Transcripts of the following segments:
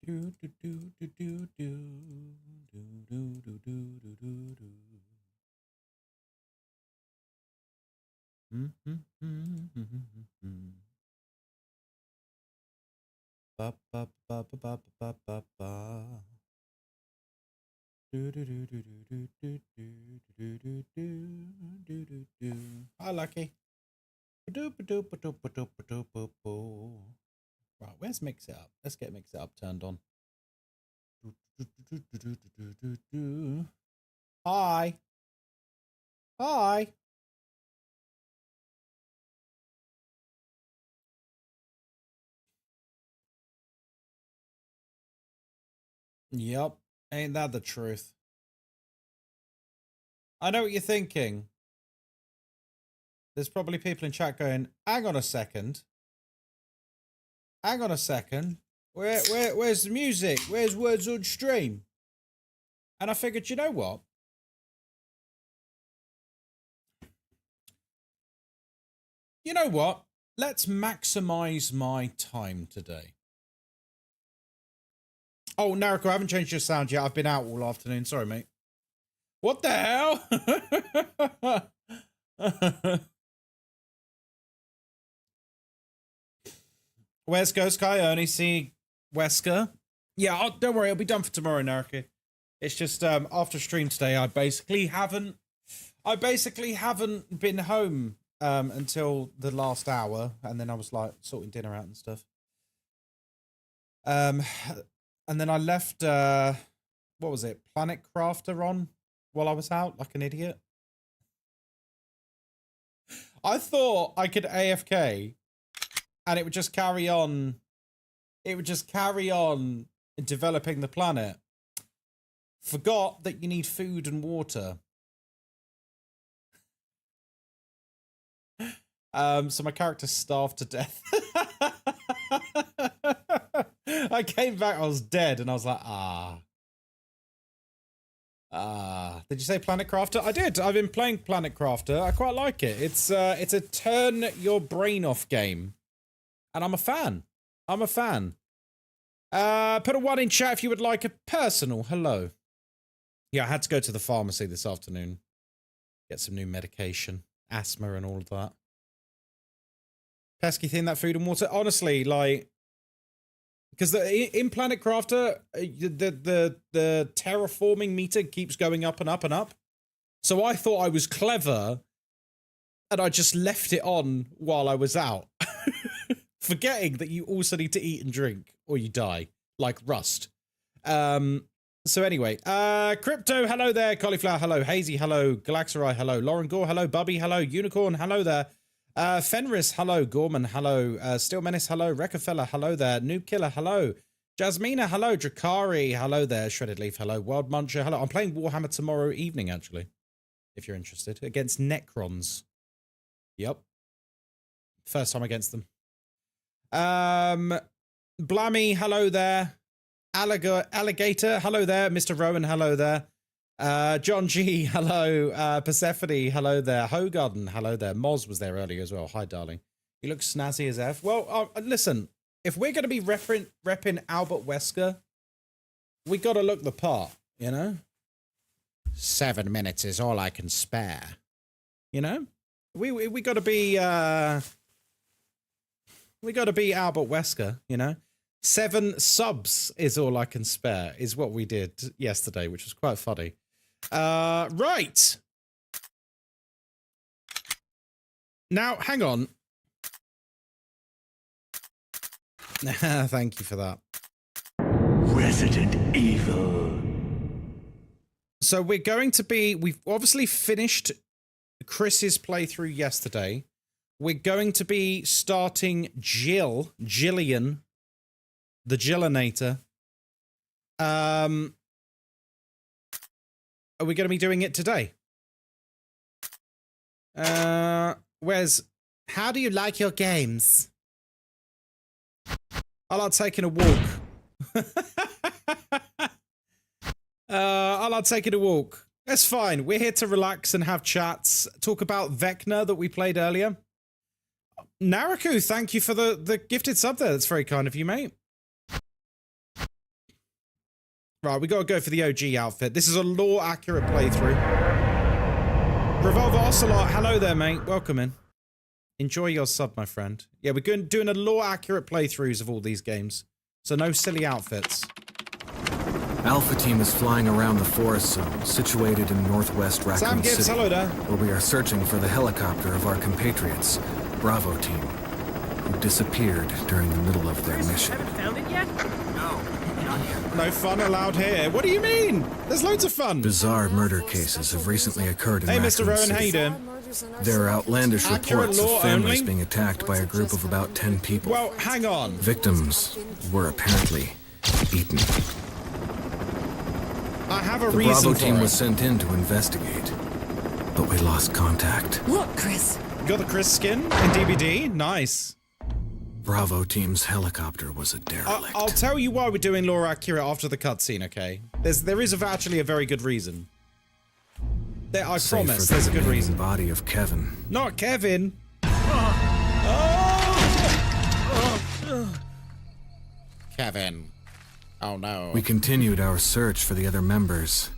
Do, do, do, do, do, do, do, do, do, do, do, do, do. Ba, ba, ba, ba, ba, ba, ba, ba. Do, do, do, do, do, do, do, do, do, do, do, do, do. Hi, Lucky. Right, where's Mix It Up? Let's get Mix It Up turned on. Hi. Hi. Yep. Ain't that the truth? I know what you're thinking. There's probably people in chat going, hang on a second. Hang on a second. Where's the music? Where's words on stream? And I figured, you know what? You know what? Let's maximize my time today. Oh, Nariko, I haven't changed your sound yet. I've been out all afternoon. Sorry, mate. What the hell? Where's Ghostkai? I only see Wesker. Yeah, don't worry. I'll be done for tomorrow, Nariko. It's just after stream today, I basically haven't been home until the last hour, and then I was like sorting dinner out and stuff. And then I left what was it, Planet Crafter on while I was out like an idiot. I thought I could AFK and it would just carry on. It would just carry on developing the planet. Forgot that you need food and water. So my character starved to death. I came back, I was dead, and I was like, Did you say Planet Crafter? I did. I've been playing Planet Crafter. I quite like it. It's a turn your brain off game. And I'm a fan. I'm a fan. Put a 1 in chat if you would like a personal hello. Yeah, I had to go to the pharmacy this afternoon. Get some new medication. Asthma and all of that. Pesky thing, that food and water. Honestly, like, because in Planet Crafter, the terraforming meter keeps going up and up and up. So I thought I was clever, and I just left it on while I was out, forgetting that you also need to eat and drink or you die, like Rust. So anyway, Crypto, hello there. Cauliflower, hello. Hazy, hello. Galaxerai, hello. Lauren Gore, hello. Bubby, hello. Unicorn, hello there. Fenris, hello. Gorman, hello. Steel Menace, hello. Wreckerfella, hello there. Noob Killer, hello. Jasmina, hello. Drakari, hello there. Shredded Leaf, hello. Wild Muncher, hello. I'm playing Warhammer tomorrow evening, actually, if you're interested, against Necrons. Yep. First time against them. Blammy, hello there. Alligator, hello there. Mr. Rowan, hello there. John G, hello. Persephone, hello there. Hogarden, hello there. Moz was there earlier as well. Hi, darling. You look snazzy as F. Well, listen, if we're going to be repping Albert Wesker, we got to look the part, you know? 7 minutes is all I can spare. You know? We got to be, we got to be Albert Wesker, you know? 7 subs is all I can spare, is what we did yesterday, which was quite funny. Right. Now, hang on. Thank you for that. Resident Evil. So we're going to be, we've obviously finished Chris's playthrough yesterday. We're going to be starting Jillian, the Jillinator. Are we going to be doing it today? Where's, how do you like your games? I like taking a walk. I like taking a walk. That's fine. We're here to relax and have chats. Talk about Vecna that we played earlier. Naraku, thank you for the gifted sub there. That's very kind of you, mate. Right, we gotta go for the OG outfit. This is a lore-accurate playthrough. Revolver Ocelot, hello there, mate. Welcome in. Enjoy your sub, my friend. Yeah, we're doing a lore-accurate playthroughs of all these games. So no silly outfits. Alpha Team is flying around the forest zone, situated in northwest Raccoon Sam Gibbs, City, hello there. where we are searching for the helicopter of our compatriots, Bravo Team, who disappeared during the middle of their mission. Haven't found it yet? No, not yet. No fun allowed here. What do you mean? There's loads of fun. Bizarre murder cases have recently occurred in Hey, Raccoon Mr. Rowan, City. how you doing? There are outlandish Accurate reports of law families only? being attacked by a group of about 10 people. Well, hang on. Victims were apparently eaten. I have a The reason Bravo for team it. was sent in to investigate, but we lost contact. Look, Chris. Got the Chris skin in DBD? Nice. Bravo team's helicopter was a derelict. I'll tell you why we're doing lore accurate after the cutscene, okay? There is actually a very good reason. I Save promise, for there's a the good remaining reason. body of Kevin. Not Kevin. Kevin. Oh no. We continued our search for the other members,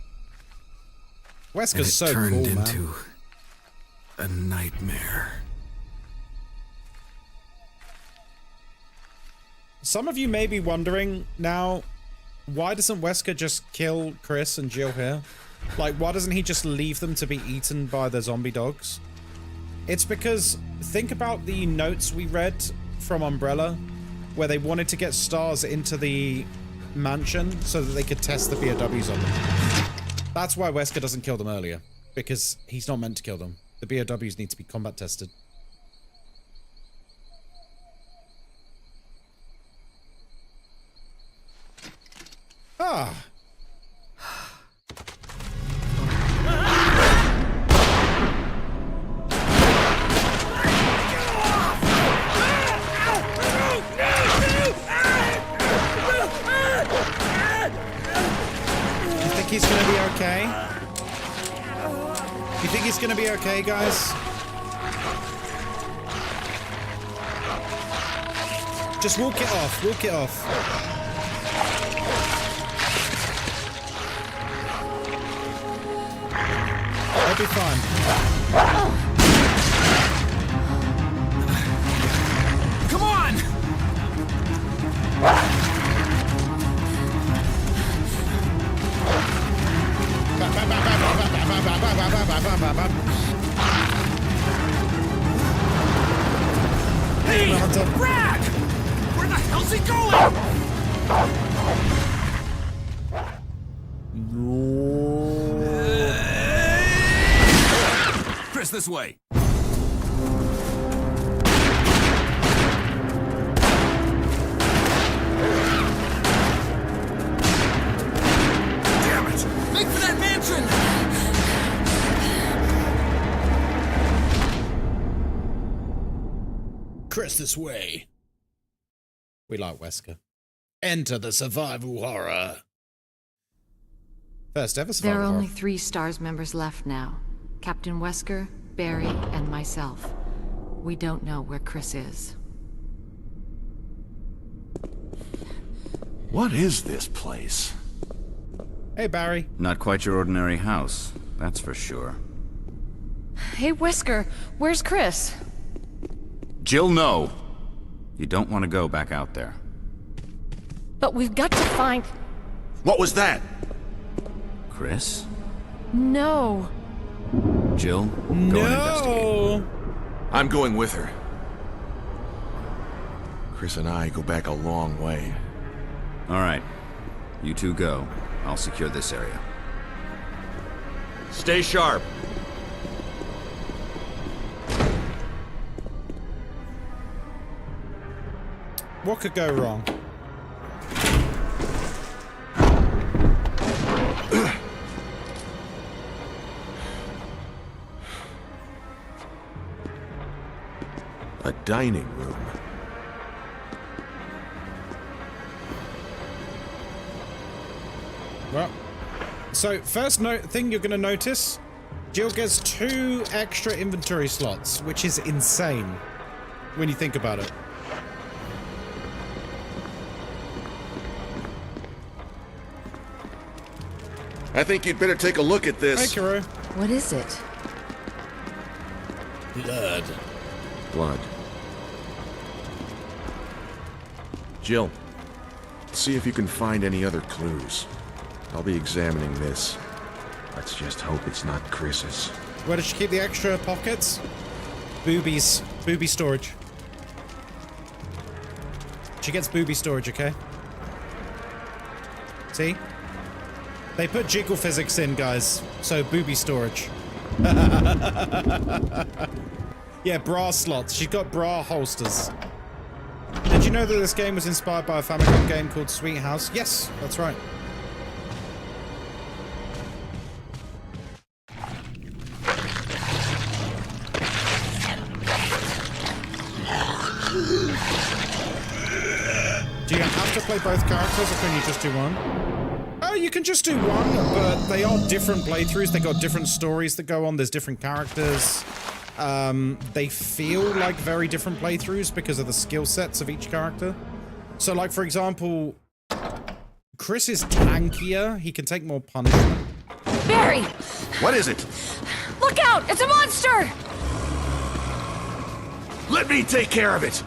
and it Wesker's so turned cool, man. into a nightmare. Some of you may be wondering now, why doesn't Wesker just kill Chris and Jill here? Like, why doesn't he just leave them to be eaten by the zombie dogs? It's because, think about the notes we read from Umbrella, where they wanted to get stars into the mansion so that they could test the BOWs on them. That's why Wesker doesn't kill them earlier, because he's not meant to kill them. The BOWs need to be combat tested. Ah. You think he's gonna be okay? You think he's gonna be okay, guys? Just walk it off, walk it off. I'll be fine. Come on! Hey! Brad! Where the hell's he going? Chris, this way. Damn it! Make for that mansion! Chris, this way. We like Wesker. Enter the survival horror. First ever survival There are horror. only 3 STARS members left now. Captain Wesker, Barry, and myself. We don't know where Chris is. What is this place? Hey, Barry. Not quite your ordinary house, that's for sure. Hey, Wesker, where's Chris? Jill, no! You don't want to go back out there. But we've got to find... What was that? Chris? No. Jill, go and investigate. No. I'm going with her. Chris and I go back a long way. Alright. You two go. I'll secure this area. Stay sharp. What could go wrong? A dining room. Well, so first thing you're going to notice, Jill gets 2 extra inventory slots, which is insane when you think about it. I think you'd better take a look at Hey, this. Kiro. What is it? Blood. Blood. Jill, see if you can find any other clues. I'll be examining this. Let's just hope it's not Chris's. Where did she keep the extra pockets? Boobies. Booby storage. She gets booby storage, okay? See? They put jiggle physics in, guys. So, booby storage. Yeah, bra slots. She's got bra holsters. Did you know that this game was inspired by a Famicom game called Sweet House? Yes, that's right. Do you have to play both characters, or can you just do one? Oh, you can just do one, but they are different playthroughs. They got different stories that go on. There's different characters. They feel like very different playthroughs because of the skill sets of each character. So, like, for example, Chris is tankier. He can take more punishment. Barry! What is it? Look out! It's a monster! Let me take care of it!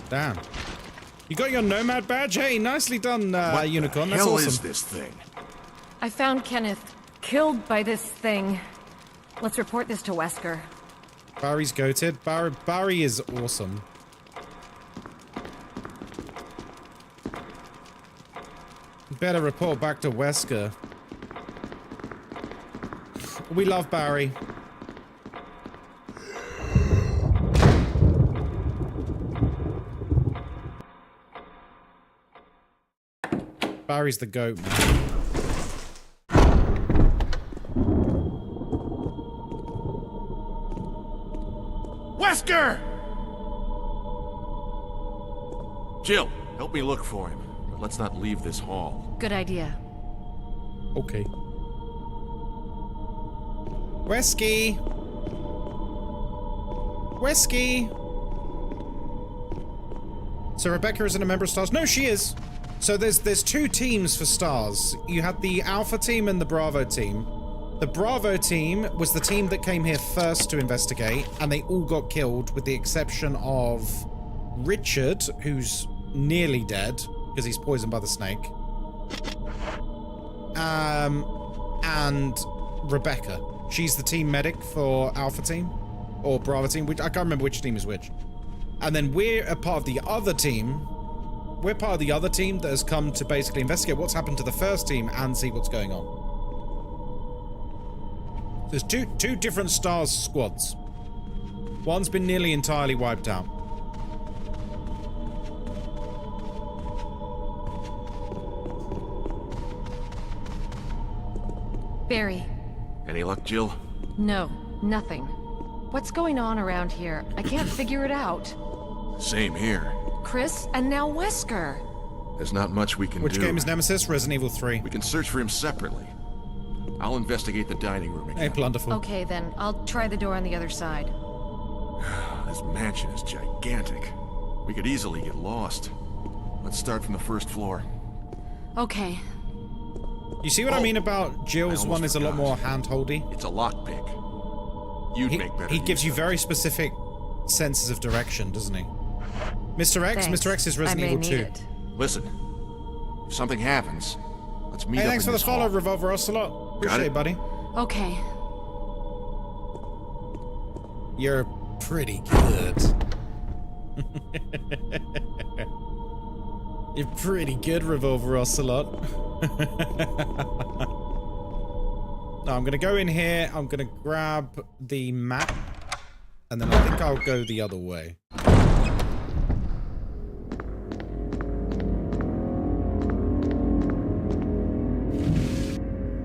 Damn. You got your Nomad badge? Hey, nicely done, Unicorn. What That's the hell awesome. is this thing? I found Kenneth killed by this thing. Let's report this to Wesker. Barry's goated. Barry is awesome. Better report back to Wesker. We love Barry. Barry's the goat, man. Wesker! Jill, help me look for him. But let's not leave this hall. Good idea. Okay. Wesky! Wesky! So Rebecca isn't a member of STARS? No, she is! So there's two teams for STARS. You had the Alpha team and the Bravo team. The Bravo team was the team that came here first to investigate, and they all got killed with the exception of Richard, who's nearly dead because he's poisoned by the snake. And Rebecca. She's the team medic for Alpha team or Bravo team. I can't remember which team is which. And then we're a part of the other team. We're part of the other team that has come to basically investigate what's happened to the first team and see what's going on. There's two different STARS squads. One's been nearly entirely wiped out. Barry. Any luck, Jill? No, nothing. What's going on around here? I can't figure it out. Same here. Chris and now Wesker. There's not much we can do. Which game is Nemesis? Resident Evil 3. We can search for him separately. I'll investigate the dining room Hey, again. Plunderful. Okay, then. I'll try the door on the other side. This mansion is gigantic. We could easily get lost. Let's start from the first floor. Okay. You see what I mean about Jill's I one almost is a lot forgot. more hand-holdy? It's a lockpick. You'd make better He gives use you of it. very specific senses of direction, doesn't he? Mr. X? Thanks. Mr. X is I Resident may Evil need 2. it. Listen, if something happens, let's meet Hey, up thanks in for the this follow, hall. Revolver Ocelot. Appreciate it, buddy. Okay. You're pretty good. You're pretty good, Revolver Ocelot. No, I'm gonna go in here, I'm gonna grab the map, and then I think I'll go the other way.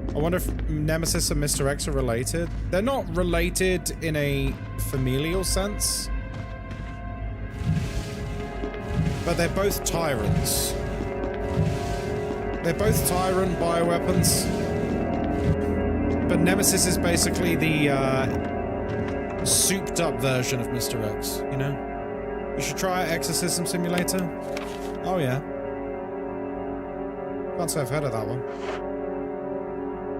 I wonder if Nemesis and Mr. X are related. They're not related in a familial sense. But they're both tyrants. They're both tyrant bioweapons. But Nemesis is basically the souped up version of Mr. X, you know? You should try Exorcism Simulator. Oh yeah. Can't say I've heard of that one.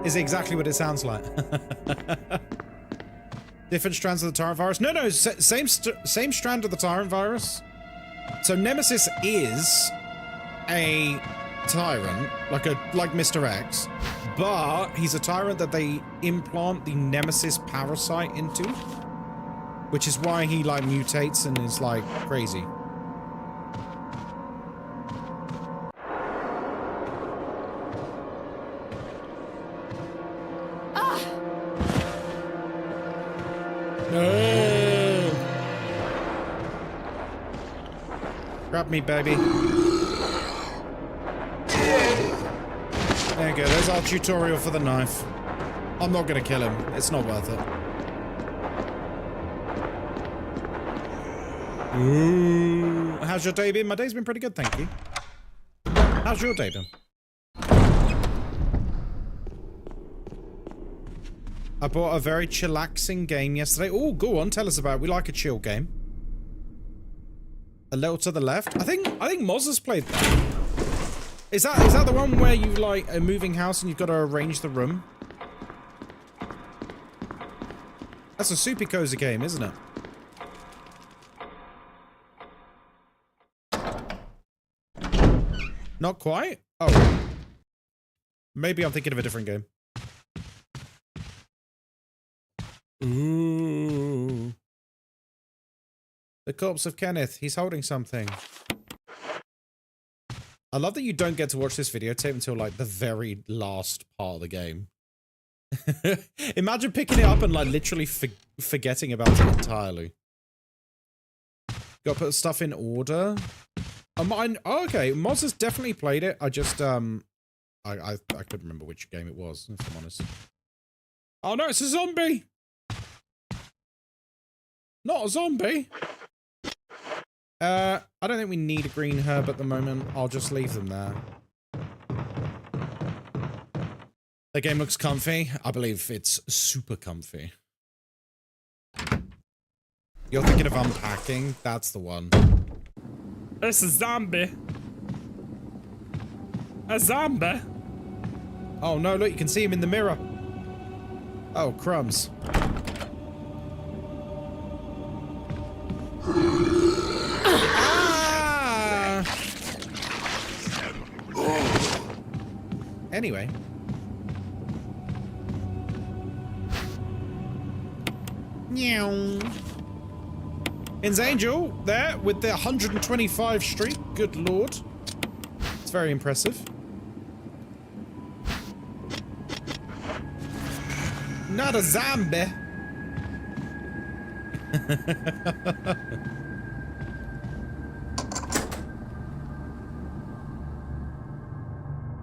Is it exactly what it sounds like? Different strands of the Tyrant virus? No, same strand of the Tyrant virus. So Nemesis is a tyrant, like Mr. X, but he's a tyrant that they implant the Nemesis parasite into, which is why he like mutates and is like crazy. Grab me, baby. There you go, there's our tutorial for the knife. I'm not gonna kill him. It's not worth it. Ooh. How's your day been? My day's been pretty good, thank you. How's your day been? I bought a very chillaxing game yesterday. Oh, go on, tell us about it. We like a chill game. A little to the left. I think Moz has played that. Is that the one where you like a moving house and you've got to arrange the room? That's a super cozy game, isn't it? Not quite? Oh. Maybe I'm thinking of a different game. Ooh. The corpse of Kenneth. He's holding something. I love that you don't get to watch this videotape until like the very last part of the game. Imagine picking it up and like literally forgetting about it entirely. Gotta put stuff in order. Oh, okay, Moz has definitely played it. I just I couldn't remember which game it was, if I'm honest. Oh no, it's a zombie! Not a zombie! I don't think we need a green herb at the moment. I'll just leave them there. The game looks comfy. I believe it's super comfy. You're thinking of unpacking? That's the one. It's a zombie. A zombie? Oh no, look, you can see him in the mirror. Oh, crumbs. Anyway. Meow. In's Angel there with the 125 streak. Good lord. It's very impressive. Not a zombie.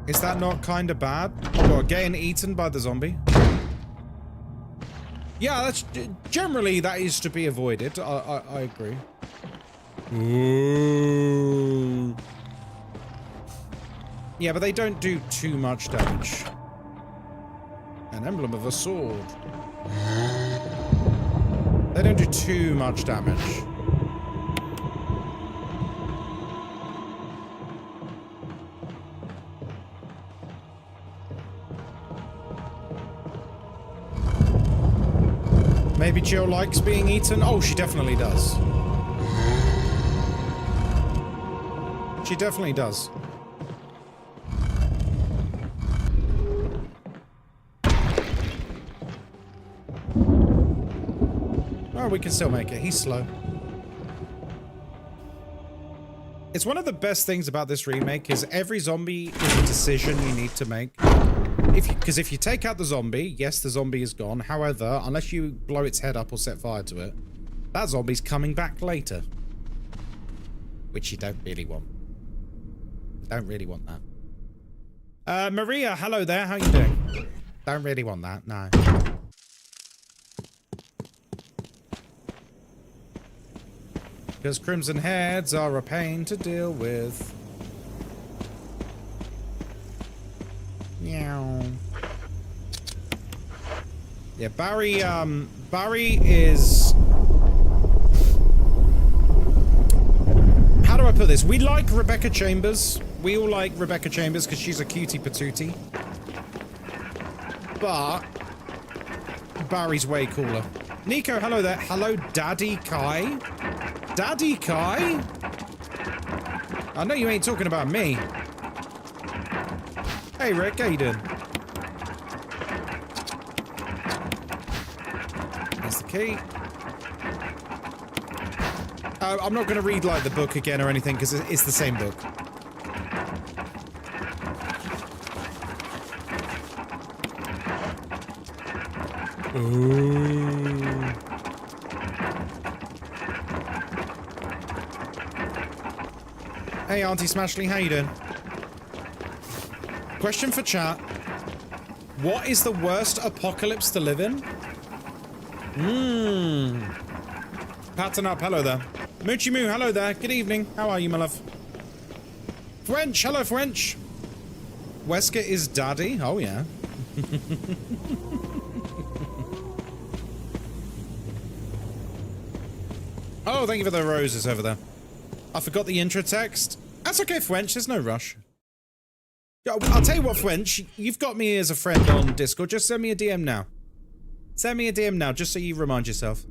Is that not kind of bad? Oh, what, getting eaten by the zombie? Yeah, that's generally that is to be avoided. I agree. Ooh. Yeah, but they don't do too much damage. An emblem of a sword. They don't do too much damage. Maybe Jill likes being eaten. Oh, she definitely does. She definitely does. Oh, we can still make it. He's slow. It's one of the best things about this remake is every zombie is a decision you need to make. Because if you take out the zombie, yes, the zombie is gone. However, unless you blow its head up or set fire to it, that zombie's coming back later. Which you don't really want. You don't really want that. Maria, hello there. How you doing? Don't really want that, no. Because crimson heads are a pain to deal with. Meow. Yeah, Barry is... put this? We like Rebecca Chambers. We all like Rebecca Chambers because she's a cutie patootie. But Barry's way cooler. Nico, hello there. Hello, Daddy Kai. Daddy Kai? I know you ain't talking about me. Hey, Rick, how you doing? That's the key. I'm not going to read, like, the book again or anything, because it's the same book. Ooh. Hey, Auntie Smashley, how you doing? Question for chat. What is the worst apocalypse to live in? Pattern up, hello there. Moochie Moo, hello there. Good evening. How are you, my love? French, hello, French. Wesker is daddy. Oh, yeah. Oh, thank you for the roses over there. I forgot the intro text. That's okay, French. There's no rush. I'll tell you what, French. You've got me as a friend on Discord. Just send me a DM now. Send me a DM now, just so you remind yourself.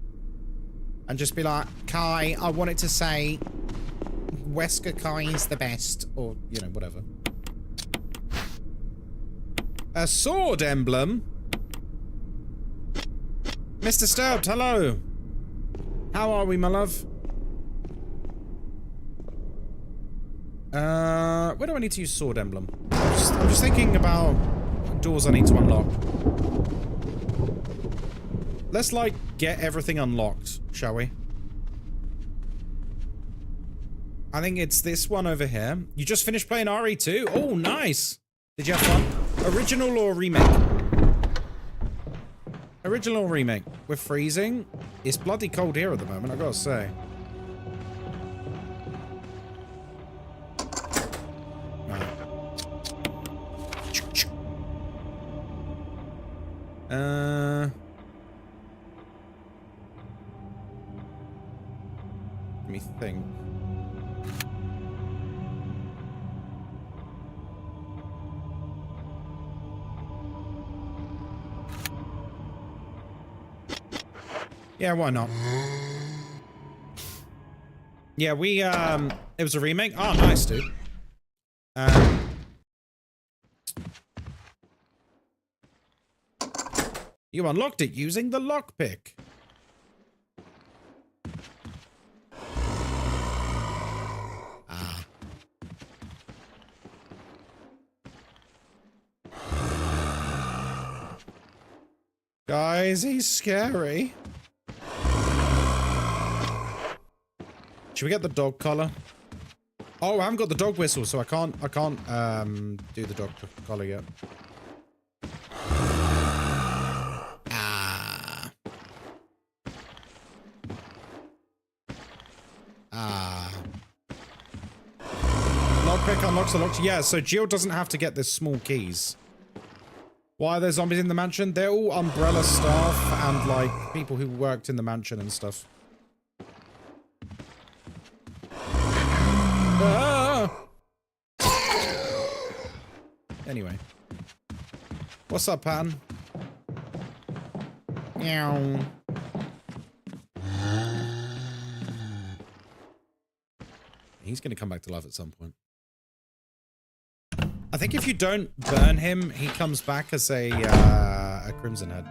And just be like, Kai, I wanted to say Wesker Kai is the best. Or, you know, whatever. A sword emblem? Mr. Stubbed, hello. How are we, my love? Where do I need to use sword emblem? I'm just thinking about doors I need to unlock. Let's, like, get everything unlocked, shall we? I think it's this one over here. You just finished playing RE2? Oh, nice! Did you have fun? Original or remake? Original or remake? We're freezing. It's bloody cold here at the moment, I gotta say. Let me think. Yeah, why not? Yeah, we, it was a remake. Oh, nice, dude. You unlocked it using the lockpick. Ah. Guys, he's scary. Should we get the dog collar? Oh, I haven't got the dog whistle, so I can't do the dog collar yet. Lockpick unlocks the locks. Yeah, so Jill doesn't have to get the small keys. Why are there zombies in the mansion? They're all Umbrella staff and, like, people who worked in the mansion and stuff. Ah! Anyway. What's up, Patton? Meow. He's gonna come back to life at some point. I think if you don't burn him, he comes back as a Crimson Head.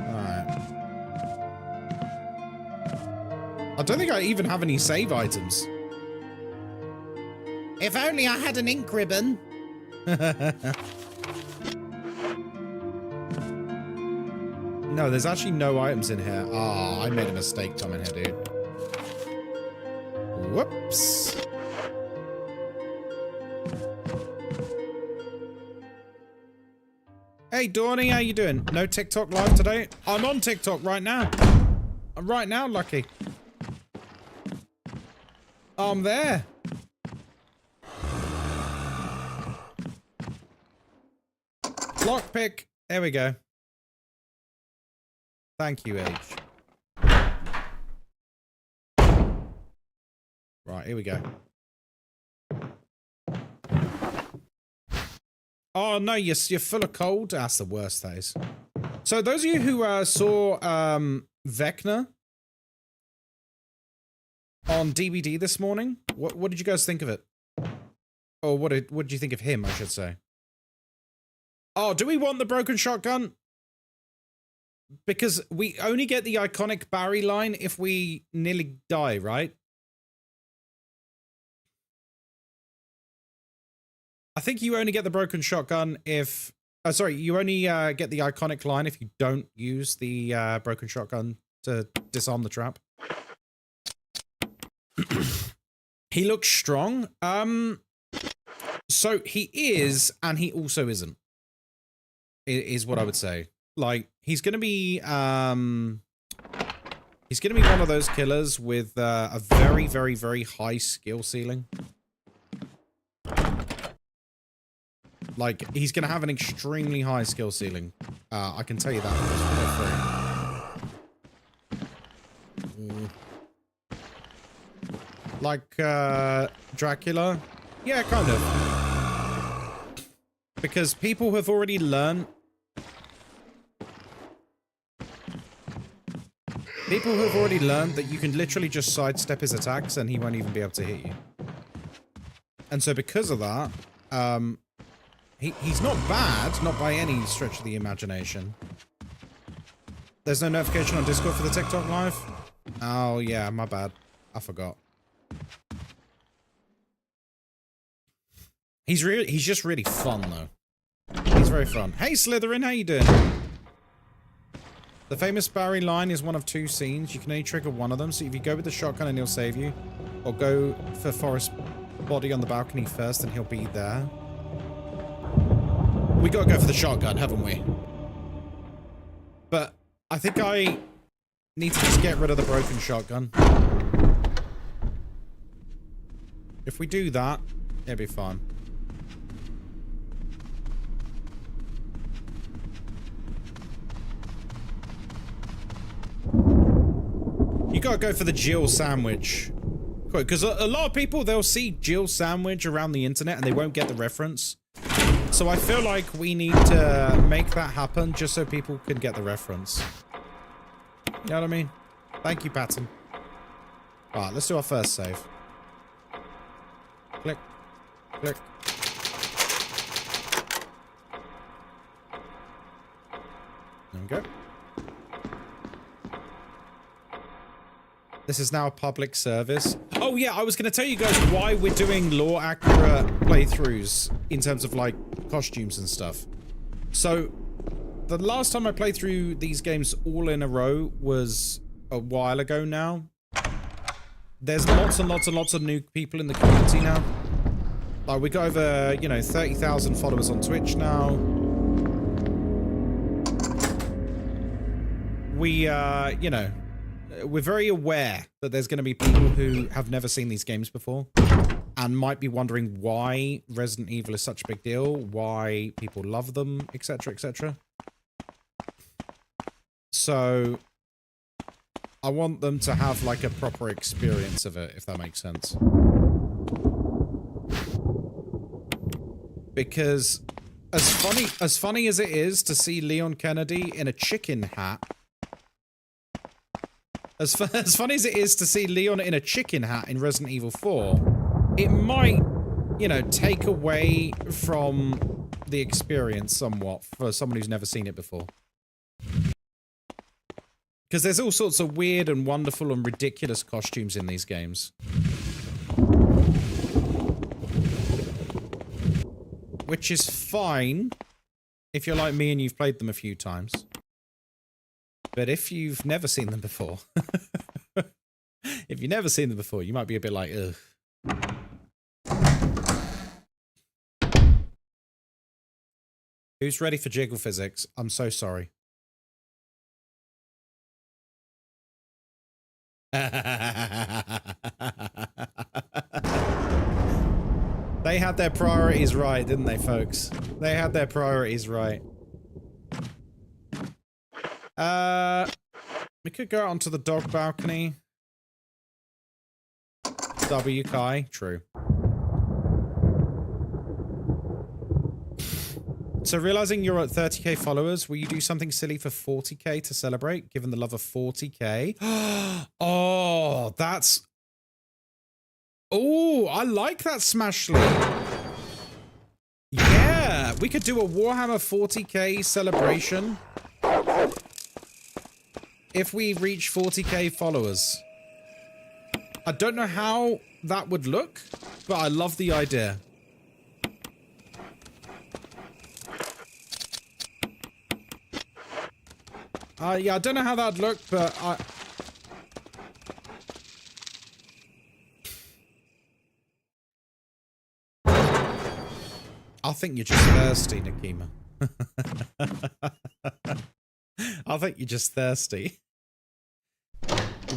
Alright. I don't think I even have any save items. If only I had an ink ribbon. No, there's actually no items in here. Ah, I made a mistake coming here, dude. Whoops. Hey, Dawny, how you doing? No TikTok live today? I'm on TikTok right now. Right now, Lucky. I'm there. Lockpick. There we go. Thank you, H. Right, here we go. Oh, no, you're full of cold. That's the worst, that is. So those of you who saw Vecna on DVD this morning, what did you guys think of it? Or what did you think of him, I should say? Oh, do we want the broken shotgun? Because we only get the iconic Barry line if we nearly die, right? I think you only get the broken shotgun if... sorry, you only get the iconic line if you don't use the broken shotgun to disarm the trap. He looks strong. So he is, and he also isn't. Is what I would say. Like, he's gonna be one of those killers with a very, very, very high skill ceiling. Like, he's gonna have an extremely high skill ceiling. I can tell you that. Like, Dracula? Yeah, kind of. Because people have already learned... People have already learned that you can literally just sidestep his attacks and he won't even be able to hit you. And so because of that, he's not bad, not by any stretch of the imagination. There's no notification on Discord for the TikTok live? Oh yeah, my bad. I forgot. He's just really fun though. He's very fun. Hey Slytherin, how you doing? The famous Barry line is one of two scenes. You can only trigger one of them, so if you go with the shotgun and he'll save you, or go for Forrest's body on the balcony first and he'll be there. We gotta go for the shotgun, haven't we? But I think I need to just get rid of the broken shotgun. If we do that, it'll be fine. You gotta go for the Jill sandwich. Because a lot of people, they'll see Jill sandwich around the internet and they won't get the reference. So I feel like we need to make that happen just so people can get the reference. You know what I mean? Thank you, Patton. Alright, let's do our first save. Click. Click. There we go. This is now a public service. Oh yeah, I was going to tell you guys why we're doing lore accurate playthroughs in terms of like costumes and stuff. So the last time I played through these games all in a row was a while ago now. There's lots and lots and lots of new people in the community now. Like we got over, you know, 30,000 followers on Twitch now. We, you know, we're very aware that there's going to be people who have never seen these games before and might be wondering why Resident Evil is such a big deal, why people love them, etc., etc. So I want them to have like a proper experience of it, if that makes sense. Because as funny as it is to see Leon Kennedy in a chicken hat, as funny as it is to see Leon in a chicken hat in Resident Evil 4, it might, you know, take away from the experience somewhat for someone who's never seen it before. Because there's all sorts of weird and wonderful and ridiculous costumes in these games. Which is fine if you're like me and you've played them a few times. But if you've never seen them before, if you've never seen them before, you might be a bit like, ugh. Who's ready for jiggle physics? I'm so sorry. They had their priorities right, didn't they, folks? They had their priorities right. We could go out onto the dog balcony. W, Kai. True. So realizing you're at 30k followers, will you do something silly for 40k to celebrate, given the love of 40k? Oh, that's... Oh, I like that, Smashly. Yeah, we could do a Warhammer 40k celebration if we reach 40k followers. I don't know how that would look, but I love the idea. Yeah, I don't know how that'd look, but I think you're just thirsty, Nakima. I think you're just thirsty.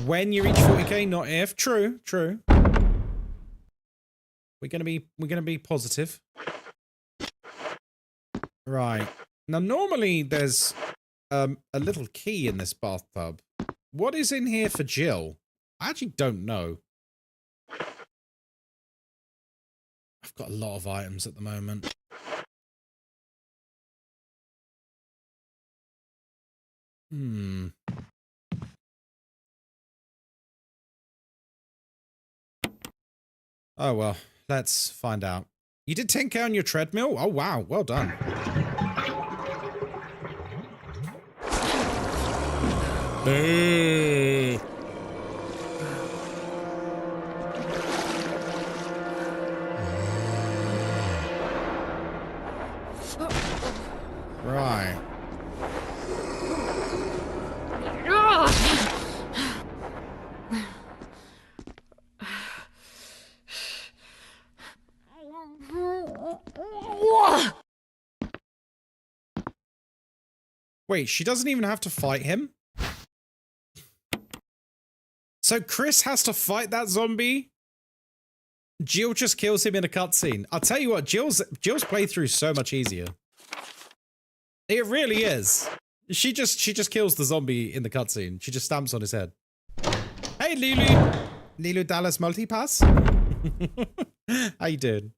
When you reach 40k, not if. True, true. We're gonna be positive. Right. Now normally there's a little key in this bathtub. What is in here for Jill? I actually don't know. I've got a lot of items at the moment. Oh, well, let's find out. You did 10k on your treadmill? Oh, wow. Well done. Right. Wait, she doesn't even have to fight him? So Chris has to fight that zombie? Jill just kills him in a cutscene. I'll tell you what, Jill's playthrough is so much easier. It really is. She just kills the zombie in the cutscene. She just stamps on his head. Hey, Lulu. Lulu Dallas Multipass. How you doing?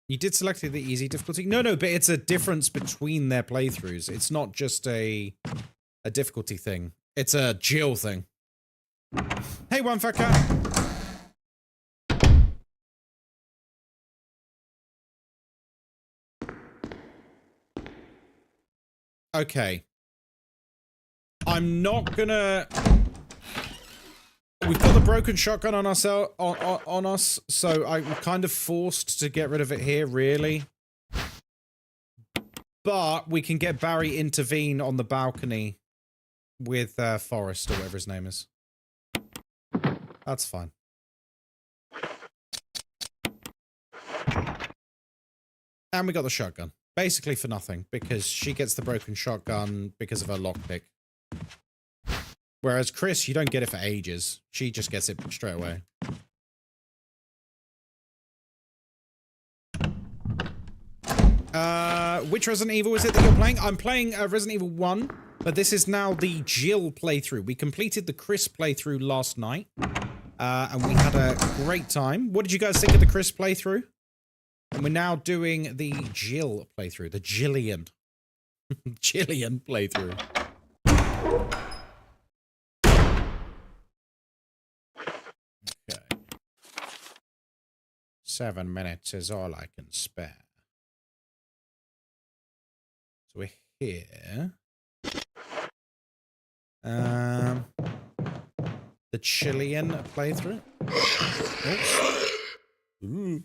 You did select the easy difficulty? No, but it's a difference between their playthroughs. It's not just a difficulty thing. It's a Jill thing. Hey, one fat cat. Okay. I'm not gonna... We've got the broken shotgun on us, so I'm kind of forced to get rid of it here, really. But we can get Barry intervene on the balcony with Forrest, or whatever his name is. That's fine. And we got the shotgun. Basically for nothing, because she gets the broken shotgun because of her lockpick. Whereas Chris, you don't get it for ages. She just gets it straight away. Which Resident Evil is it that you're playing? I'm playing Resident Evil 1, but this is now the Jill playthrough. We completed the Chris playthrough last night, and we had a great time. What did you guys think of the Chris playthrough? And we're now doing the Jill playthrough, the Jillian. Jillian playthrough. Okay. 7 minutes is all I can spare. So we're here. The Chilean playthrough. Oops. Ooh.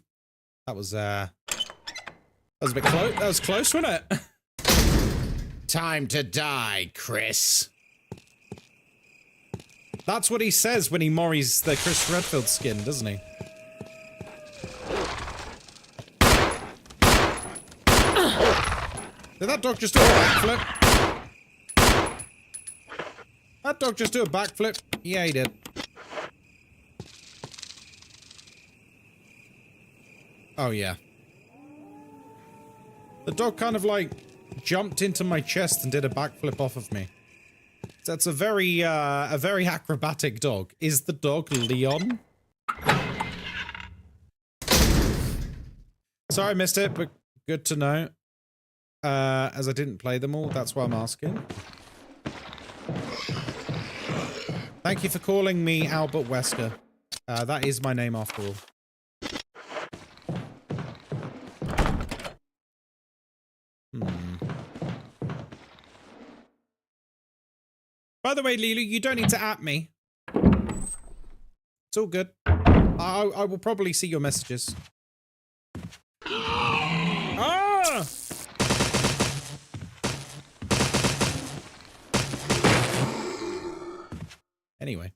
That was a bit close. That was close, wasn't it? Time to die, Chris. That's what he says when he morries the Chris Redfield skin, doesn't he? Did that dog just do a backflip? That dog just do a backflip? Yeah, he did. Oh, yeah. The dog kind of like jumped into my chest and did a backflip off of me. That's a very acrobatic dog. Is the dog Leon? Sorry I missed it, but good to know. As I didn't play them all, that's why I'm asking. Thank you for calling me Albert Wesker. That is my name after all. By the way, Lulu, you don't need to at me. It's all good. I will probably see your messages. Ah! Anyway.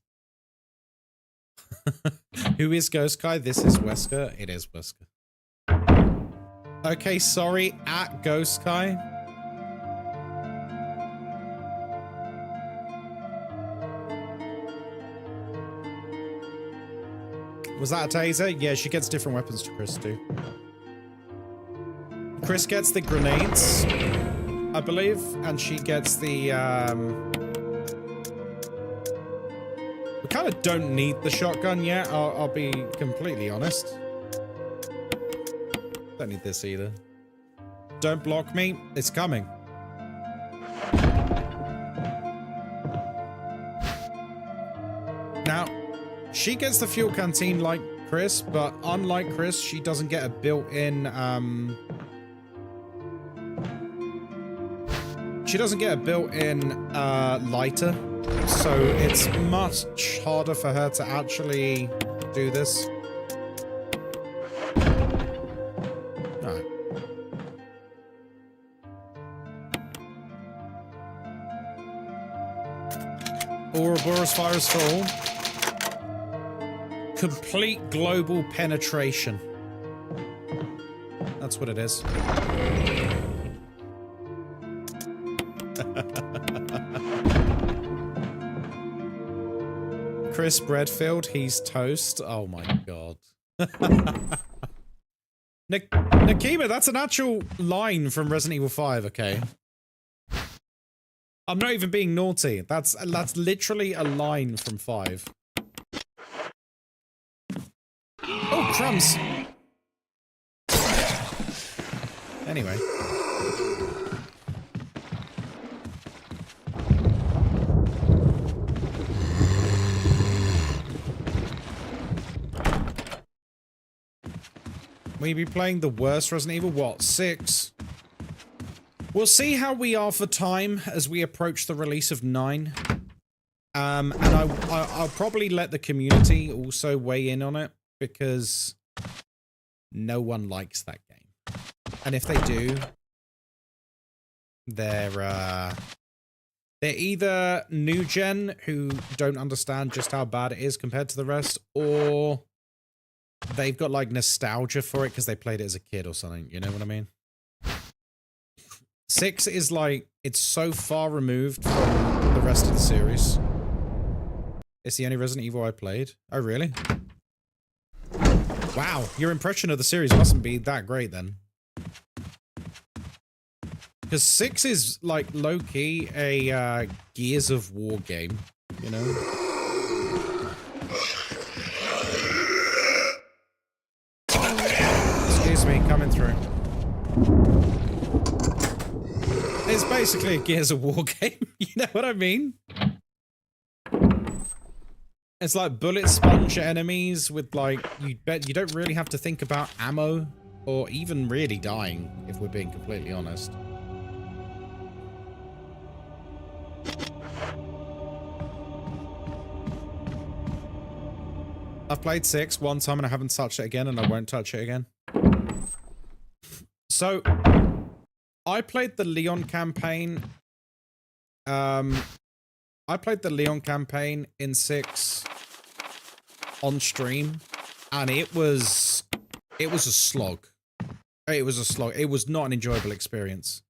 Who is Ghostkai? This is Wesker. It is Wesker. Okay, sorry, at Ghostkai. Was that a taser? Yeah, she gets different weapons to Chris too. Chris gets the grenades, I believe, and she gets the, we kind of don't need the shotgun yet, I'll be completely honest. Don't need this either. Don't block me, it's coming. Now, she gets the fuel canteen like Chris, but unlike Chris, she doesn't get a built-in, she doesn't get a built-in, lighter. So it's much harder for her to actually do this. Alright. Ouroboros virus for all. Complete global penetration. That's what it is. Chris Bredfield, he's toast. Oh my god. Nakima, that's an actual line from Resident Evil 5, okay? I'm not even being naughty. That's literally a line from 5. Oh, crumbs! Anyway. We be playing the worst Resident Evil? What, 6? We'll see how we are for time as we approach the release of 9. And I'll probably let the community also weigh in on it, because no one likes that game. And if they do, they're either new gen who don't understand just how bad it is compared to the rest, or they've got like nostalgia for it because they played it as a kid or something. You know what I mean? 6 is like, it's so far removed from the rest of the series. It's the only Resident Evil I played. Oh, really? Wow, your impression of the series mustn't be that great then. Because 6 is like low-key a Gears of War game, you know? Excuse me, coming through. It's basically a Gears of War game, you know what I mean? It's like bullet sponge enemies with like, you don't really have to think about ammo or even really dying, if we're being completely honest. I've played 6 one time and I haven't touched it again, and I won't touch it again. So, I played the Leon campaign. I played the Leon campaign in 6 on stream, and it was a slog. It was a slog. It was not an enjoyable experience.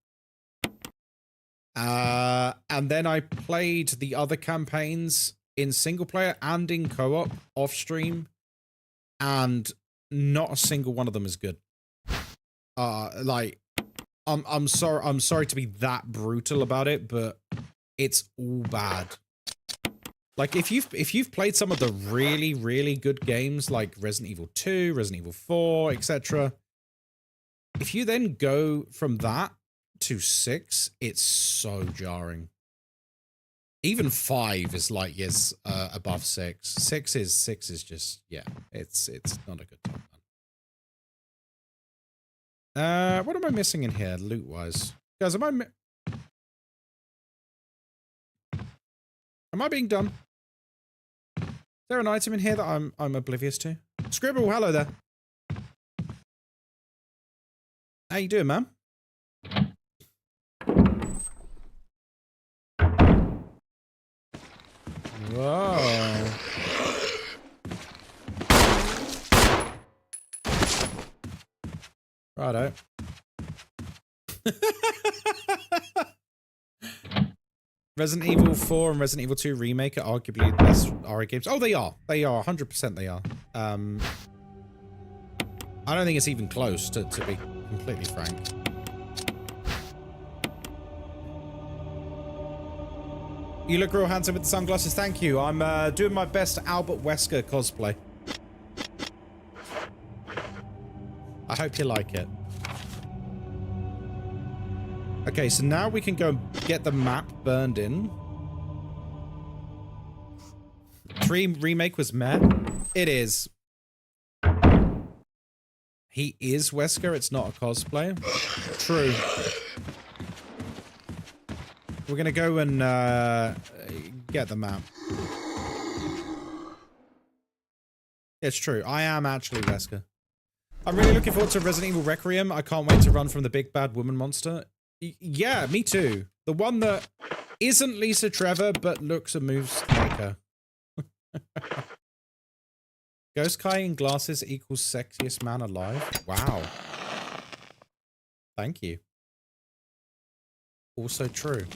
And then I played the other campaigns in single player and in co-op off stream, and not a single one of them is good. Like, I'm sorry to be that brutal about it, but it's all bad. Like if you've played some of the really, really good games like Resident Evil 2, Resident Evil 4, etc. If you then go from that to 6, it's so jarring. Even 5 is like, yes, above 6. 6 is just, yeah, it's not a good time. What am I missing in here, loot-wise? Guys, am I being dumb? Is there an item in here that I'm oblivious to? Scribble, hello there. How you doing, man? Whoa. Righto. Resident Evil 4 and Resident Evil 2 Remake are arguably the best horror games. Oh, they are. They are. 100% they are. I don't think it's even close, to be completely frank. You look real handsome with the sunglasses. Thank you. I'm doing my best Albert Wesker cosplay. I hope you like it. Okay, so now we can go and get the map burned in. 3 Remake was meh. It is. He is Wesker, it's not a cosplay. True. We're gonna go and get the map. It's true. I am actually Wesker. I'm really looking forward to Resident Evil Requiem. I can't wait to run from the big bad woman monster. Yeah, me too. The one that isn't Lisa Trevor, but looks and moves like her. Ghostkai in glasses equals sexiest man alive. Wow. Thank you. Also true.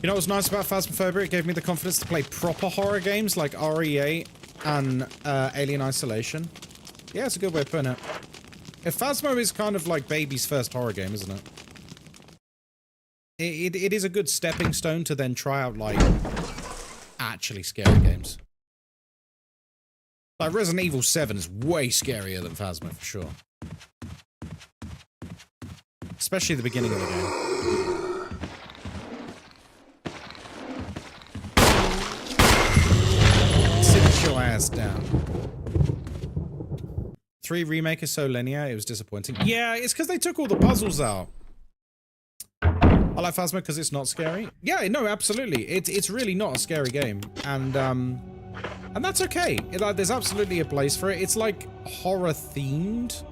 You know what's nice about Phasmophobia? It gave me the confidence to play proper horror games like RE8 and Alien Isolation. Yeah, it's a good way of putting it. If Phasmo is kind of like baby's first horror game, isn't it? It is a good stepping stone to then try out, like, actually scary games. Like, Resident Evil 7 is way scarier than Phasmo, for sure. Especially the beginning of the game. Sit your ass down. 3 Remake is so linear, it was disappointing. Yeah, it's because they took all the puzzles out. I like Phasma because it's not scary. Yeah, no, absolutely. It's really not a scary game. And that's okay. There's absolutely a place for it. It's like horror-themed.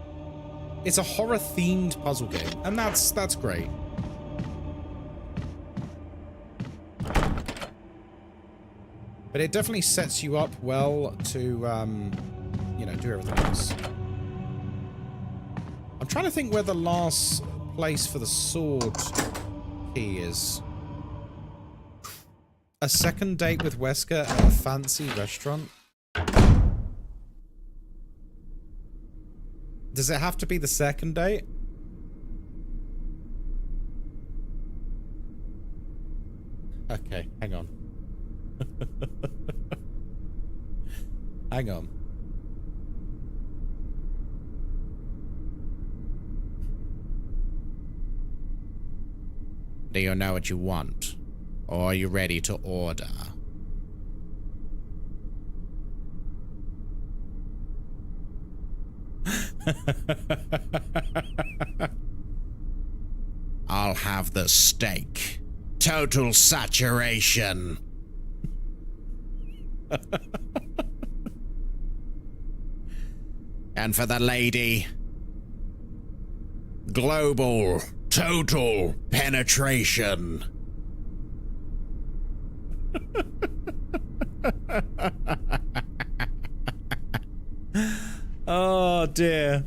It's a horror-themed puzzle game. And that's great. But it definitely sets you up well to, you know, do everything else. I'm trying to think where the last place for the sword key is. A second date with Wesker at a fancy restaurant? Does it have to be the second date? Okay, hang on. Hang on. Do you know what you want? Or are you ready to order? I'll have the steak. Total saturation. And for the lady, global, total penetration. Oh dear.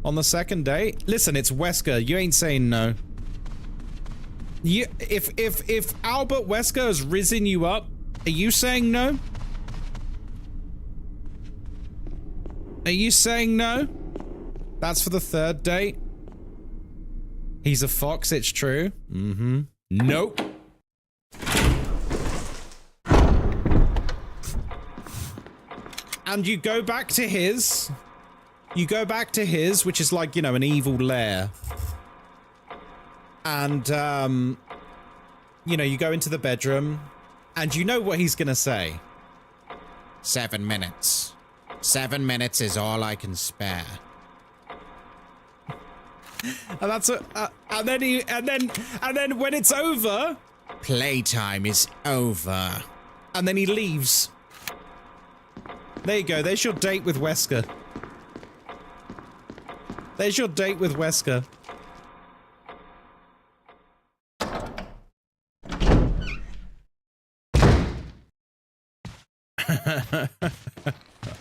On the second date? Listen, it's Wesker. You ain't saying no. If Albert Wesker has risen you up, are you saying no? Are you saying no? That's for the third date? He's a fox, it's true. Mm-hmm. Nope. And you go back to his. You go back to his, which is like, you know, an evil lair. And, you know, you go into the bedroom, and you know what he's gonna say. 7 minutes. 7 minutes is all I can spare. And that's and then when it's over, playtime is over. And then he leaves. There you go. There's your date with Wesker. There's your date with Wesker.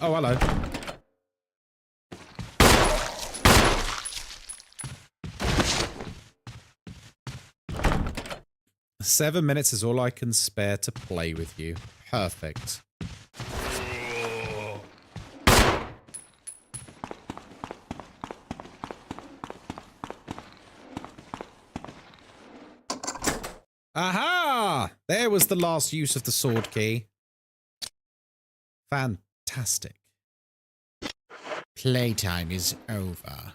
Oh, hello. "7 minutes is all I can spare to play with you." Perfect. Aha! There was the last use of the sword key. Fantastic. Playtime is over.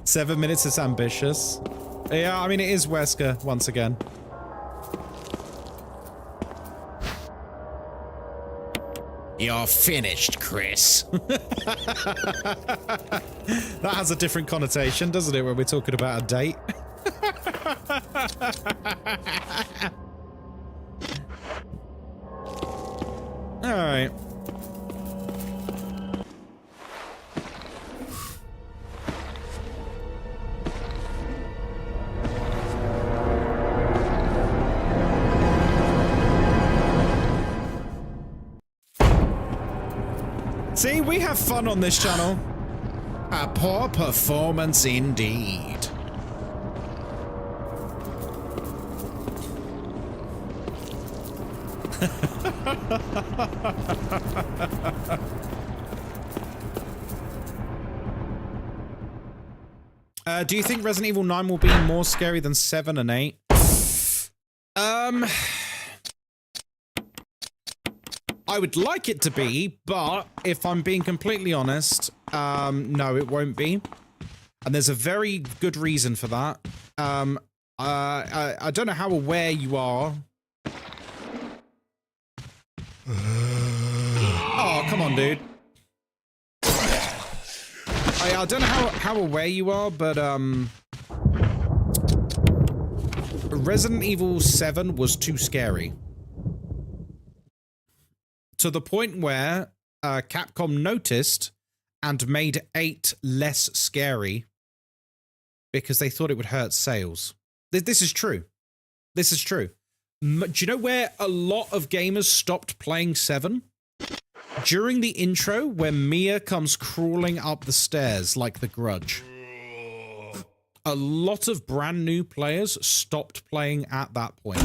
7 minutes is ambitious. Yeah, I mean, it is Wesker, once again. You're finished, Chris. That has a different connotation, doesn't it, when we're talking about a date? Alright. See, we have fun on this channel. A poor performance indeed. Do you think Resident Evil 9 will be more scary than 7 and 8? I would like it to be, but if I'm being completely honest, no, it won't be. And there's a very good reason for that. I don't know how aware you are. Oh, come on, dude. I don't know how aware you are, but, Resident Evil 7 was too scary. To the point where Capcom noticed and made 8 less scary because they thought it would hurt sales. This is true. This is true. Do you know where a lot of gamers stopped playing 7? During the intro, where Mia comes crawling up the stairs like the Grudge. A lot of brand new players stopped playing at that point.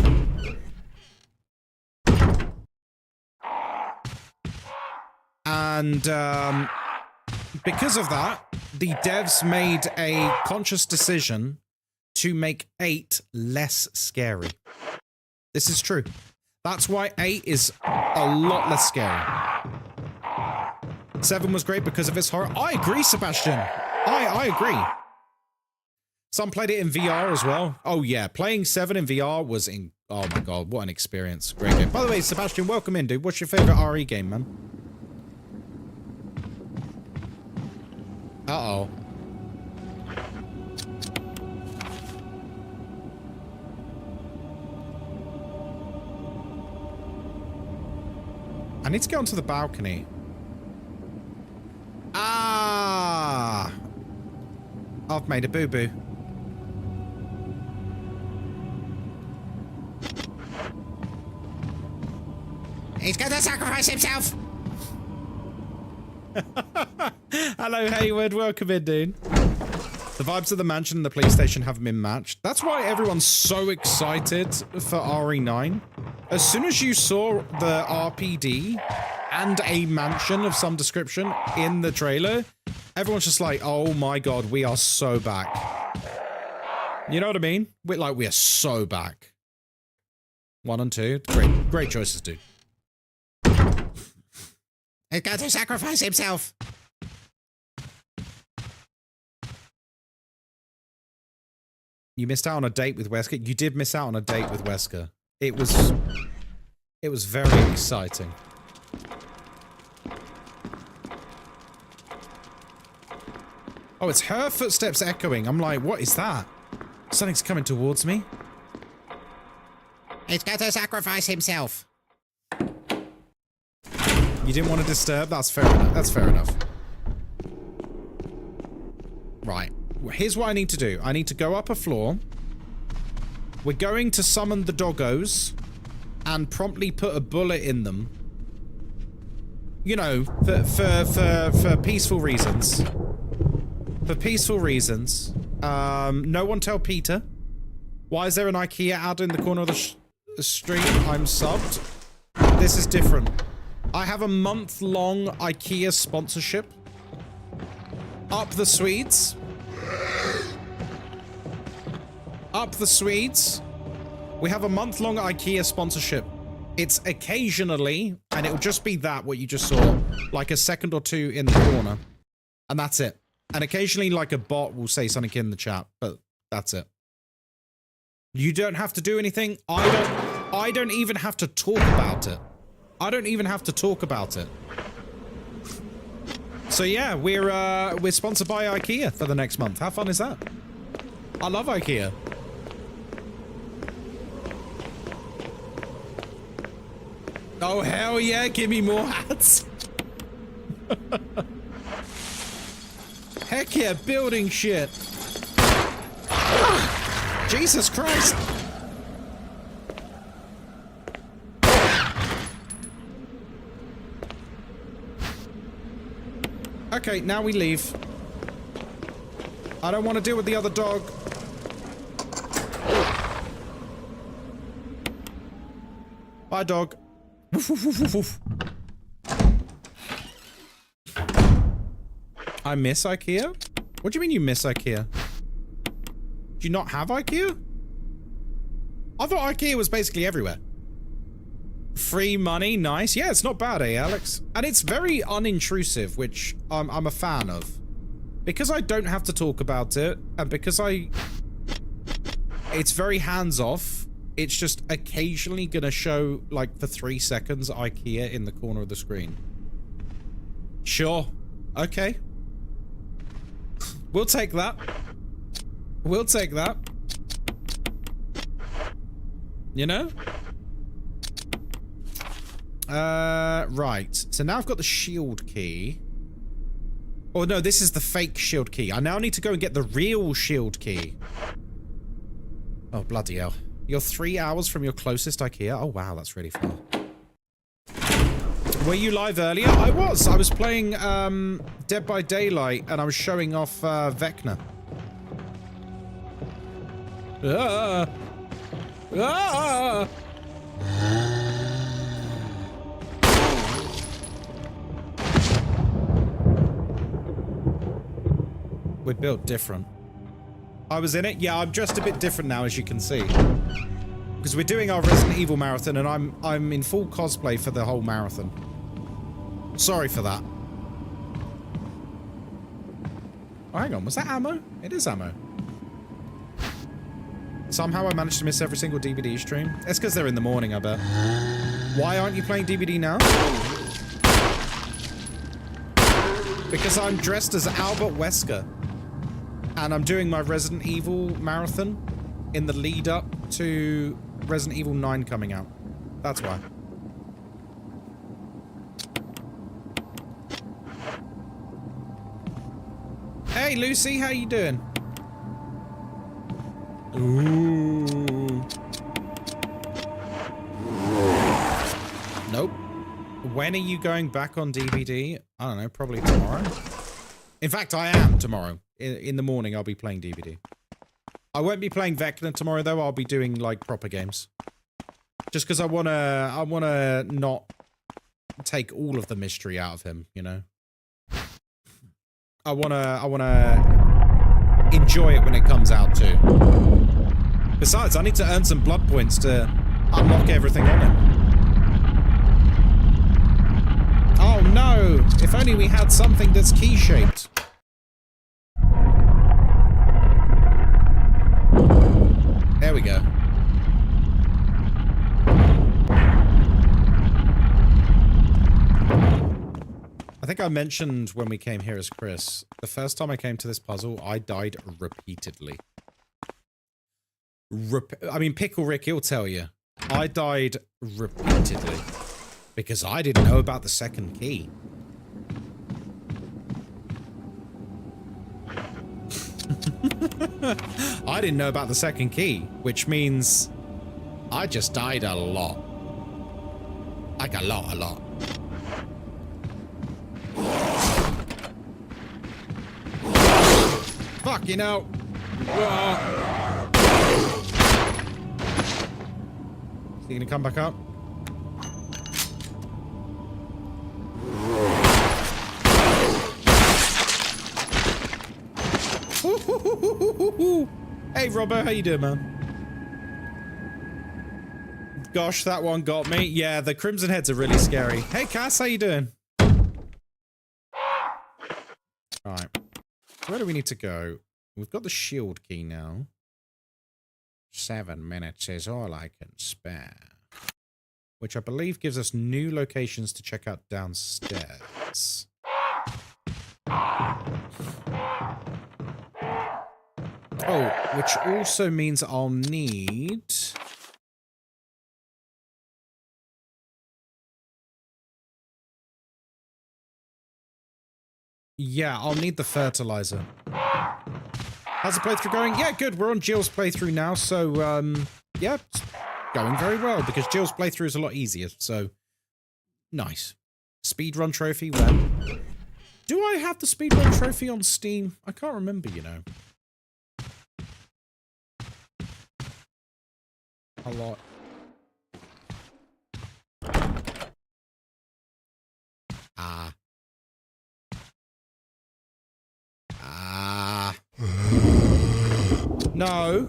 And because of that, the devs made a conscious decision to make 8 less scary. This is true. That's why 8 is a lot less scary. 7 was great because of its horror. I agree, Sebastian. I agree. Some played it in VR as well. Oh yeah, playing 7 in VR was in... Oh my god, what an experience. Great game. By the way, Sebastian, welcome in, dude. What's your favorite RE game, man? Uh-oh. I need to get onto the balcony. Ah! I've made a boo-boo. He's gonna sacrifice himself! Hello, Hayward. Welcome in, dude. The vibes of the mansion and the police station haven't been matched. That's why everyone's so excited for RE9. As soon as you saw the RPD and a mansion of some description in the trailer, everyone's just like, oh my god, we are so back. You know what I mean? We are so back. 1 and 2. Great choices, dude. He's got to sacrifice himself. You missed out on a date with Wesker. You did miss out on a date with Wesker. It was very exciting. Oh, it's her footsteps echoing. I'm like, what is that? Something's coming towards me. He's got to sacrifice himself. You didn't want to disturb? That's fair enough. That's fair enough. Right. Here's what I need to do. I need to go up a floor. We're going to summon the doggos and promptly put a bullet in them. You know, for peaceful reasons. For peaceful reasons. No one tell Peter. Why is there an IKEA ad in the corner of the stream? I'm subbed. This is different. I have a month-long IKEA sponsorship. Up the Swedes. Up the Swedes. We have a month-long IKEA sponsorship. It's occasionally, and it'll just be that, what you just saw, like a second or two in the corner. And that's it. And occasionally, like, a bot will say something in the chat, but that's it. You don't have to do anything. I don't even have to talk about it. I don't even have to talk about it. So yeah, we're sponsored by IKEA for the next month. How fun is that? I love IKEA. Oh hell yeah, give me more hats. Heck yeah, building shit. Jesus Christ. Okay, now we leave. I don't want to deal with the other dog. Bye, dog. Woof, woof, woof, woof, woof. I miss IKEA? What do you mean you miss IKEA? Do you not have IKEA? I thought IKEA was basically everywhere. Free money, nice. Yeah, it's not bad, eh, Alex? And it's very unintrusive, which I'm a fan of. Because I don't have to talk about it, and because it's very hands-off, it's just occasionally gonna show, like, for 3 seconds, IKEA in the corner of the screen. Sure. Okay. We'll take that. We'll take that. You know? Right. So now I've got the shield key. Oh no, this is the fake shield key. I now need to go and get the real shield key. Oh, bloody hell. You're 3 hours from your closest IKEA? Oh wow, that's really far. Were you live earlier? I was. I was playing Dead by Daylight and I was showing off Vecna. Ah! Ah! We're built different. I was in it? Yeah, I'm dressed a bit different now, as you can see. Because we're doing our Resident Evil marathon, and I'm in full cosplay for the whole marathon. Sorry for that. Oh, hang on. Was that ammo? It is ammo. Somehow I managed to miss every single DBD stream. It's because they're in the morning, I bet. Why aren't you playing DBD now? Because I'm dressed as Albert Wesker. And I'm doing my Resident Evil marathon in the lead up to Resident Evil 9 coming out. That's why. Hey Lucy, how you doing? Ooh. Nope. When are you going back on DVD? I don't know, probably tomorrow. In fact, I am tomorrow. In the morning, I'll be playing DVD. I won't be playing Vecna tomorrow, though. I'll be doing, like, proper games. Just because I wanna not take all of the mystery out of him, you know? I wanna enjoy it when it comes out, too. Besides, I need to earn some blood points to unlock everything on him. Oh no! If only we had something that's key-shaped. There we go. I think I mentioned when we came here as Chris, the first time I came to this puzzle, I died repeatedly. I mean, Pickle Rick, he'll tell you. I died repeatedly. Because I didn't know about the second key. I didn't know about the second key, which means I just died a lot. Like a lot. Fuck, you know. Is he gonna come back up? Hey, Robbo, how you doing, man? Gosh, that one got me. Yeah, the Crimson Heads are really scary. Hey, Cass, how you doing? Alright. Where do we need to go? We've got the shield key now. 7 minutes is all I can spare. Which I believe gives us new locations to check out downstairs. Oh, which also means I'll need... Yeah, I'll need the fertilizer. How's the playthrough going? Yeah, good. We're on Jill's playthrough now, so, yeah, it's going very well, because Jill's playthrough is a lot easier, so... Nice. Speedrun trophy, when? Do I have the speedrun trophy on Steam? I can't remember, you know. A lot. No.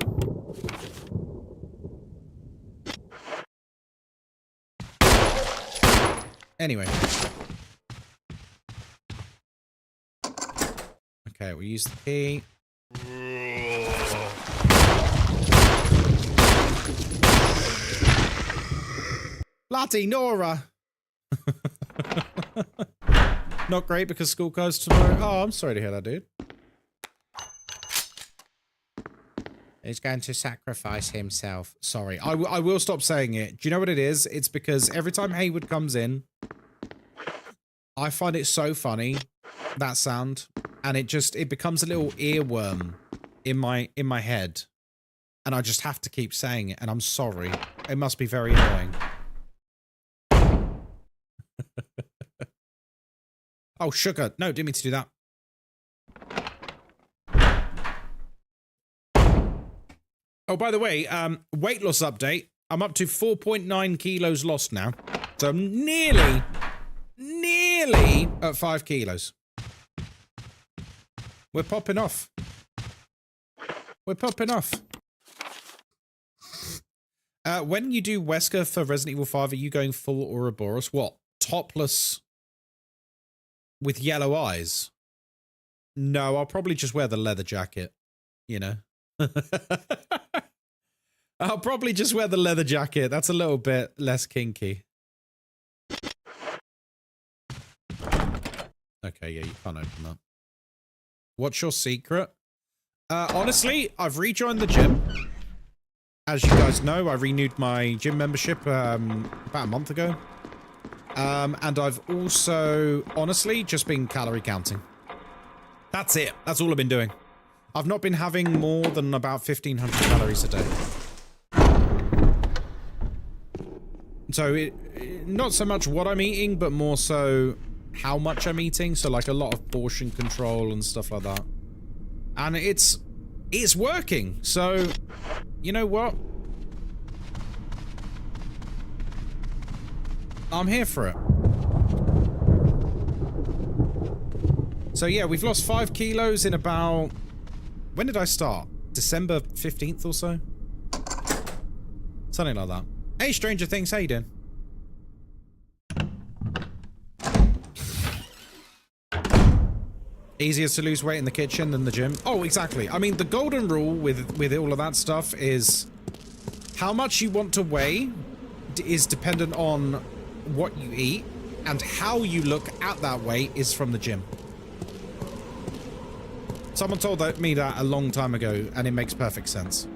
Anyway. Okay, we'll use the key. Bloody Nora! Not great because school goes tomorrow. Oh, I'm sorry to hear that, dude. He's going to sacrifice himself. Sorry. I will stop saying it. Do you know what it is? It's because every time Haywood comes in, I find it so funny, that sound. And it becomes a little earworm in my head. And I just have to keep saying it. And I'm sorry. It must be very annoying. Oh, sugar. No, didn't mean to do that. Oh, by the way, weight loss update. I'm up to 4.9 kilos lost now. So I'm nearly at 5 kilos. We're popping off. We're popping off. When you do Wesker for Resident Evil 5, are you going full Ouroboros? What? Topless with yellow eyes? No, I'll probably just wear the leather jacket. You know? I'll probably just wear the leather jacket. That's a little bit less kinky. Okay, yeah, you can't open that. What's your secret? Honestly, I've rejoined the gym. As you guys know, I renewed my gym membership about a month ago. And I've also, honestly, just been calorie counting. That's it. That's all I've been doing. I've not been having more than about 1,500 calories a day. So, not so much what I'm eating, but more so how much I'm eating, so like a lot of portion control and stuff like that. And it's working. So, you know what? I'm here for it. So yeah, we've lost 5 kilos in about... When did I start? December 15th or so? Something like that. Hey, Stranger Things, how you doing? Easier to lose weight in the kitchen than the gym. Oh, exactly. I mean, the golden rule with all of that stuff is how much you want to weigh is dependent on what you eat, and how you look at that weight is from the gym. Someone told me that a long time ago, and it makes perfect sense.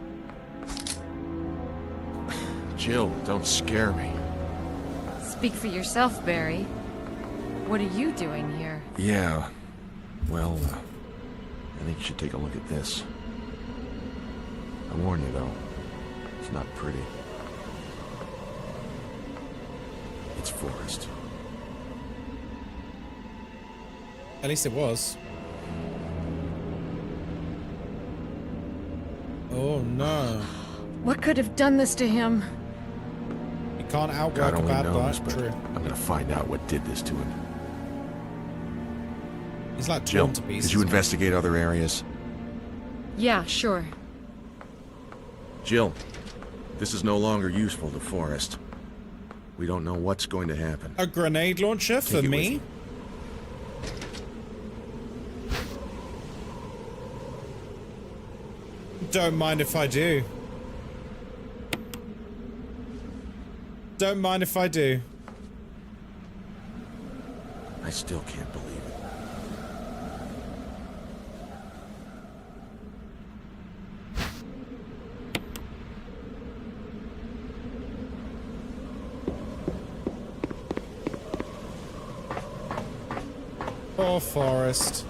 Jill, don't scare me. Speak for yourself, Barry. What are you doing here? Yeah. Well, I think you should take a look at this. I warn you, though. It's not pretty. It's forest. At least it was. Oh no. What could have done this to him? You can't God outwork a only bad knows, guy. but True. I'm gonna find out what did this to him. He's like Jill, torn to pieces. did you man. investigate other areas? Yeah, sure. Jill, this is no longer useful to Forrest. We don't know what's going to happen. A grenade launcher for Take it with me? you. Don't mind if I do. Don't mind if I do. I still can't believe it. Poor Forrest.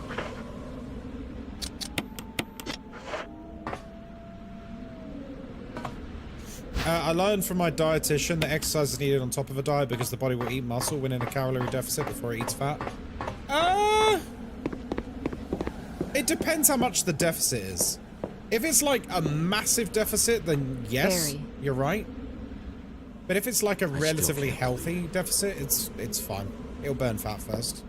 I learned from my dietitian that exercise is needed on top of a diet because the body will eat muscle when in a calorie deficit before it eats fat. It depends how much the deficit is. If it's like a massive deficit, then yes, Very. you're right. But if it's like a still relatively can't healthy deficit, it's fine. It'll burn fat first.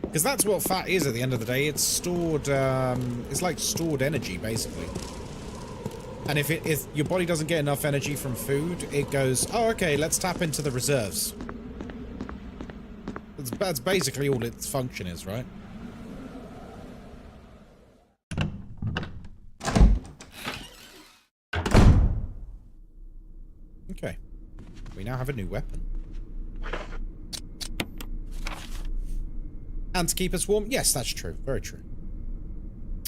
Because that's what fat is at the end of the day. It's stored, it's like stored energy, basically. And if your body doesn't get enough energy from food, it goes, oh, okay, let's tap into the reserves. That's basically all its function is, right? Okay. We now have a new weapon. And to keep us warm? Yes, that's true. Very true.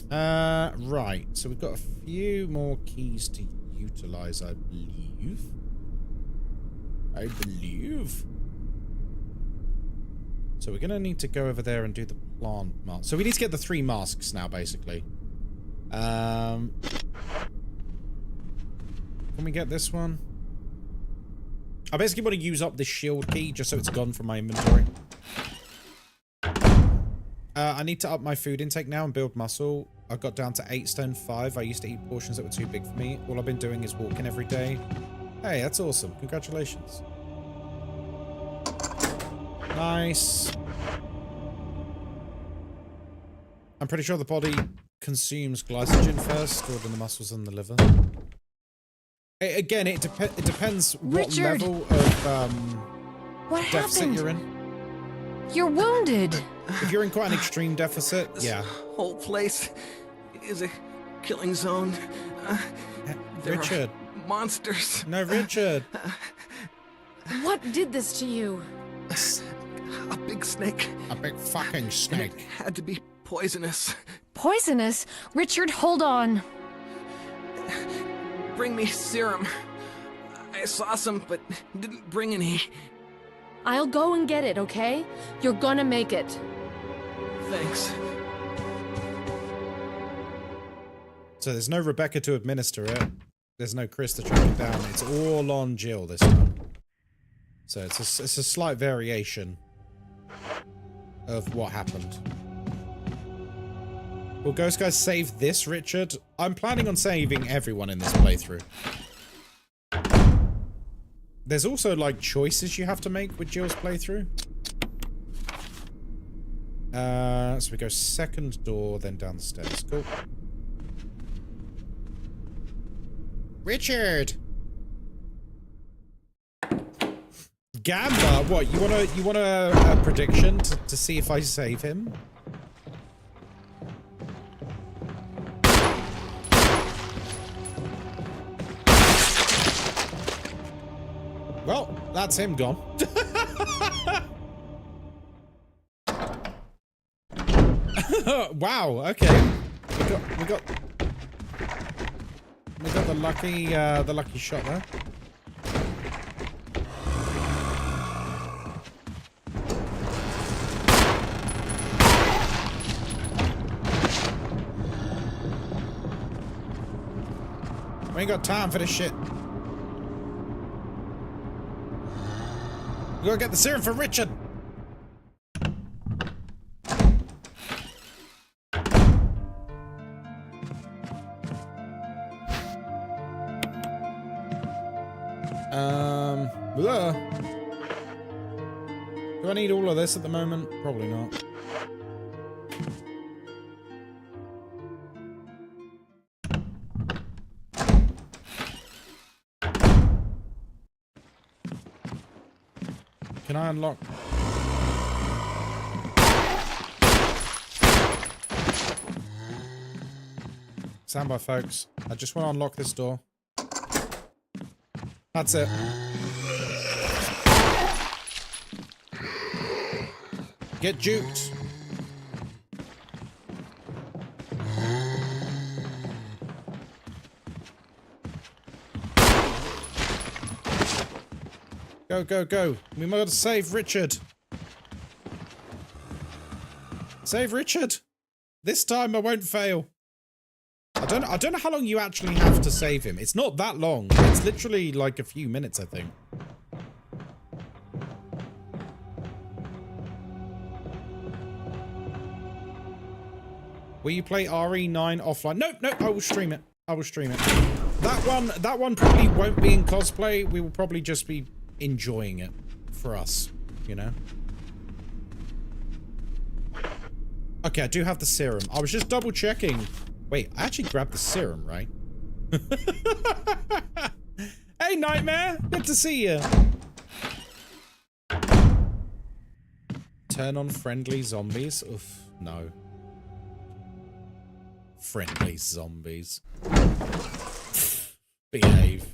Right. So we've got a few more keys to utilize, I believe. So we're going to need to go over there and do the plant mask. So we need to get the 3 masks now, basically. Can we get this one? I basically want to use up this shield key just so it's gone from my inventory. I need to up my food intake now and build muscle. I got down to 8 stone 5. I used to eat portions that were too big for me. All I've been doing is walking every day. Hey, that's awesome. Congratulations. Nice. I'm pretty sure the body consumes glycogen first, stored in the muscles and the liver. Again, it depends what Richard! level of What deficit happened? you're in. You're wounded. If you're in quite an extreme deficit, yeah. Whole place is a killing zone. There are Richard. monsters. No, Richard. What did this to you? A big snake. A big fucking And it snake. had to be poisonous. Poisonous? Richard, hold on. Bring me serum. I saw some, but didn't bring any. I'll go and get it, okay? You're gonna make it. Thanks. So there's no Rebecca to administer it. There's no Chris to track it down. It's all on Jill this time. So it's a slight variation. of what happened. Will Ghostkai save this, Richard? I'm planning on saving everyone in this playthrough. There's also, like, choices you have to make with Jill's playthrough. So we go second door, then down the stairs. Cool. Richard! Gamba! What, you want a prediction to see if I save him? Well, that's him gone. Wow, okay. We got the lucky shot there. We ain't got time for this shit. We gotta get the serum for Richard. Blah. Do I need all of this at the moment? Probably not. Can I unlock? Stand by, folks. I just want to unlock this door. That's it. Get juked. Go, go, go. We must save Richard. Save Richard. This time I won't fail. I don't know how long you actually have to save him. It's not that long. It's literally like a few minutes, I think. Will you play RE9 offline? No, no, I will stream it. I will stream it. That one probably won't be in cosplay. We will probably just be enjoying it for us, you know? Okay, I do have the serum. I was just double checking. Wait, I actually grabbed the serum, right? Hey, Nightmare! Good to see you. Turn on friendly zombies? Oof, no. Friendly zombies. Behave.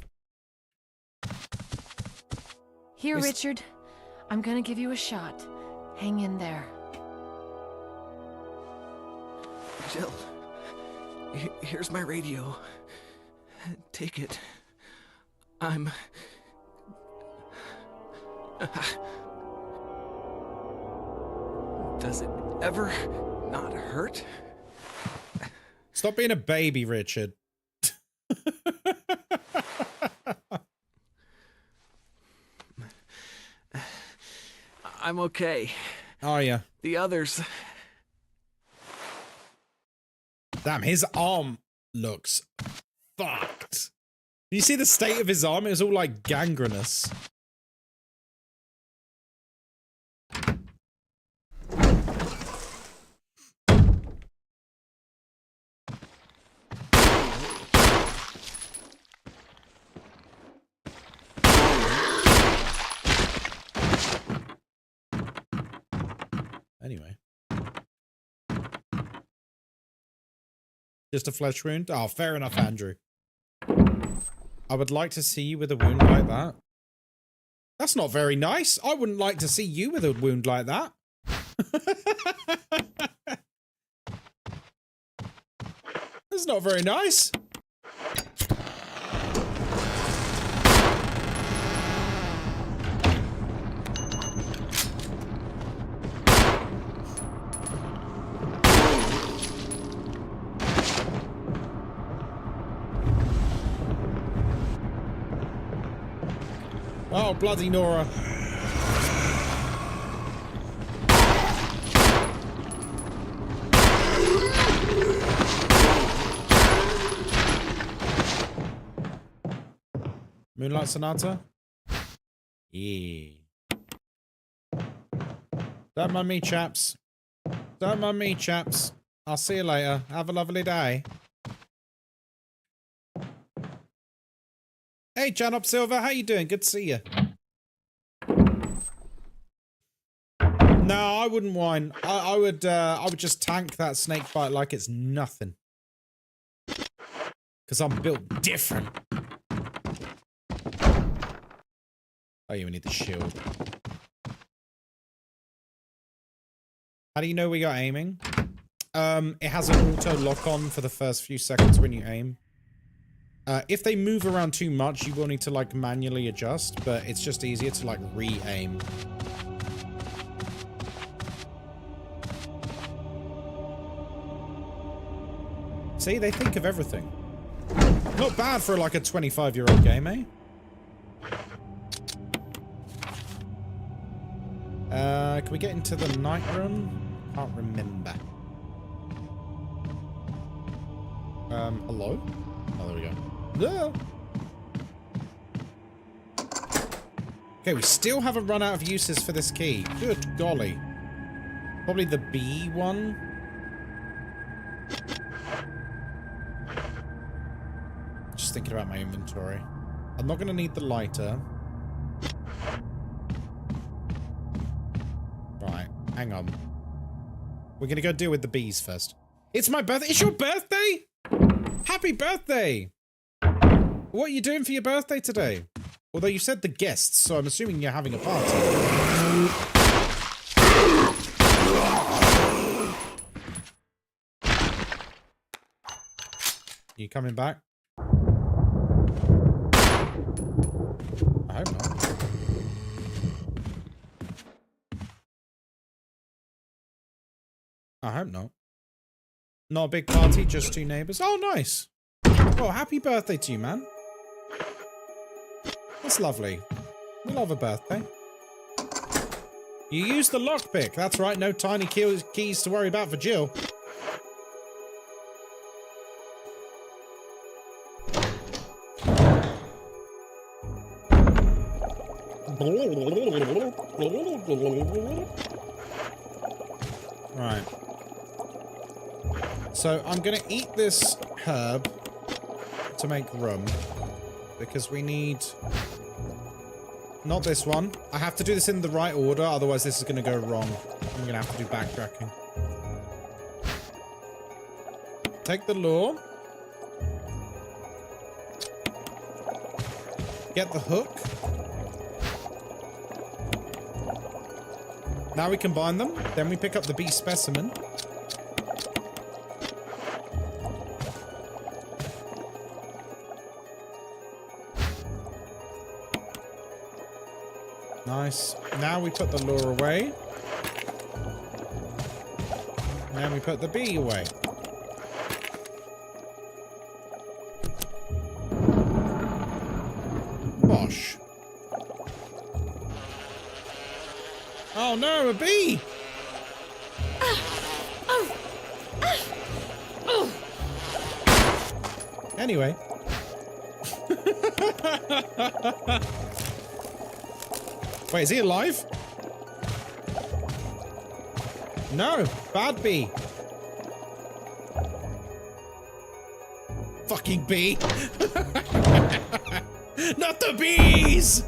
Here, Richard. I'm gonna give you a shot. Hang in there. Jill, here's my radio. Take it. I'm... Does it ever not hurt? Stop being a baby, Richard. I'm okay. Are ya? The others... Damn, his arm looks fucked. Do you see the state of his arm? It was all like gangrenous. Anyway. Just a flesh wound? Oh, fair enough, Andrew. I would like to see you with a wound like that. That's not very nice. I wouldn't like to see you with a wound like that. That's not very nice. Oh, bloody Nora. Moonlight Sonata? Yeah. Don't mind me, chaps. Don't mind me, chaps. I'll see you later. Have a lovely day. Hey, John Up Silver, how you doing? Good to see you. No, I wouldn't whine. I would just tank that snake bite like it's nothing. Because I'm built different. Oh, you need the shield. How do you know we got aiming? It has an auto lock on for the first few seconds when you aim. If they move around too much, you will need to like manually adjust, but it's just easier to like re-aim. See, they think of everything. Not bad for like a 25-year-old game, eh? Can we get into the night room? Can't remember. Hello? Oh, there we go. No. Okay, we still haven't run out of uses for this key. Good golly. Probably the B one. Just thinking about my inventory. I'm not going to need the lighter. Right, hang on. We're going to go deal with the bees first. It's my birthday. It's your birthday? Happy birthday! What are you doing for your birthday today? Although you said the guests, so I'm assuming you're having a party. You coming back? I hope not. I hope not. Not a big party, just two neighbors. Oh, nice. Oh, happy birthday to you, man. That's lovely. We love a birthday. You used the lockpick. That's right, no tiny keys to worry about for Jill. Right. So I'm going to eat this herb to make rum. Because we need... Not this one. I have to do this in the right order, otherwise this is going to go wrong. I'm going to have to do backtracking. Take the lure. Get the hook. Now we combine them. Then we pick up the bee specimen. Nice. Now we put the lure away. And we put the bee away. Bosh. Oh no, a bee! Anyway. Wait, is he alive? No, bad bee. Fucking bee. Not the bees!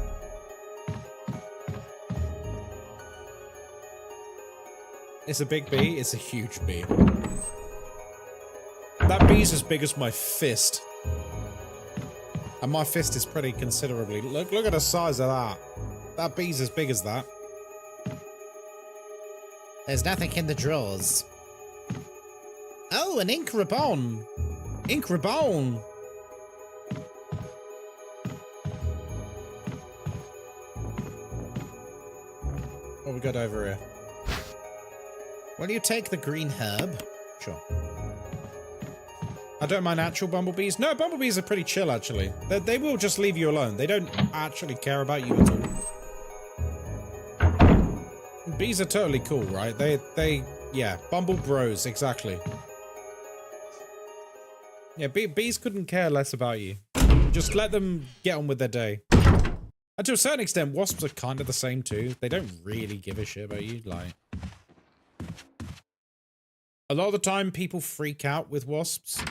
It's a big bee. It's a huge bee. That bee's as big as my fist. And my fist is pretty considerably. Look at the size of that. That bee's as big as that. There's nothing in the drawers. Oh, an ink ribbon. Ink ribbon. What we got over here? Will you take the green herb? Sure. I don't mind actual bumblebees. No, bumblebees are pretty chill, actually. They will just leave you alone. They don't actually care about you at all. Bees are totally cool, right? Yeah, bumble bros, exactly. Yeah, bees couldn't care less about you. Just let them get on with their day. And to a certain extent, wasps are kind of the same too. They don't really give a shit about you. Like, a lot of the time, people freak out with wasps.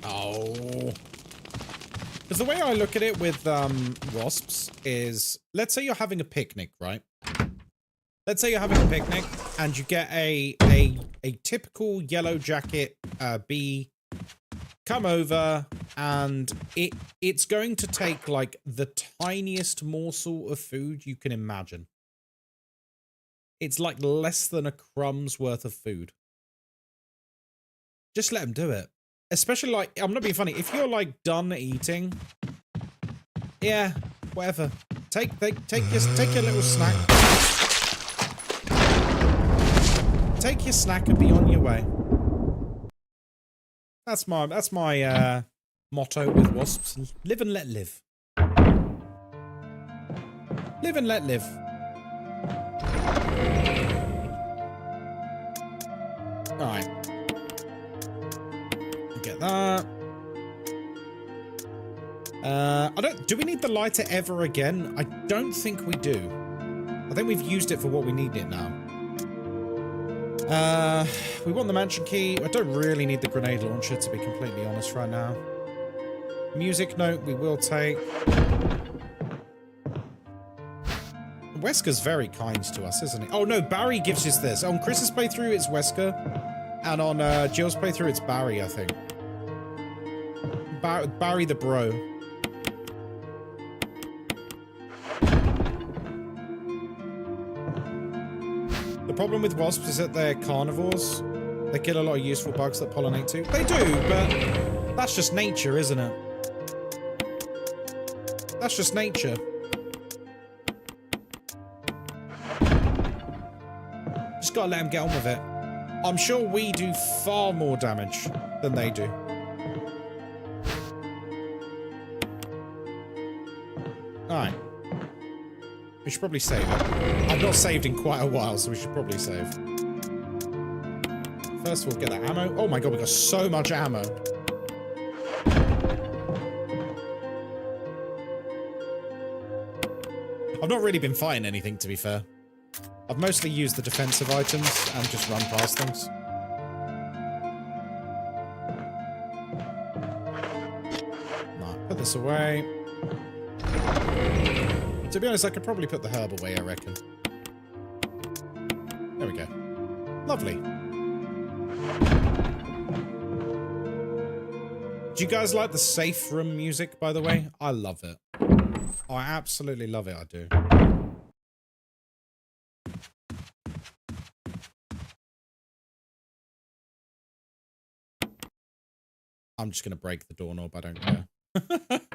Oh. Because the way I look at it with wasps is, let's say you're having a picnic, right? Let's say you're having a picnic and you get a typical yellow jacket bee come over, and it's going to take like the tiniest morsel of food you can imagine. It's like less than a crumb's worth of food. Just let them do it. Especially, like, I'm not being funny. If you're like done eating, yeah, whatever. Take your little snack. Take your snack and be on your way. That's my motto with wasps. Live and let live. Live and let live. Alright. Get that. Do we need the lighter ever again? I don't think we do. I think we've used it for what we need it now. We want the mansion key. I don't really need the grenade launcher, to be completely honest, right now. Music note, we will take. Wesker's very kind to us, isn't he? Oh, no, Barry gives us this. On Chris's playthrough, it's Wesker. And on Jill's playthrough, it's Barry, I think. Barry the bro. The problem with wasps is that they're carnivores. They kill a lot of useful bugs that pollinate too. They do, but that's just nature, isn't it? That's just nature. Just gotta let them get on with it. I'm sure we do far more damage than they do. Alright. We should probably save it. I've not saved in quite a while, so we should probably save. First of all, get that ammo. Oh my god, we got so much ammo. I've not really been fighting anything, to be fair. I've mostly used the defensive items and just run past things. Right, put this away. To be honest, I could probably put the herb away, I reckon. There we go. Lovely. Do you guys like the safe room music, by the way? I love it. I absolutely love it, I do. I'm just going to break the doorknob, I don't care.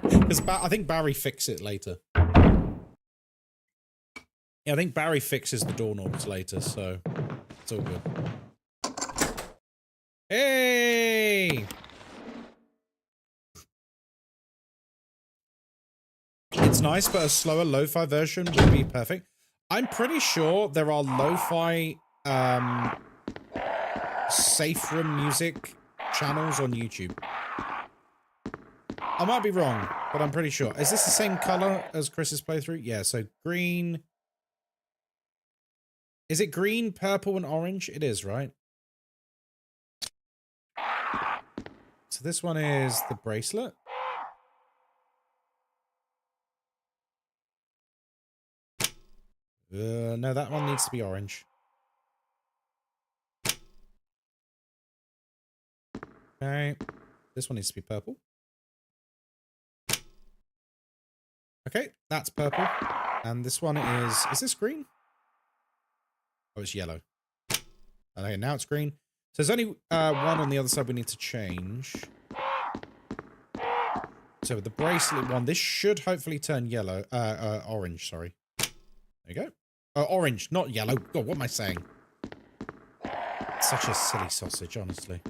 Because I think Barry fixes it later. Yeah, I think Barry fixes the doorknobs later, so it's all good. Hey! It's nice, but a slower lo-fi version would be perfect. I'm pretty sure there are lo-fi safe room music channels on YouTube. I might be wrong, but I'm pretty sure. Is this the same color as Chris's playthrough? Yeah, so green. Is it green, purple, and orange? It is, right? So this one is the bracelet. No, that one needs to be orange. Okay. This one needs to be purple. Okay, that's purple. And this one is this green? Oh, it's yellow. Okay, now it's green. So there's only one on the other side we need to change. So with the bracelet one, this should hopefully turn yellow. Orange, sorry. There you go. Orange, not yellow. God, what am I saying? Such a silly sausage, honestly.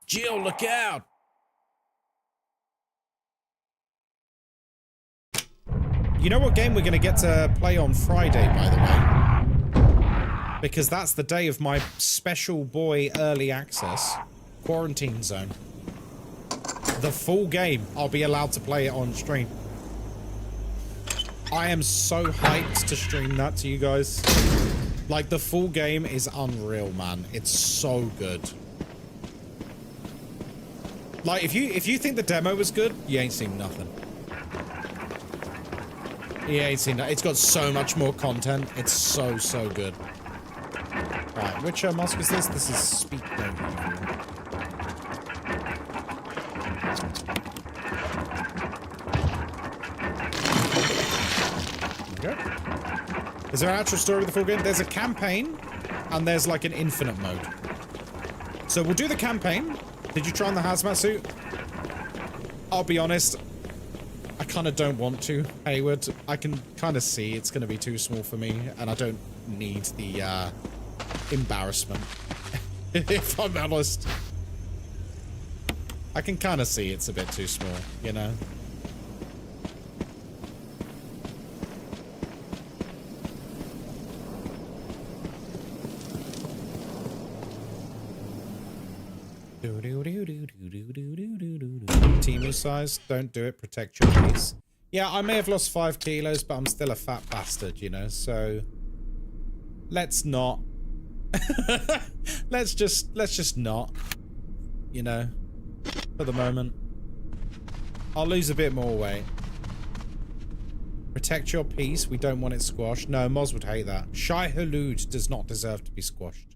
Jill, look out! You know what game we're going to get to play on Friday, by the way? Because that's the day of my special boy early access quarantine zone. The full game, I'll be allowed to play it on stream. I am so hyped to stream that to you guys. Like, the full game is unreal, man. It's so good. Like, if you think the demo was good, you ain't seen nothing. You ain't seen that. It's got so much more content. It's so, so good. Right, which mosque is this? This is Speak No Evil. There we go. Is there an actual story with the full game? There's a campaign, and there's like an infinite mode. So we'll do the campaign. Did you try on the hazmat suit? I'll be honest, I kind of don't want to, Hayward. I can kind of see it's going to be too small for me, and I don't need the embarrassment, if I'm honest. I can kind of see it's a bit too small, you know? Timu size, don't do it, protect your peace. Yeah, I may have lost 5 kilos, but I'm still a fat bastard, you know, so let's not. let's just not, you know, for the moment. I'll lose a bit more weight. Protect your peace, we don't want it squashed. No, Moz would hate that. Shai Hulud does not deserve to be squashed.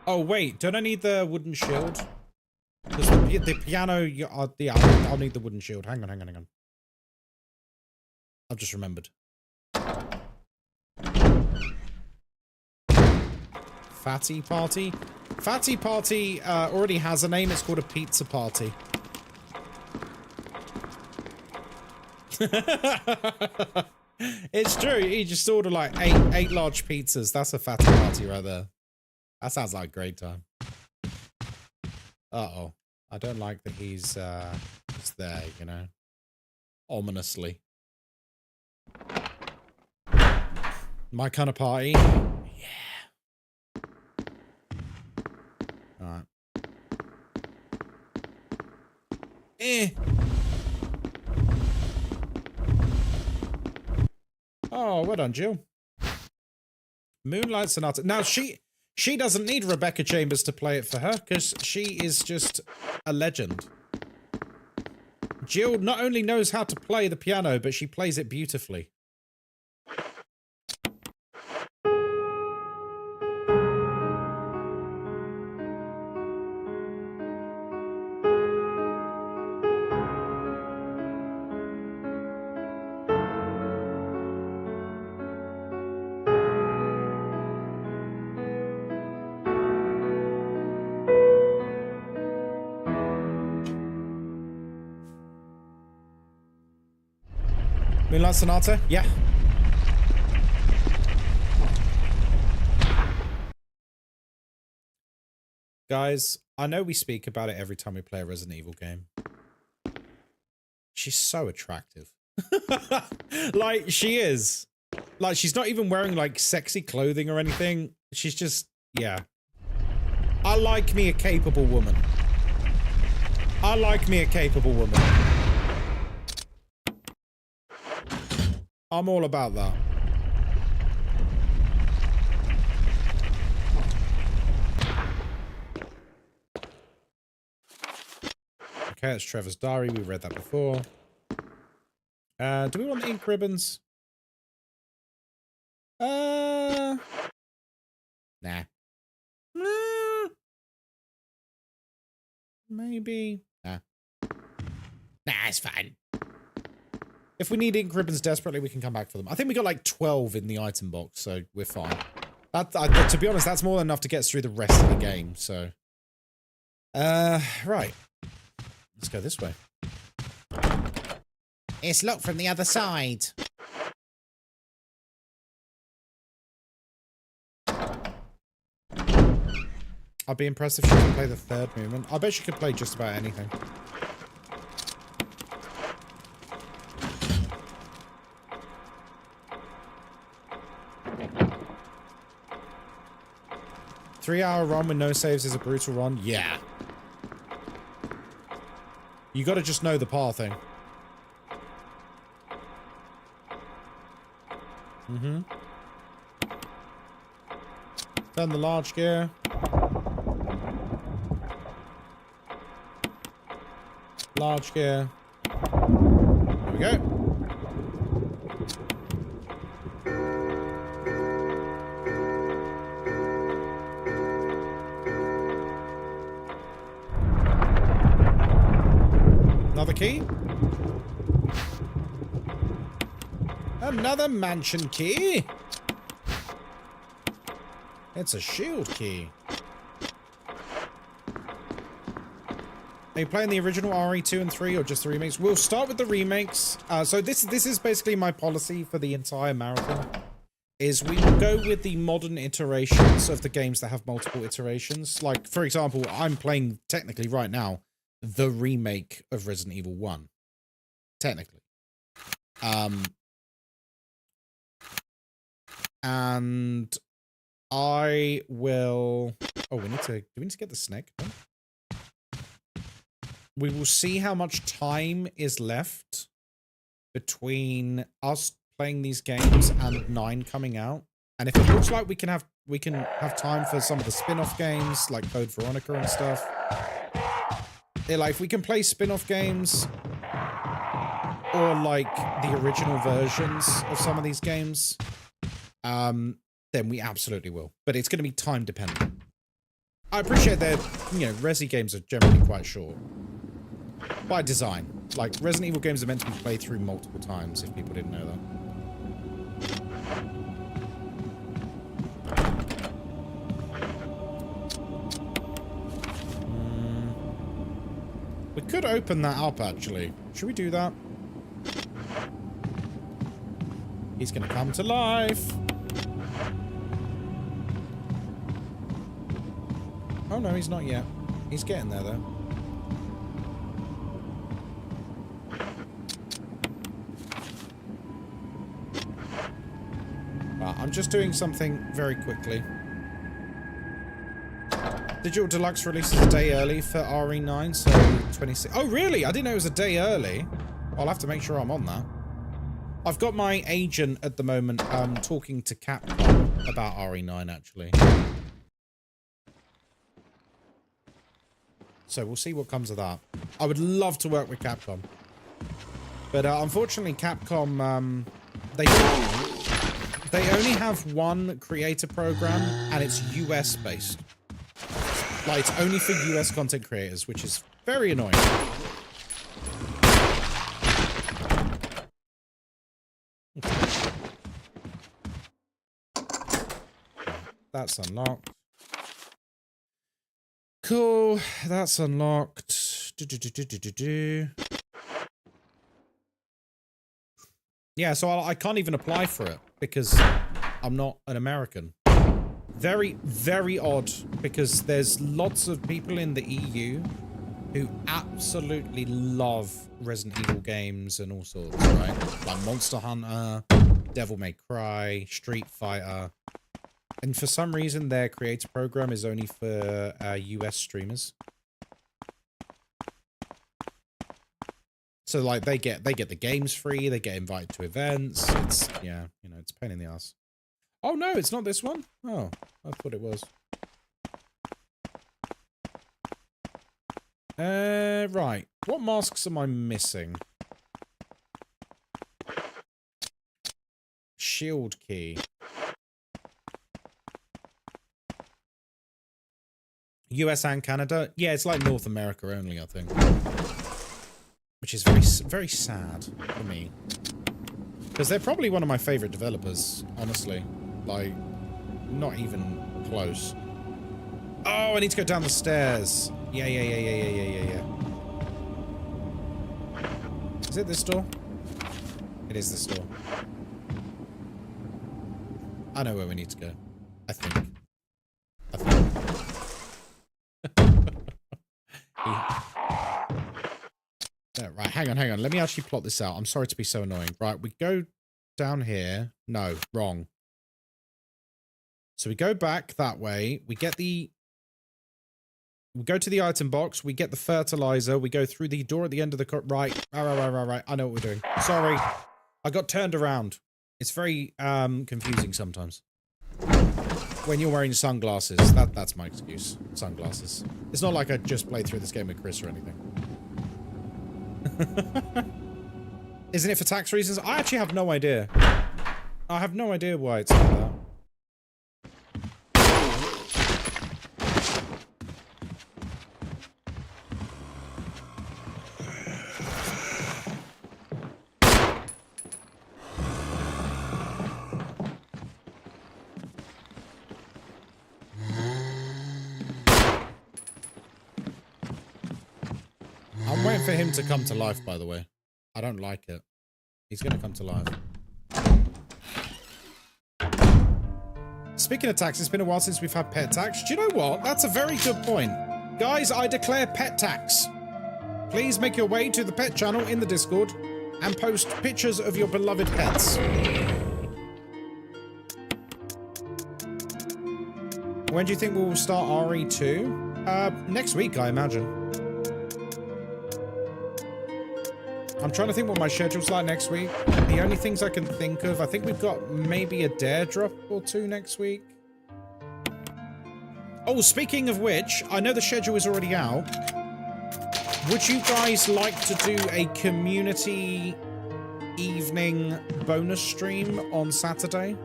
Oh wait, don't I need the wooden shield? Because the piano, yeah, I'll need the wooden shield. Hang on. I've just remembered. Fatty Party? Fatty Party already has a name. It's called a pizza party. It's true. You just order like eight large pizzas. That's a fatty party right there. That sounds like a great time. Uh-oh. I don't like that he's just there, you know. Ominously. My kind of party. Yeah. Alright. Oh, well done, Jill. Moonlight Sonata. Now, she doesn't need Rebecca Chambers to play it for her, because she is just a legend. Jill not only knows how to play the piano, but she plays it beautifully. Moonlight Sonata? Yeah. Guys, I know we speak about it every time we play a Resident Evil game. She's so attractive. Like, she is. Like, she's not even wearing, like, sexy clothing or anything. She's just, yeah. I like me a capable woman. I like me a capable woman. I'm all about that. Okay, it's Trevor's diary. We read that before. Do we want the ink ribbons? Nah. Maybe. Nah, it's fine. If we need ink ribbons desperately, we can come back for them. I think we got like 12 in the item box, so we're fine. To be honest, that's more than enough to get us through the rest of the game, so. Right. Let's go this way. It's locked from the other side. I'd be impressed if she could play the third movement. I bet she could play just about anything. Three-hour run with no saves is a brutal run. Yeah. You gotta just know the pathing. Mm-hmm. Turn the large gear. Large gear. There we go. Another key. Another mansion key. It's a shield key. Are you playing the original RE2 and 3 or just the remakes? We'll start with the remakes. So this is basically my policy for the entire marathon. Is we will go with the modern iterations of the games that have multiple iterations. Like, for example, I'm playing technically right now the remake of Resident Evil 1. Technically. And I will... Oh, do we need to get the snake? No? We will see how much time is left between us playing these games and 9 coming out. And if it looks like we can have time for some of the spin-off games, like Code Veronica and stuff. Yeah, like, if we can play spin-off games or, like, the original versions of some of these games, then we absolutely will. But it's going to be time dependent. I appreciate that, you know, Resi games are generally quite short. By design. Like, Resident Evil games are meant to be played through multiple times, if people didn't know that. We could open that up, actually. Should we do that? He's gonna come to life. Oh, no, he's not yet. He's getting there, though. I'm just doing something very quickly. Digital Deluxe releases a day early for RE9, so 26. Oh, really? I didn't know it was a day early. I'll have to make sure I'm on that. I've got my agent at the moment talking to Capcom about RE9, actually. So we'll see what comes of that. I would love to work with Capcom. But unfortunately, Capcom, they only have one creator program, and it's US based. Like, it's only for US content creators, which is very annoying. That's unlocked. Cool. That's unlocked. Yeah, so I can't even apply for it because I'm not an American. Very, very odd, because there's lots of people in the EU who absolutely love Resident Evil games and all sorts, right? Like Monster Hunter, Devil May Cry, Street Fighter. And for some reason, their creator program is only for US streamers. So, like, they get the games free, they get invited to events. It's, yeah, you know, it's a pain in the ass. Oh, no, it's not this one. Oh, I thought it was. Right. What masks am I missing? Shield key. US and Canada? Yeah, it's like North America only, I think. Which is very, very sad for me. Because they're probably one of my favorite developers, honestly. Like, not even close. Oh, I need to go down the stairs. Yeah. Is it this door? It is this door. I know where we need to go. I think. hang on. Let me actually plot this out. I'm sorry to be so annoying. Right, we go down here. No, wrong. So we go back that way. We get the... We go to the item box. We get the fertilizer. We go through the door at the end of the... Right. I know what we're doing. Sorry. I got turned around. It's very confusing sometimes. When you're wearing sunglasses. That's my excuse. Sunglasses. It's not like I just played through this game with Chris or anything. Isn't it for tax reasons? I actually have no idea. I have no idea why it's like that. I'm waiting for him to come to life, by the way. I don't like it. He's gonna come to life. Speaking of tax, it's been a while since we've had pet tax. Do you know what? That's a very good point. Guys, I declare pet tax. Please make your way to the pet channel in the Discord and post pictures of your beloved pets. When do you think we'll start RE2? Next week, I imagine. I'm trying to think what my schedule's like next week. The only things I can think of, I think we've got maybe a dare drop or two next week. Oh, speaking of which, I know the schedule is already out. Would you guys like to do a community evening bonus stream on Saturday?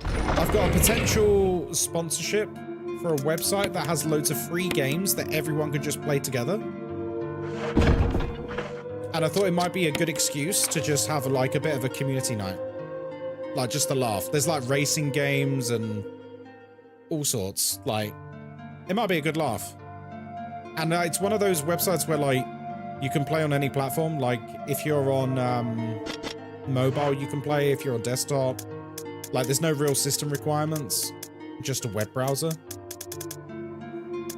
I've got a potential sponsorship for a website that has loads of free games that everyone can just play together. And I thought it might be a good excuse to just have like a bit of a community night. Like just a laugh. There's like racing games and all sorts. Like, it might be a good laugh. And it's one of those websites where like you can play on any platform. Like if you're on mobile, you can play. If you're on desktop, like there's no real system requirements, just a web browser.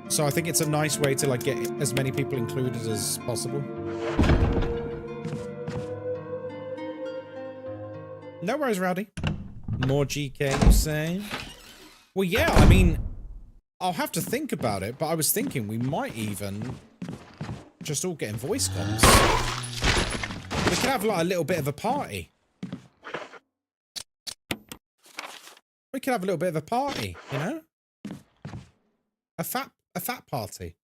So I think it's a nice way to like get as many people included as possible. No worries, Rowdy. More GK, you say? Well, yeah, I mean, I'll have to think about it, but I was thinking we might even just all get in voice comms. We could have like a little bit of a party. We could have a little bit of a party, you know? A fat party.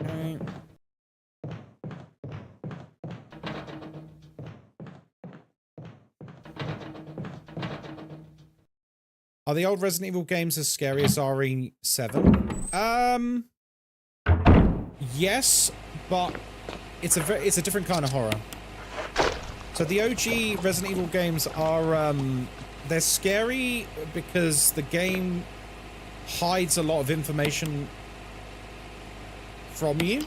Okay. Are the old Resident Evil games as scary as RE7? Yes, but it's a different kind of horror. So the OG Resident Evil games are they're scary because the game hides a lot of information from you.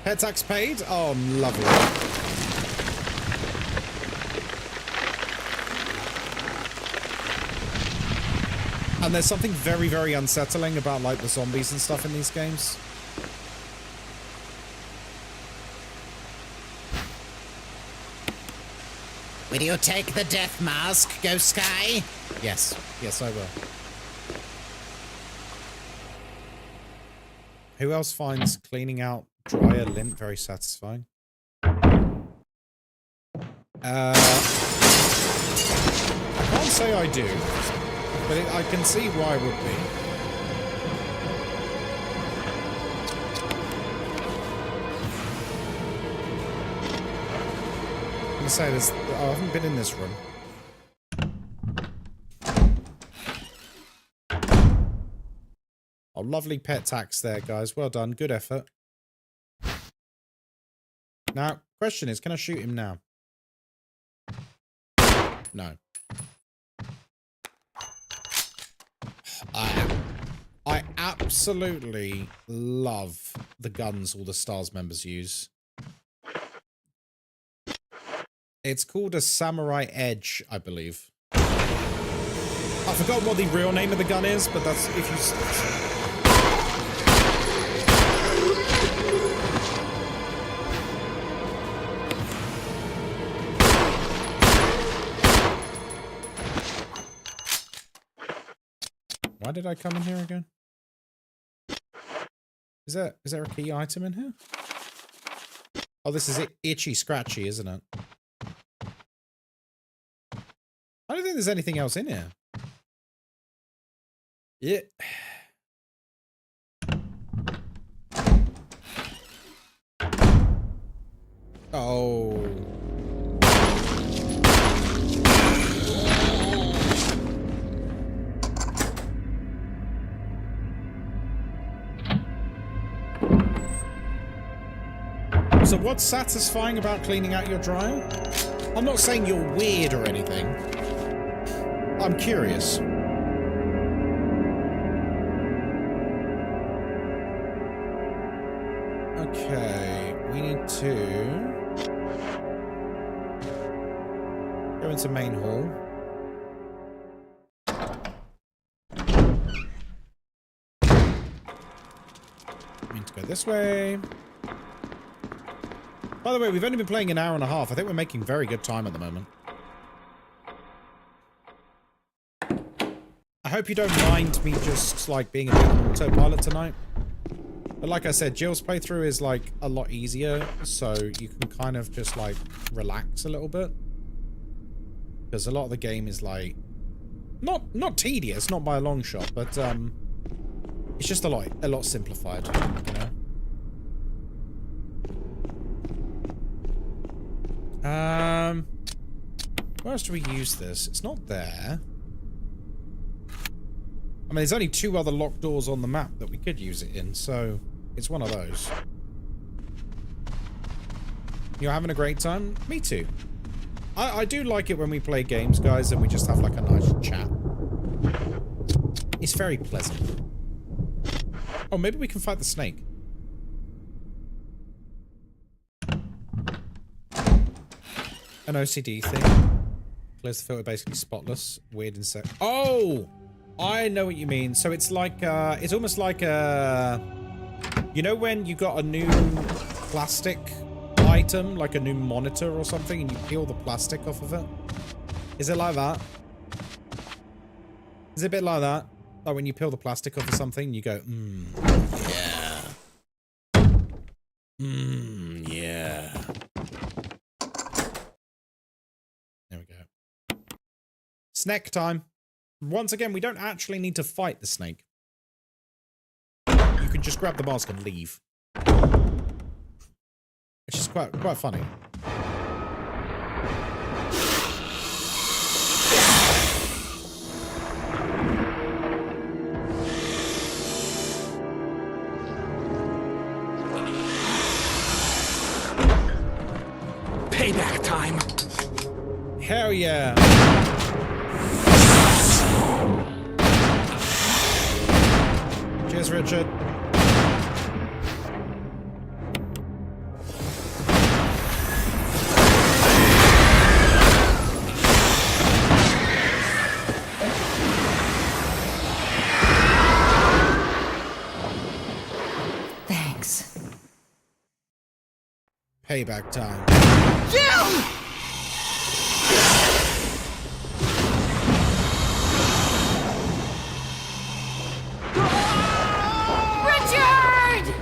Pet tax paid? Oh, lovely. And there's something very, very unsettling about like the zombies and stuff in these games. Will you take the death mask, Ghostkai? Yes. Yes, I will. Who else finds cleaning out dryer lint very satisfying? I can't say I do, but I can see why it would be. I'm gonna say this. I haven't been in this room. Oh, lovely pet tax there, guys. Well done. Good effort. Now, question is, can I shoot him now? No. I absolutely love the guns all the STARS members use. It's called a Samurai Edge, I believe. I forgot what the real name of the gun is, but that's if you... Why did I come in here again? Is there a key item in here? Oh, this is itchy scratchy, isn't it? I don't think there's anything else in here. Yeah. Oh. So what's satisfying about cleaning out your dryer? I'm not saying you're weird or anything. I'm curious. Okay, we need to go into main hall. We need to go this way. By the way, we've only been playing an hour and a half. I think we're making very good time at the moment. I hope you don't mind me just, like, being a bit on autopilot tonight. But like I said, Jill's playthrough is, like, a lot easier, so you can kind of just, like, relax a little bit. Because a lot of the game is, like, not tedious, not by a long shot, but, it's just a lot simplified, you know? Where else do we use this? It's not there. I mean, there's only 2 other locked doors on the map that we could use it in, so it's one of those. You're having a great time? Me too. I do like it when we play games, guys, and we just have like a nice chat. It's very pleasant. Oh, maybe we can fight the snake. An OCD thing. Clears the filter, basically spotless. Weird insect. Oh! I know what you mean. So it's like, it's almost like a... You know when you got a new plastic item, like a new monitor or something, and you peel the plastic off of it? Is it like that? Is it a bit like that? Like when you peel the plastic off of something, you go, yeah. Yeah. There we go. Snack time. Once again, we don't actually need to fight the snake. You can just grab the mask and leave. Which is quite funny. Payback time. Hell yeah. Cheers, Richard. Thanks. Payback time. Jill! Richard!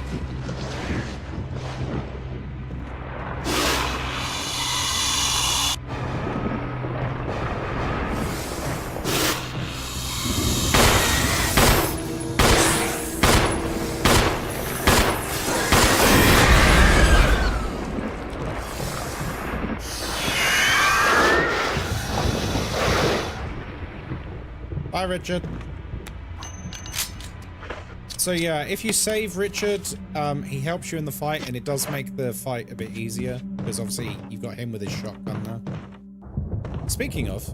Bye, Richard. So yeah, if you save Richard, he helps you in the fight, and it does make the fight a bit easier, because obviously you've got him with his shotgun now. Speaking of,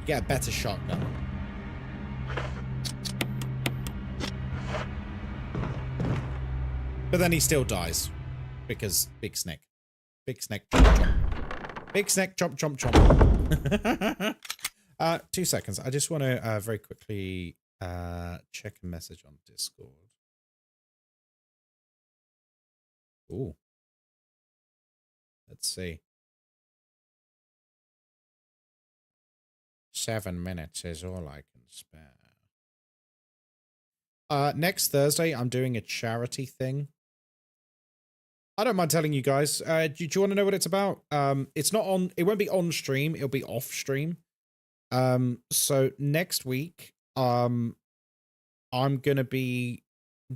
you get a better shotgun. But then he still dies. because big snake. Big snake, chomp, chomp. Big snake, chomp, chomp, chomp. 2 seconds. I just want to very quickly check a message on Discord. Ooh. Let's see. 7 minutes is all I can spare. Next Thursday, I'm doing a charity thing. I don't mind telling you guys. Do you want to know what it's about? It's not on. It won't be on stream. It'll be off stream. So next week, I'm gonna be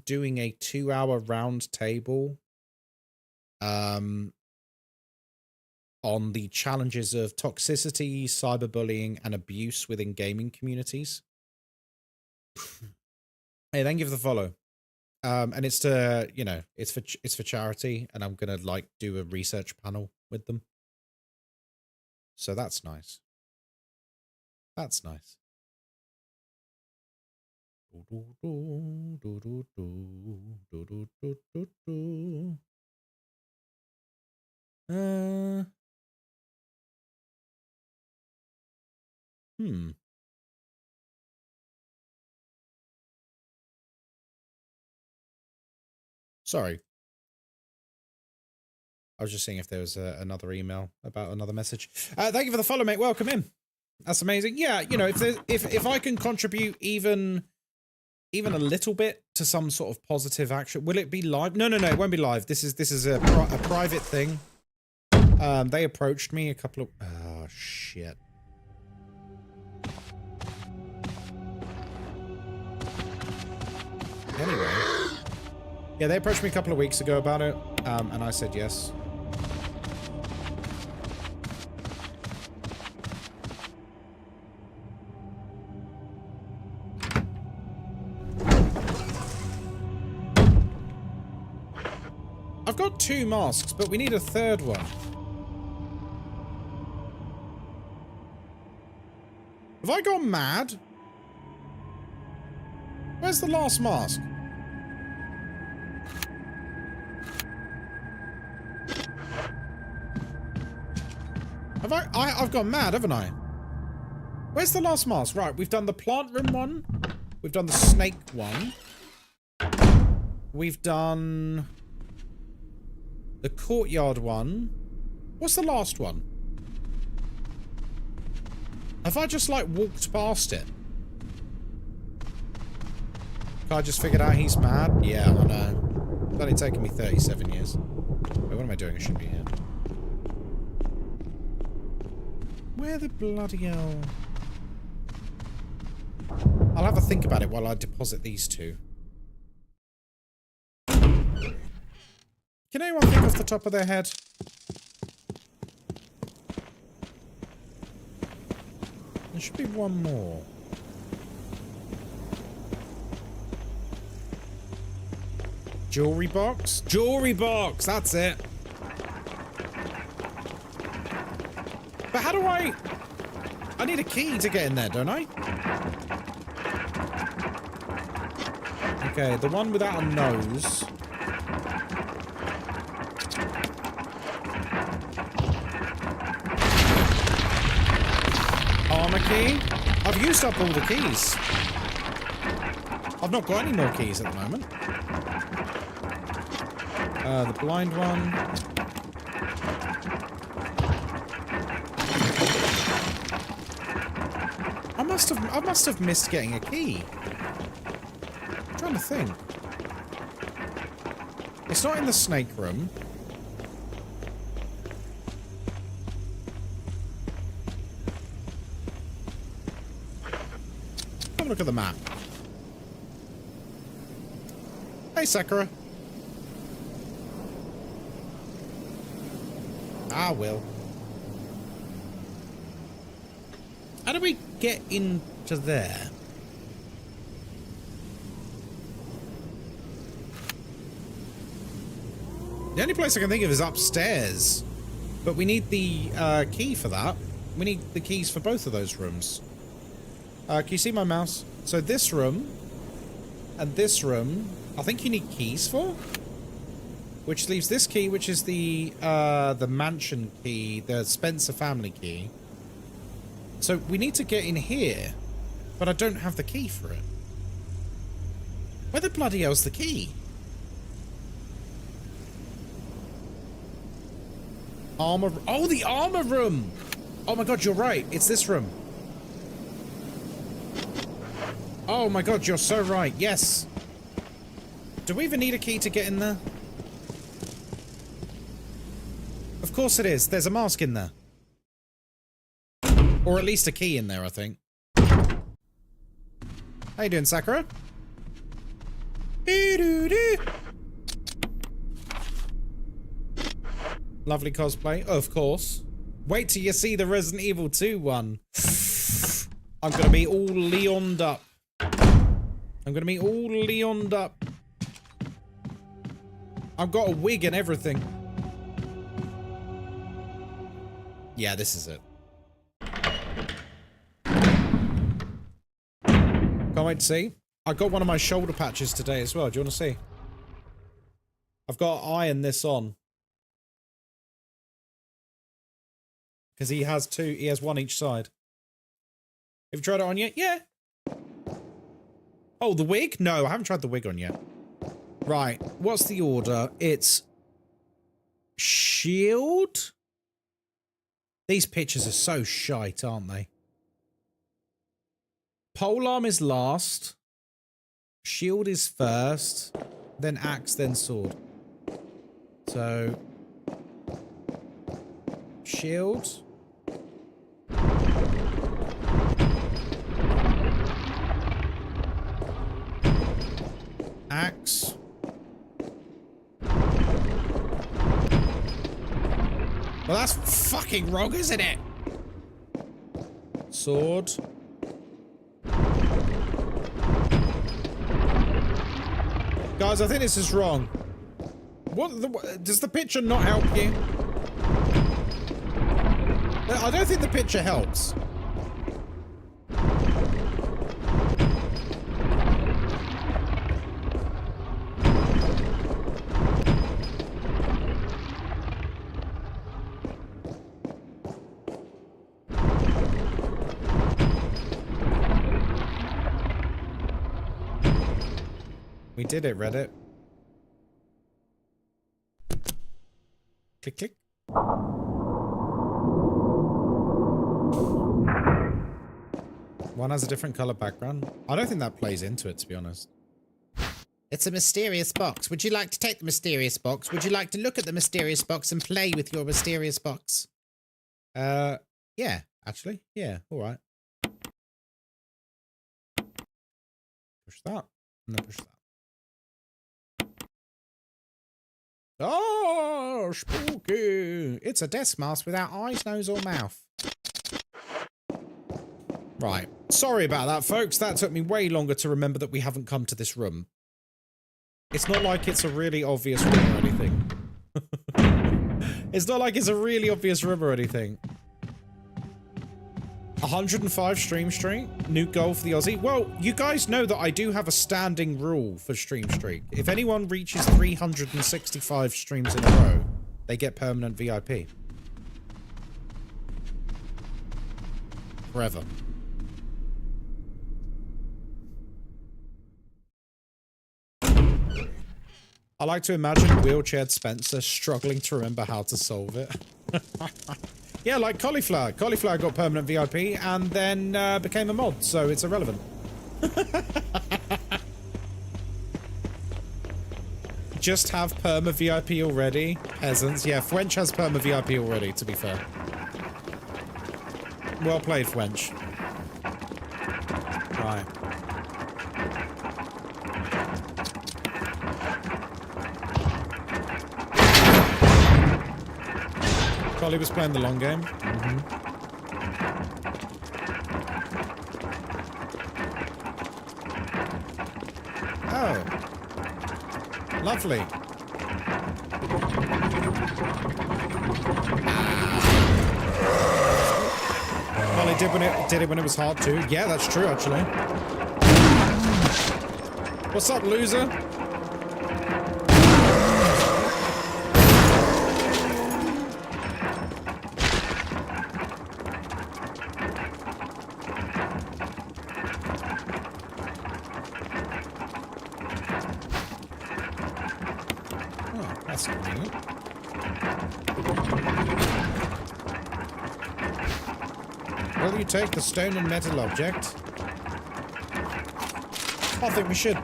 doing a 2-hour round table. On the challenges of toxicity, cyberbullying, and abuse within gaming communities. Hey, thank you for the follow. And it's to, you know, it's for charity, and I'm gonna like do a research panel with them. So that's nice. That's nice. Sorry. I was just seeing if there was another email about another message. Thank you for the follow, mate. Welcome in. That's amazing. Yeah, you know, if I can contribute even a little bit to some sort of positive action, will it be live? No, it won't be live. This is a private thing. They approached me a couple of... Oh, shit. Anyway. Yeah, they approached me a couple of weeks ago about it, and I said yes. I've got 2 masks, but we need a 3rd one. Have I gone mad? Where's the last mask? I've gone mad, haven't I? Where's the last mask? Right, we've done the plant room one. We've done the snake one. We've done the courtyard one. What's the last one? Have I just, like, walked past it? I just figured out he's mad? Yeah, I know. It's only taken me 37 years. Wait, what am I doing? I should be here. Where the bloody hell? I'll have a think about it while I deposit these 2. Can anyone think off the top of their head? There should be one more. Jewelry box? Jewelry box! That's it! But how do I need a key to get in there, don't I? Okay, the one without a nose. Armor key? I've used up all the keys. I've not got any more keys at the moment. The blind one. I must have missed getting a key. I'm trying to think. It's not in the snake room. Have a look at the map. Hey, Sakura. I will. How do we get into there? The only place I can think of is upstairs. But we need the key for that. We need the keys for both of those rooms. Can you see my mouse? So this room and this room, I think you need keys for? Which leaves this key, which is the mansion key, the Spencer family key. So we need to get in here, but I don't have the key for it. Where the bloody hell's the key? Armor. Oh, the armor room! Oh my god, you're right. It's this room. Oh my god, you're so right. Yes. Do we even need a key to get in there? Of course it is. There's a mask in there. Or at least a key in there, I think. How you doing, Sakura? Lovely cosplay, of course. Wait till you see the Resident Evil 2 one. I'm gonna be all Leon'd up. I'm gonna be all Leon'd up. I've got a wig and everything. Yeah, this is it. Can't wait to see. I got one of my shoulder patches today as well. Do you want to see? I've got to iron this on. Because he has two. He has one each side. Have you tried it on yet? Yeah. Oh, the wig? No, I haven't tried the wig on yet. Right. What's the order? It's shield? These pictures are so shite, aren't they? Polearm is last. Shield is first. Then axe, then sword. So... shield. Axe. Well, that's fucking wrong, isn't it? Sword. Guys, I think this is wrong. Does the picture not help you? I don't think the picture helps. We did it, Reddit. Click, click. One has a different color background. I don't think that plays into it, to be honest. It's a mysterious box. Would you like to take the mysterious box? Would you like to look at the mysterious box and play with your mysterious box? Yeah, actually. Yeah, alright. Push that. And then push that. Oh, spooky! It's a death mask without eyes, nose, or mouth. Right. Sorry about that, folks. That took me way longer to remember that we haven't come to this room. It's not like it's a really obvious room or anything. It's not like it's a really obvious room or anything. 105 stream streak. New goal for the Aussie. Well, you guys know that I do have a standing rule for stream streak. If anyone reaches 365 streams in a row, they get permanent VIP. Forever. I like to imagine wheelchaired Spencer struggling to remember how to solve it. Yeah, like Cauliflower. Cauliflower got permanent VIP and then became a mod, so it's irrelevant. Just have perma VIP already. Peasants. Yeah, Fwench has perma VIP already, to be fair. Well played, Fwench. Right. Collie was playing the long game. Oh. Lovely. Collie did it when it was hard to. Yeah, that's true, actually. What's up, loser? That's convenient. Will you take the stone and metal object? I think we should.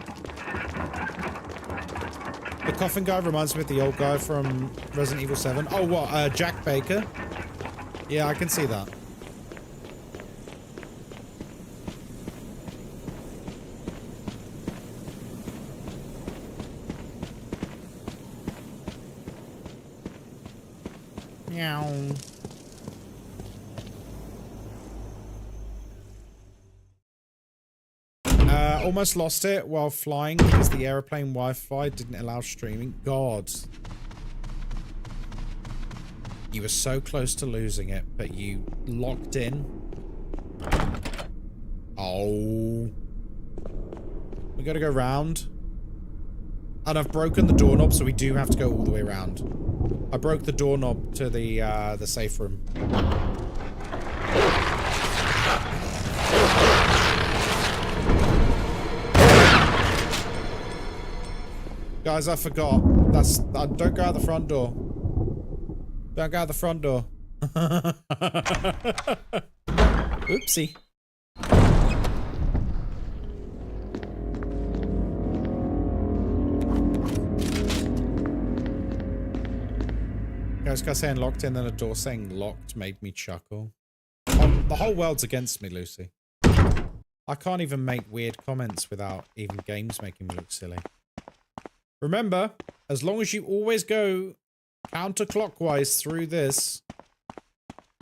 The coffin guy reminds me of the old guy from Resident Evil 7. Oh, what? Jack Baker? Yeah, I can see that. Meow. Almost lost it while flying because the airplane Wi-Fi didn't allow streaming. God. You were so close to losing it, but you locked in. Oh. We gotta go round. And I've broken the doorknob, so we do have to go all the way around. I broke the doorknob to the safe room. Guys, I forgot. Don't go out the front door. Don't go out the front door. Oopsie. Ghostkai saying locked in, then a door saying locked made me chuckle. Oh, the whole world's against me, Lucy. I can't even make weird comments without even games making me look silly. Remember, as long as you always go counterclockwise through this,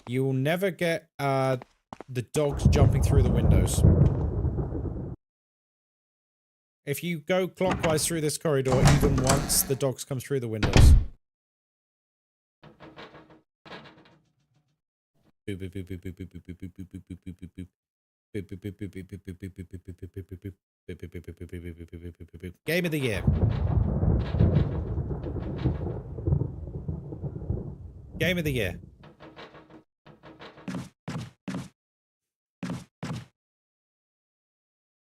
you will never get the dogs jumping through the windows. If you go clockwise through this corridor even once, the dogs come through the windows. Game of the year. Game of the year.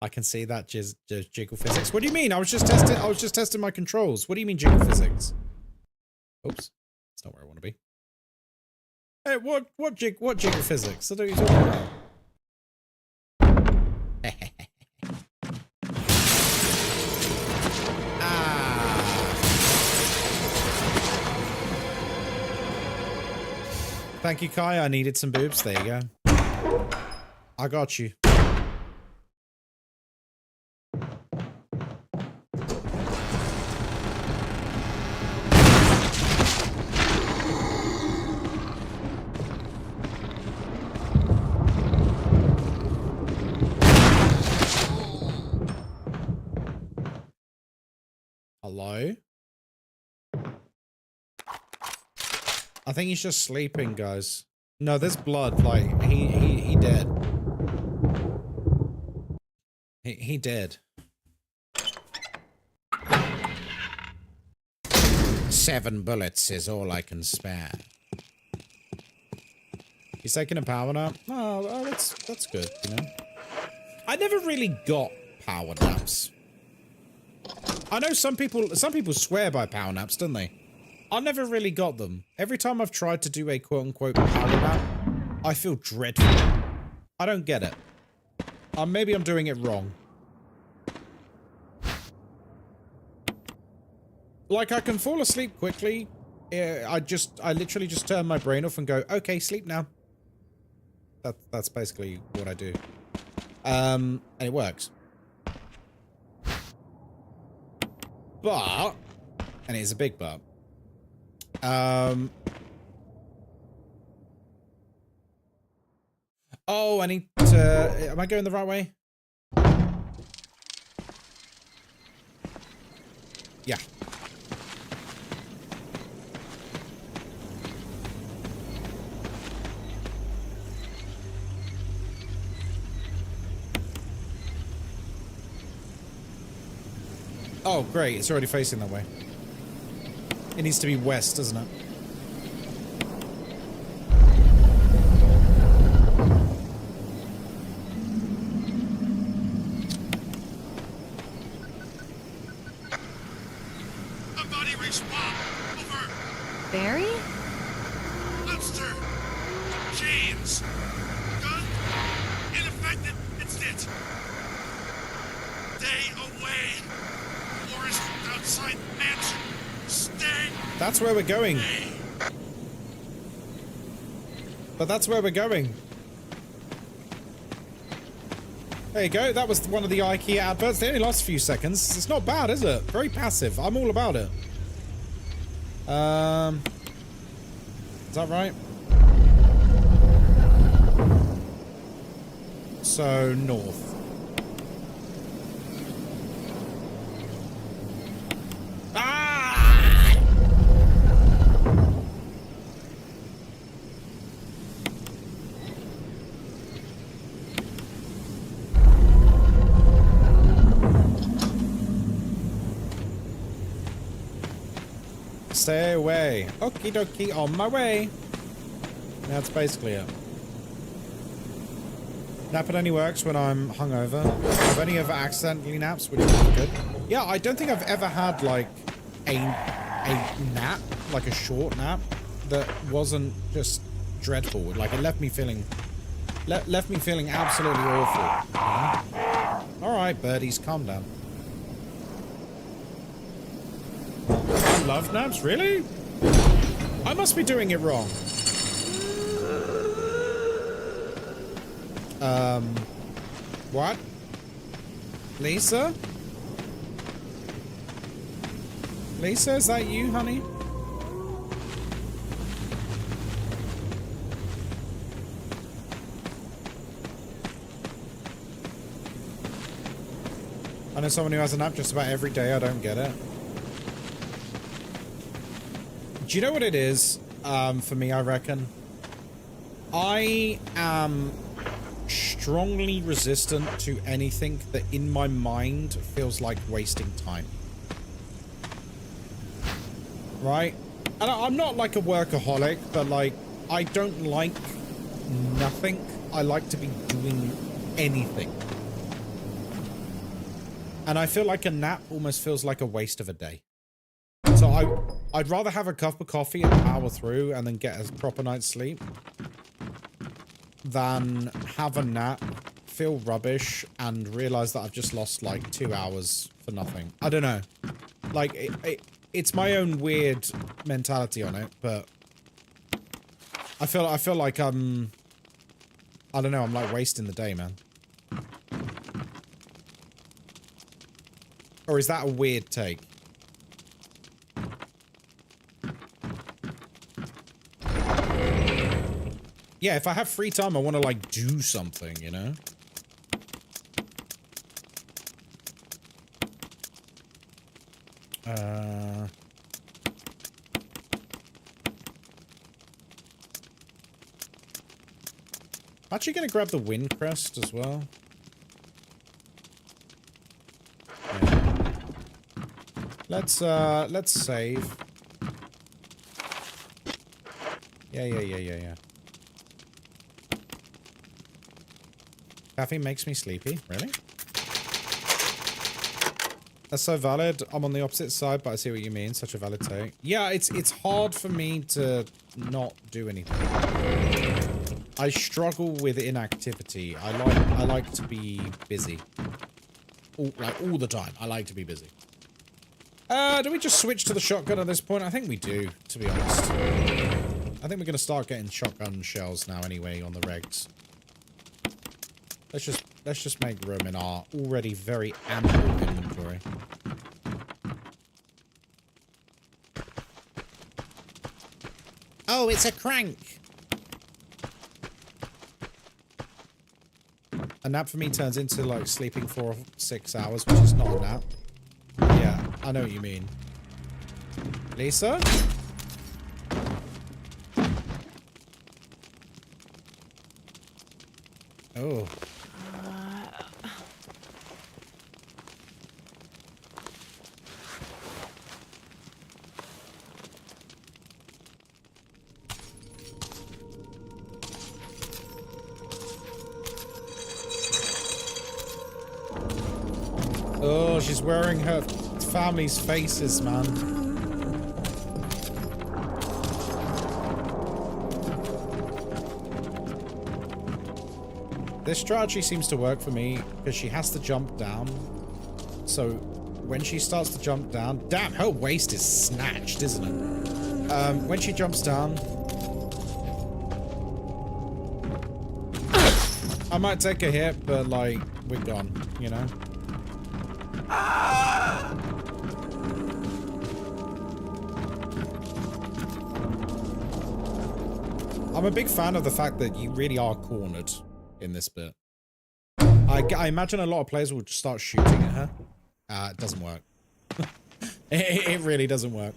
I can see that jiggle physics. What do you mean? I was just testing my controls. What do you mean jiggle physics? Oops. That's not where I want to be. Hey, what jiggle physics? I don't know what you're talking about. Thank you, Kai. I needed some boobs. There you go. I got you. Hello? I think he's just sleeping, guys. No, there's blood. Like, he dead. He dead. 7 bullets is all I can spare. He's taking a power nap? Oh, that's good, you know? I never really got power naps. I know some people swear by power naps, don't they? I never really got them. Every time I've tried to do a quote-unquote power nap, I feel dreadful. I don't get it. Maybe I'm doing it wrong. Like, I can fall asleep quickly. I literally just turn my brain off and go, okay, sleep now. That's basically what I do. And it works. But, and it's a big but. Oh, I need to... Am I going the right way? Yeah. Oh, great. It's already facing that way. It needs to be west, doesn't it? Somebody respond Barry? Lobster! Chains! Gun? Ineffective! It's it! Stay away! Forest outside mansion! Stay! That's where we're going. away. But that's where we're going. There you go. That was one of the IKEA adverts. They only last a few seconds. It's not bad, is it? Very passive. I'm all about it. Is that right? So, north. Ah! Stay away. Okie dokie, on my way. That's basically it. Napping only works when I'm hungover. I've only ever accidentally naps, which is not good. Yeah, I don't think I've ever had like a nap, like a short nap, that wasn't just dreadful. Like it left me feeling absolutely awful. You know? All right, birdies, calm down. I love naps, really? I must be doing it wrong. What? Lisa? Lisa, is that you, honey? I know someone who has a nap just about every day. I don't get it. Do you know what it is? For me, I reckon. I am strongly resistant to anything that in my mind feels like wasting time. Right? And I'm not like a workaholic, but like, I don't like nothing. I like to be doing anything. And I feel like a nap almost feels like a waste of a day. So I'd rather have a cup of coffee and power through and then get a proper night's sleep than have a nap, feel rubbish, and realize that I've just lost like 2 hours for nothing. I don't know. Like, it's my own weird mentality on it, but I feel like I don't know, I'm like wasting the day, man. Or is that a weird take? Yeah, if I have free time, I want to, like, do something, you know? I'm actually going to grab the wind crest as well. Yeah. Let's save. Yeah. Caffeine makes me sleepy. Really? That's so valid. I'm on the opposite side, but I see what you mean. Such a valid take. Yeah, it's hard for me to not do anything. I struggle with inactivity. I like to be busy. All the time. I like to be busy. Do we just switch to the shotgun at this point? I think we do, to be honest. I think we're gonna start getting shotgun shells now anyway on the regs. Let's just make room in our already very ample inventory. Oh, it's a crank. A nap for me turns into like sleeping 4 or 6 hours, which is not a nap. Yeah, I know what you mean. Lisa? Oh. Oh, she's wearing her family's faces, man. This strategy seems to work for me because she has to jump down. So when she starts to jump down, damn, her waist is snatched, isn't it? When she jumps down, I might take a hit, but like we're gone, you know. I'm a big fan of the fact that you really are cornered in this bit. I imagine a lot of players will just start shooting at her. It doesn't work. It really doesn't work.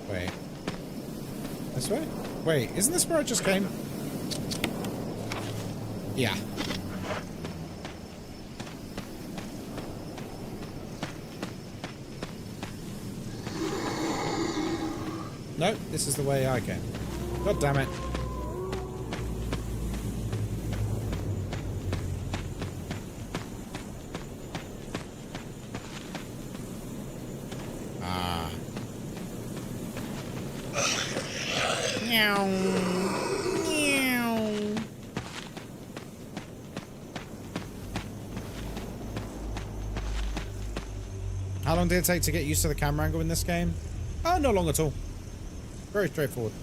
Wait. This way? Wait, isn't this where I just came? Yeah. No, this is the way I came. God damn it. Ah. Meow. Meow. How long did it take to get used to the camera angle in this game? Oh, not long at all. Very straightforward.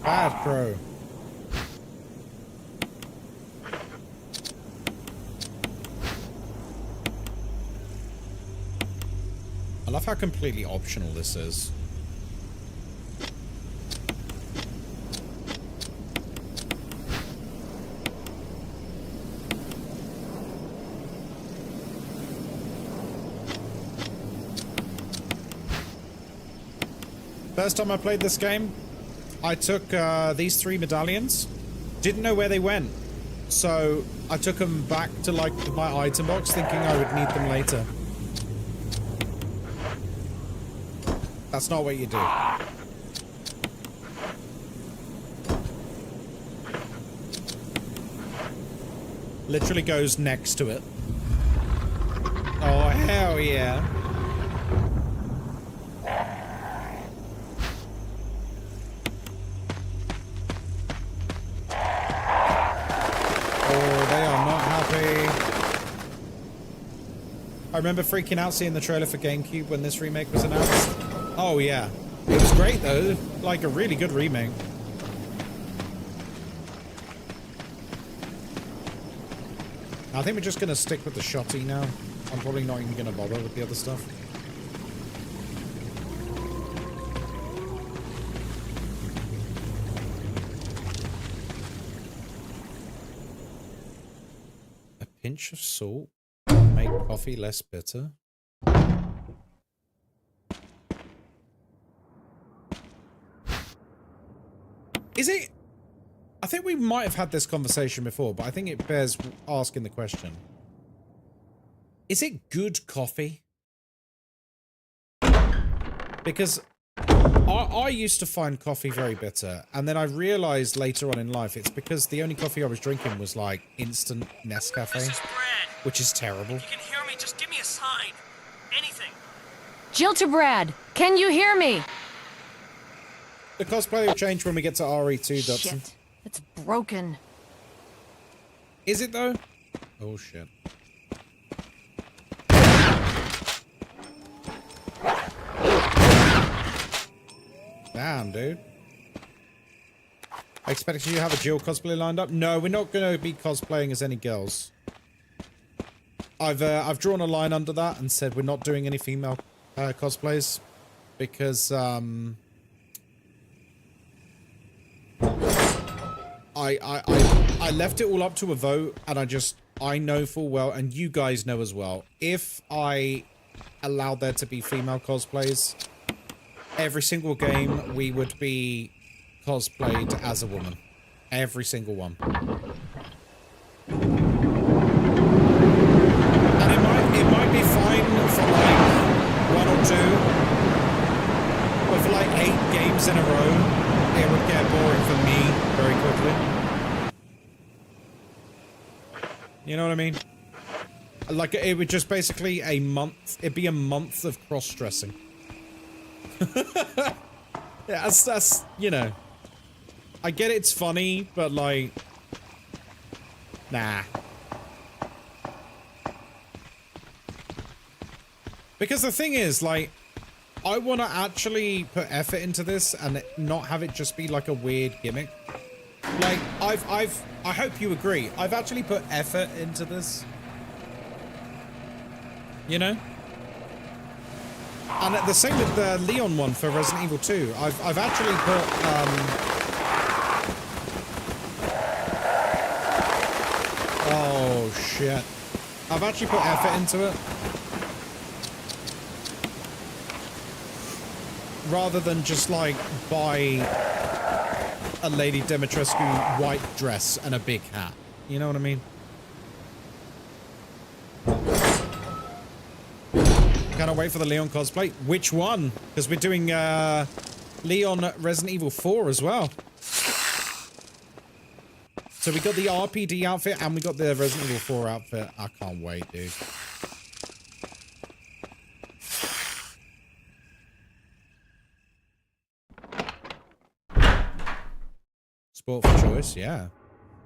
Bad crow. I love how completely optional this is. First time I played this game, I took these 3 medallions, didn't know where they went, so I took them back to like my item box thinking I would need them later. That's not what you do. Literally goes next to it. Oh, hell yeah. I remember freaking out seeing the trailer for GameCube when this remake was announced. Oh yeah. It was great though. Like a really good remake. I think we're just gonna stick with the shotty now. I'm probably not even gonna bother with the other stuff. A pinch of salt. Make coffee less bitter. Is it? I think we might have had this conversation before, but I think it bears asking the question. Is it good coffee? Because I used to find coffee very bitter, and then I realized later on in life it's because the only coffee I was drinking was like instant Nescafe. Which is terrible. If you can hear me, just give me a sign. Anything. Jill to Brad, can you hear me? The cosplay will change when we get to RE2, Dutson. Shit, it's broken. Is it though? Oh shit. Damn, dude. I expected you to have a Jill cosplay lined up. No, we're not going to be cosplaying as any girls. I've drawn a line under that and said we're not doing any female cosplays because I left it all up to a vote, and I know full well, and you guys know as well, if I allowed there to be female cosplays, every single game we would be cosplayed as a woman. Every single one. And it might be fine for like 1 or 2, but for like 8 games in a row, it would get boring for me very quickly. You know what I mean? Like, it would just basically it'd be a month of cross-dressing. Yeah, that's, you know. I get it's funny, but like, nah. Because the thing is, like, I want to actually put effort into this and not have it just be like a weird gimmick. Like, I hope you agree. I've actually put effort into this. You know? And the same with the Leon one for Resident Evil 2. I've actually put, oh, shit. I've actually put effort into it. Rather than just, like, buy a Lady Dimitrescu white dress and a big hat. You know what I mean? Cannot wait for the Leon cosplay. Which one? Because we're doing Leon Resident Evil 4 as well. So we got the RPD outfit and we got the Resident Evil 4 outfit. I can't wait, dude. Sport for choice, yeah.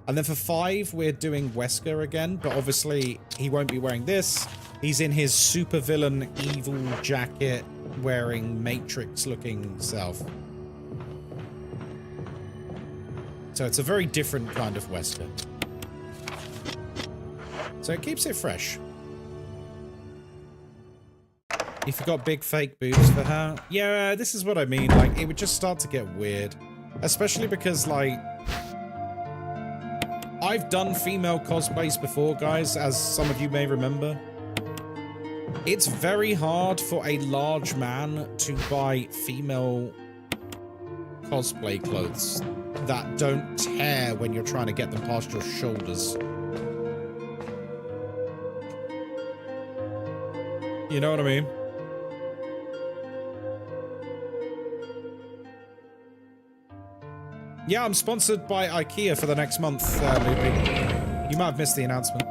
And then for 5, we're doing Wesker again, but obviously he won't be wearing this. He's in his supervillain evil jacket wearing Matrix-looking self. So it's a very different kind of Wesker. So it keeps it fresh. You forgot big fake boobs for her? Yeah, this is what I mean. Like, it would just start to get weird. Especially because, like, I've done female cosplays before, guys, as some of you may remember. It's very hard for a large man to buy female cosplay clothes that don't tear when you're trying to get them past your shoulders. You know what I mean? Yeah, I'm sponsored by IKEA for the next month, Loopy. You might have missed the announcement.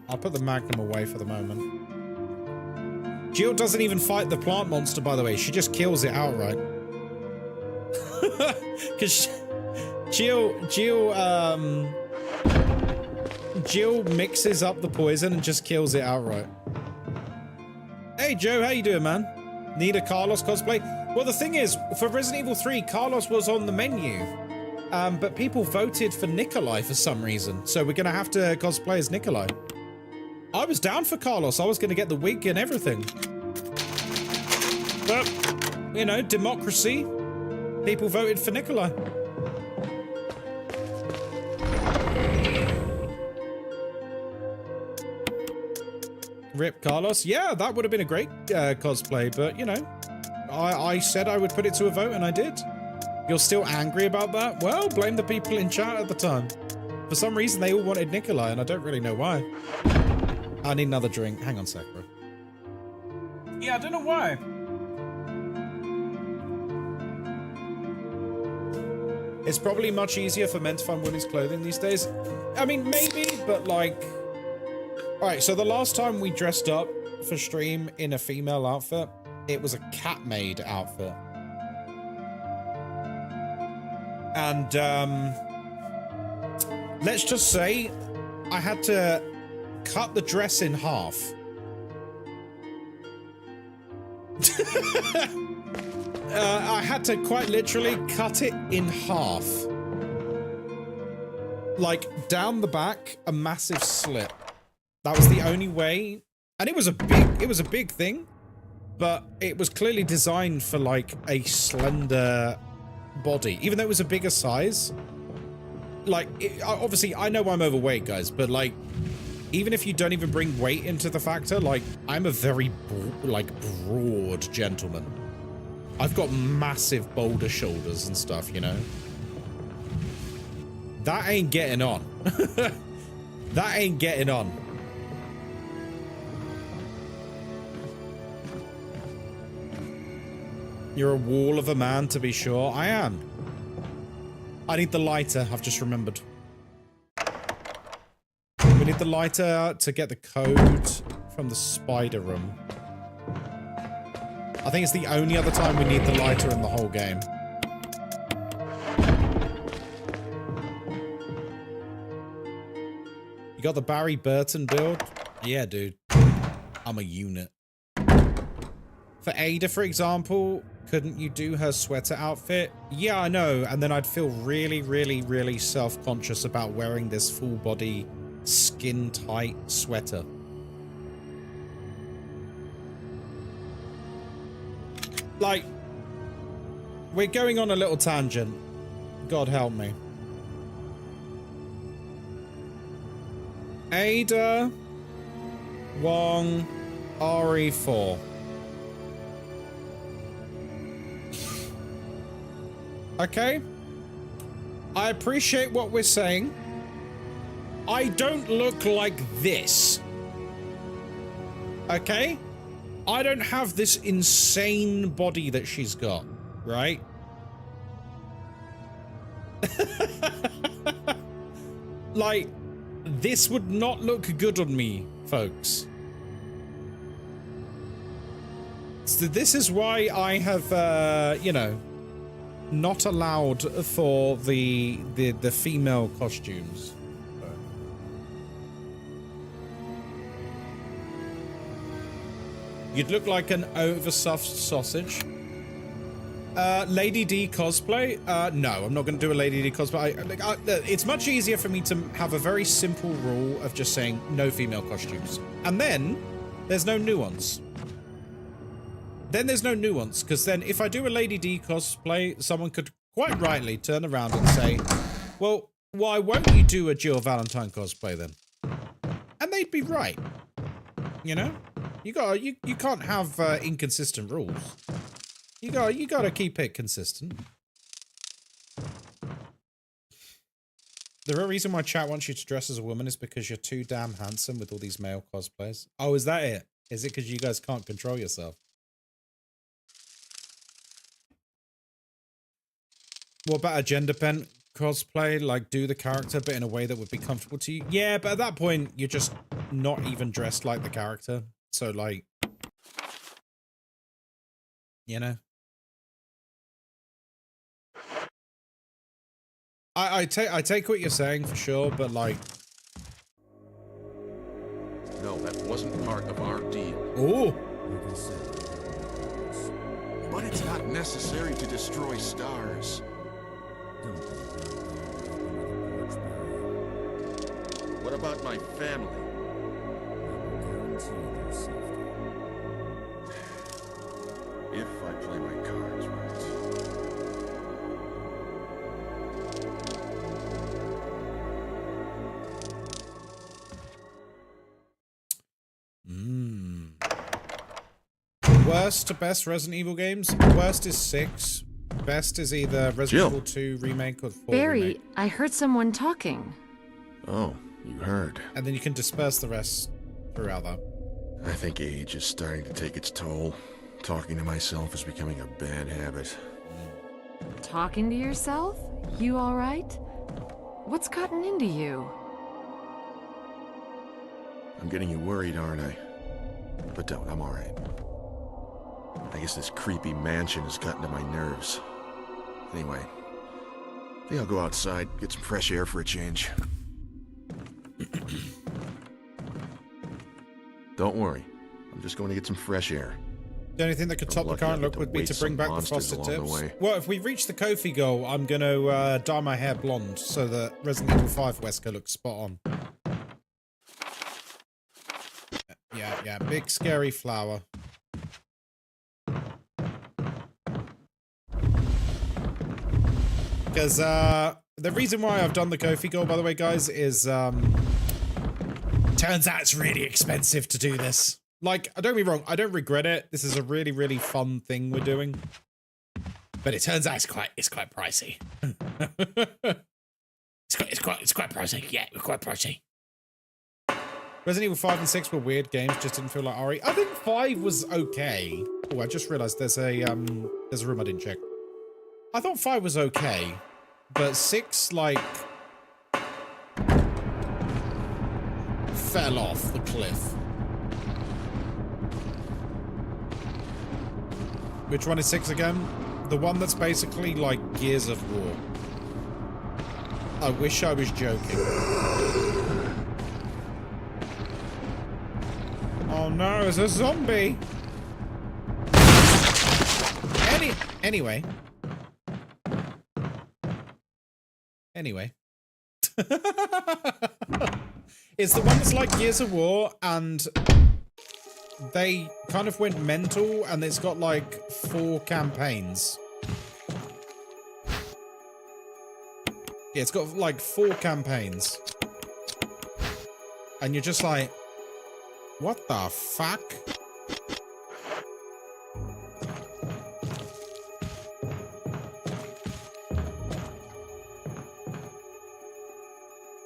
I'll put the Magnum away for the moment. Jill doesn't even fight the plant monster, by the way. She just kills it outright. Because Jill mixes up the poison and just kills it outright. Hey, Joe, how you doing, man? Need a Carlos cosplay? Well, the thing is, for Resident Evil 3, Carlos was on the menu. But people voted for Nikolai for some reason. So we're going to have to cosplay as Nikolai. I was down for Carlos. I was going to get the wig and everything. But, you know, democracy. People voted for Nikolai. Rip Carlos. Yeah, that would have been a great cosplay, but, you know, I said I would put it to a vote, and I did. You're still angry about that? Well, blame the people in chat at the time. For some reason, they all wanted Nikolai, and I don't really know why. I need another drink. Hang on a sec, bro. Yeah, I don't know why. It's probably much easier for men to find women's clothing these days. I mean, maybe, but like... Alright, so the last time we dressed up for stream in a female outfit, it was a cat maid outfit. And, let's just say I had to cut the dress in half. I had to quite literally cut it in half. like down the back, a massive slit. That was the only way, and it was a big thing, but it was clearly designed for like a slender body, even though it was a bigger size. Like, obviously, I know I'm overweight, guys, but like, even if you don't even bring weight into the factor, like, I'm a very broad gentleman. I've got massive boulder shoulders and stuff, you know. That ain't getting on. That ain't getting on. You're a wall of a man, to be sure. I am. I need the lighter, I've just remembered. We need the lighter to get the code from the spider room. I think it's the only other time we need the lighter in the whole game. You got the Barry Burton build? Yeah, dude. I'm a unit. For Ada, for example, couldn't you do her sweater outfit? Yeah, I know. And then I'd feel really, really, really self-conscious about wearing this full-body, skin-tight sweater. Like, we're going on a little tangent. God help me. Ada Wong RE4. Okay? I appreciate what we're saying. I don't look like this. Okay? I don't have this insane body that she's got, right? Like, this would not look good on me, folks. So this is why I have, you know, not allowed for the female costumes. You'd look like an overstuffed sausage. Lady D cosplay? No, I'm not going to do a Lady D cosplay. It's much easier for me to have a very simple rule of just saying no female costumes. And then there's no nuance. Then there's no nuance, because then if I do a Lady D cosplay, someone could quite rightly turn around and say, well, why won't you do a Jill Valentine cosplay then? And they'd be right. You know? You can't have inconsistent rules. You gotta keep it consistent. The real reason why chat wants you to dress as a woman is because you're too damn handsome with all these male cosplays. Oh, is that it? Is it because you guys can't control yourself? What about a gender bent cosplay? Like, do the character, but in a way that would be comfortable to you? Yeah, but at that point, you're just not even dressed like the character. So, like, you know? I take what you're saying for sure, but like... No, that wasn't part of our deal. Oh! But it's not necessary to destroy stars. What about my family? If I play my cards right. Worst to best Resident Evil games? Worst is 6. Best is either Resident Evil 2 Remake or 4 Barry, Remake. I heard someone talking. Oh, you heard. And then you can disperse the rest throughout that. I think age is starting to take its toll. Talking to myself is becoming a bad habit. Talking to yourself? You all right? What's gotten into you? I'm getting you worried, aren't I? But don't, I'm alright. I guess this creepy mansion has gotten to my nerves. Anyway, I think I'll go outside, get some fresh air for a change. Don't worry, I'm just going to get some fresh air. The only thing that could top the lucky current I get look to would be wait to some bring back the monsters frosted along the tips. way. Well, if we reach the Kofi goal, I'm gonna dye my hair blonde so that Resident Evil 5 Wesker looks spot on. Yeah, big scary flower. Because the reason why I've done the Kofi goal, by the way, guys, is turns out it's really expensive to do this. Like, don't get me wrong, I don't regret it. This is a really, really fun thing we're doing. But it turns out it's quite pricey. it's quite pricey. Yeah, it's quite pricey. Resident Evil 5 and 6 were weird games, just didn't feel like RE. I think 5 was okay. Oh, I just realized there's a room I didn't check. I thought 5 was okay, but 6 like fell off the cliff. Which one is 6 again? The one that's basically like Gears of War. I wish I was joking. Oh no, it's a zombie! Anyway. It's the one that's like Gears of War, and they kind of went mental, and it's got like 4 campaigns. Yeah, it's got like 4 campaigns. And you're just like, what the fuck?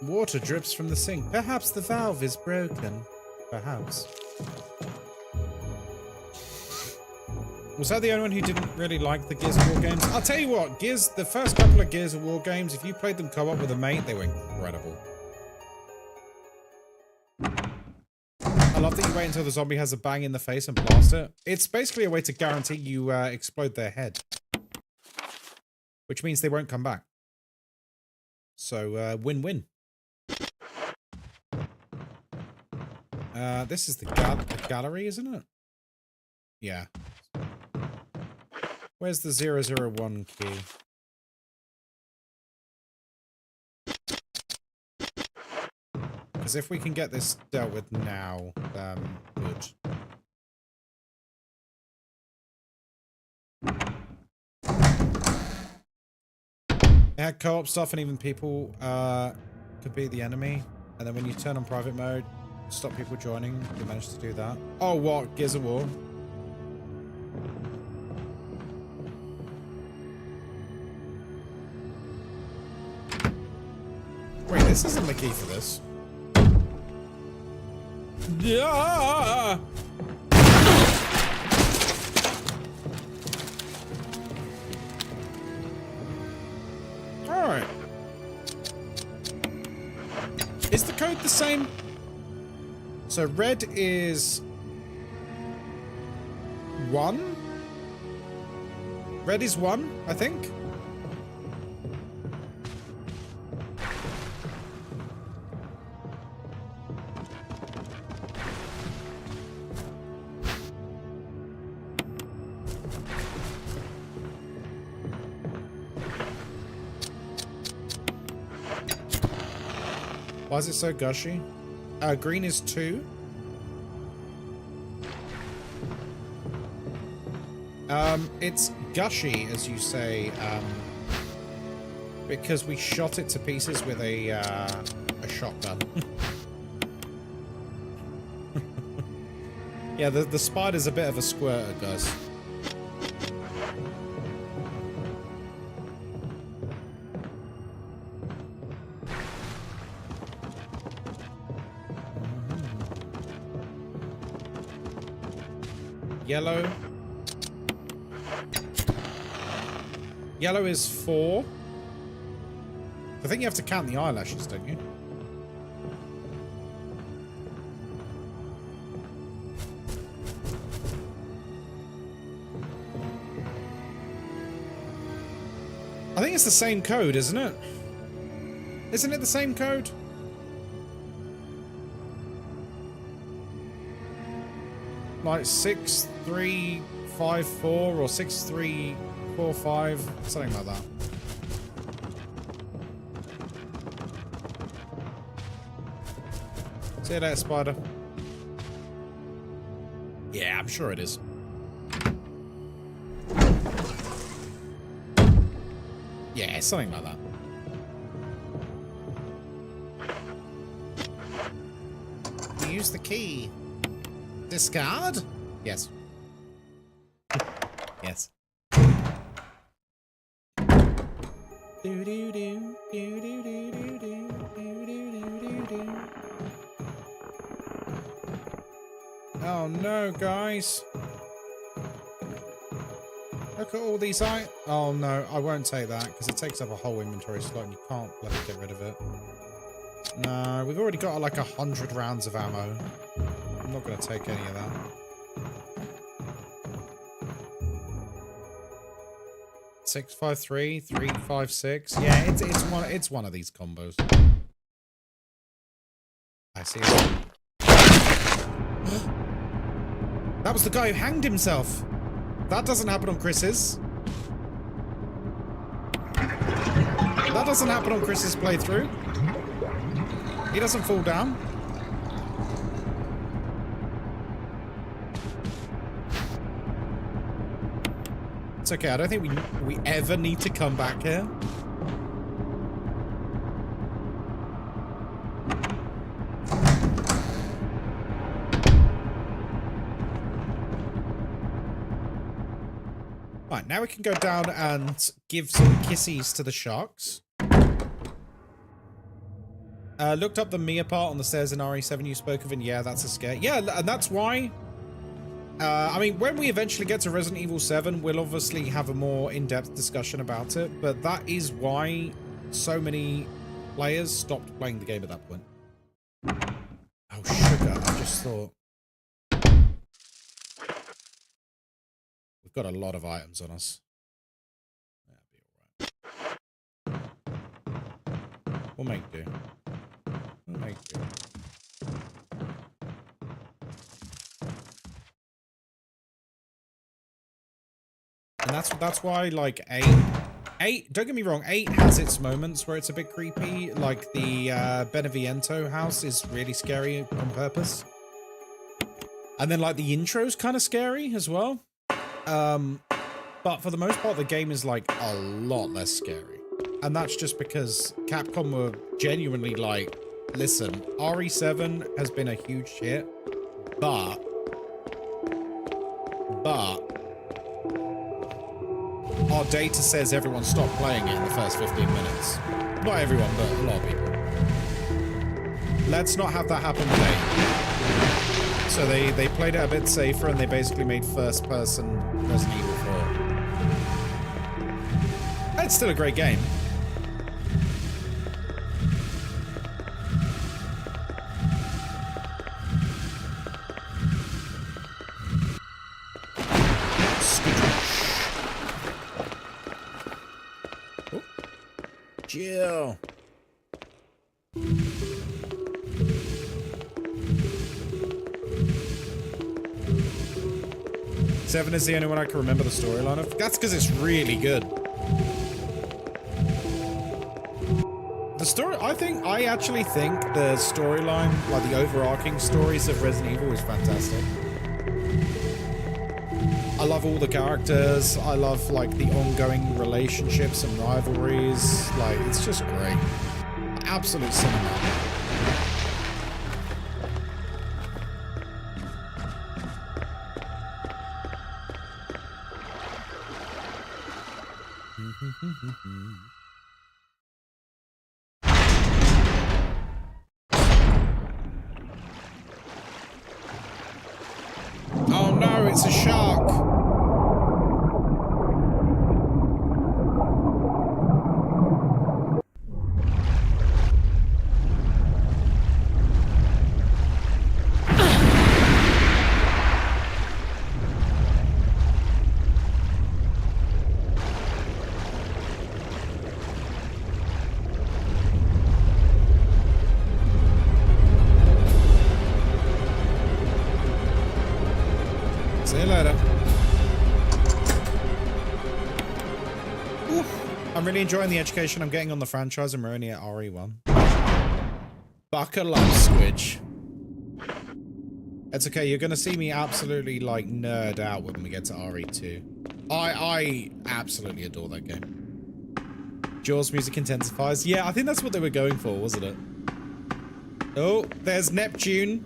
Water drips from the sink. Perhaps the valve is broken. Perhaps. Was that the only one who didn't really like the Gears of War games? I'll tell you what, the first couple of Gears of War games, if you played them co-op with a mate, they were incredible. I love that you wait until the zombie has a bang in the face and blast it. It's basically a way to guarantee you explode their head. Which means they won't come back. So, win-win. This is the gallery, isn't it? Yeah. Where's the 001 key? Because if we can get this dealt with now, then good. It had co-op stuff, and even people could be the enemy. And then when you turn on private mode, stop people joining. You managed to do that. Oh, what? Gears of War? Wait, this isn't the key for this. Yeah. All right. Is the code the same? So red is 1. Red is 1, I think. Why is it so gushy? Green is 2. It's gushy, as you say, because we shot it to pieces with a shotgun. Yeah, the spider's a bit of a squirter, guys. Yellow. Yellow is 4. I think you have to count the eyelashes, don't you? I think it's the same code, isn't it? Isn't it the same code? Like 6, 3, 6-5-4 or 6-3-4-5, something like that. See you later, Spider. Yeah, I'm sure it is. Yeah, something like that. Use the key. Discard? Yes. Yes. Oh no, guys. Look at all these oh no, I won't take that because it takes up a whole inventory slot and you can't bloody get rid of it. No, we've already got like 100 rounds of ammo. I'm not going to take any of that. Six, 5, 3, 3, 5, 6. Yeah, it's one of these combos. I see it. That was the guy who hanged himself. That doesn't happen on Chris's. That doesn't happen on Chris's playthrough. He doesn't fall down. It's okay, I don't think we ever need to come back here. Right, now we can go down and give some kissies to the sharks. Looked up the Mia part on the stairs in RE7 you spoke of, and yeah, that's a scare. Yeah, and that's why... I mean, when we eventually get to Resident Evil 7, we'll obviously have a more in-depth discussion about it, but that is why so many players stopped playing the game at that point. Oh, sugar, I just thought... We've got a lot of items on us. That'll be alright. We'll make do. We'll make do. And that's why, like, 8, don't get me wrong, 8 has its moments where it's a bit creepy. Like, the Beneviento house is really scary on purpose. And then, like, the intro's kind of scary as well. But for the most part, the game is, like, a lot less scary. And that's just because Capcom were genuinely like, listen, RE7 has been a huge hit, but our data says everyone stopped playing it in the first 15 minutes. Not everyone, but a lot of people. Let's not have that happen today. So they played it a bit safer and they basically made first-person Resident Evil 4. It's still a great game. Jill. Seven is the only one I can remember the storyline of. That's because it's really good. The story, I actually think the storyline, like the overarching stories of Resident Evil is fantastic. I love all the characters. I love, like, the ongoing relationships and rivalries. Like, it's just great. Absolute cinema. Oh no, it's a shark! See you later. really enjoying the education I'm getting on the franchise. I'm only at RE1. Buckle up, Squidge. It's okay, you're gonna see me absolutely, like, nerd out when we get to RE2. I absolutely adore that game. Jaws music intensifies. Yeah, I think that's what they were going for, wasn't it? Oh, there's Neptune.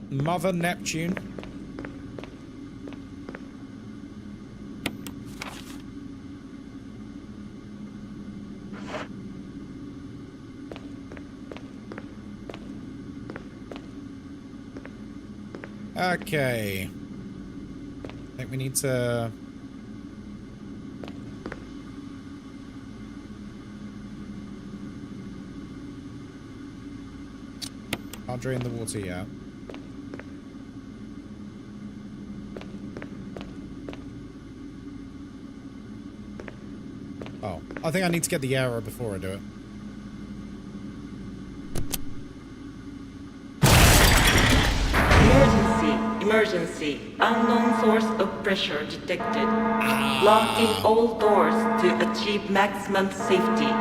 Mother Neptune. Okay. I think we need to... Can't drain the water yet. Oh, I think I need to get the arrow before I do it. Emergency. Unknown source of pressure detected. Locking all doors to achieve maximum safety.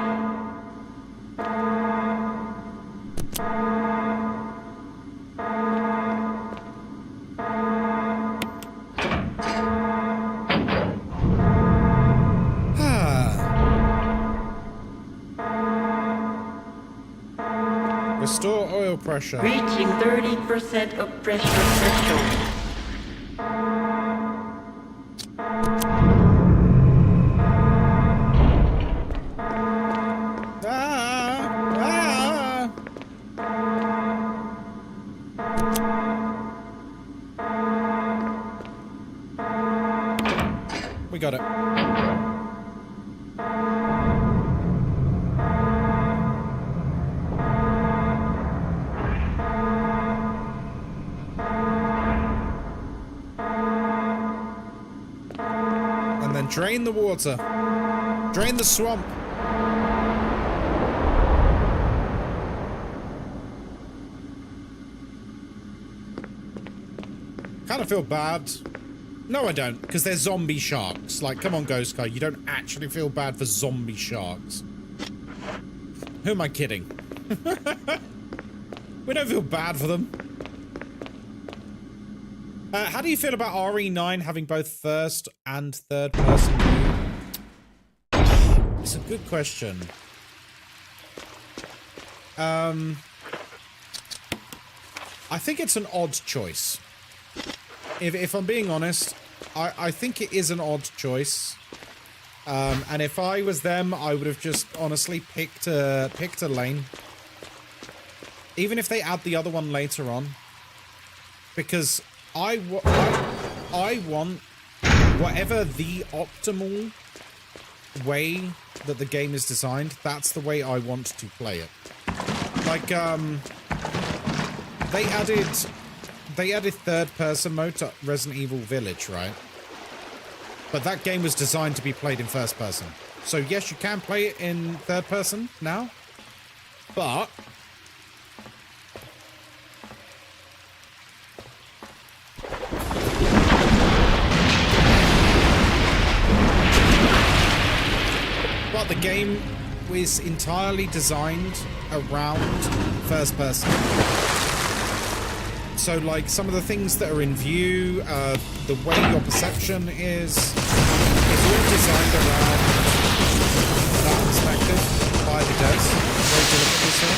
Restore oil pressure. Reaching 30% of pressure threshold. We got it. And then drain the water. Drain the swamp. Kind of feel bad. No, I don't, because they're zombie sharks. Like, come on, Ghostkai, you don't actually feel bad for zombie sharks. Who am I kidding? We don't feel bad for them. How do you feel about RE9 having both first and third person view? It's a good question. I think it's an odd choice. If I'm being honest, I think it is an odd choice. And if I was them, I would have just honestly picked a lane. Even if they add the other one later on. Because I want whatever the optimal way that the game is designed, that's the way I want to play it. Like, they added third-person mode to Resident Evil Village, right? But that game was designed to be played in first person. So yes, you can play it in third person now, but the game was entirely designed around first person. So, like, some of the things that are in view, the way your perception is all designed around that perspective by the devs. Very deliberately so.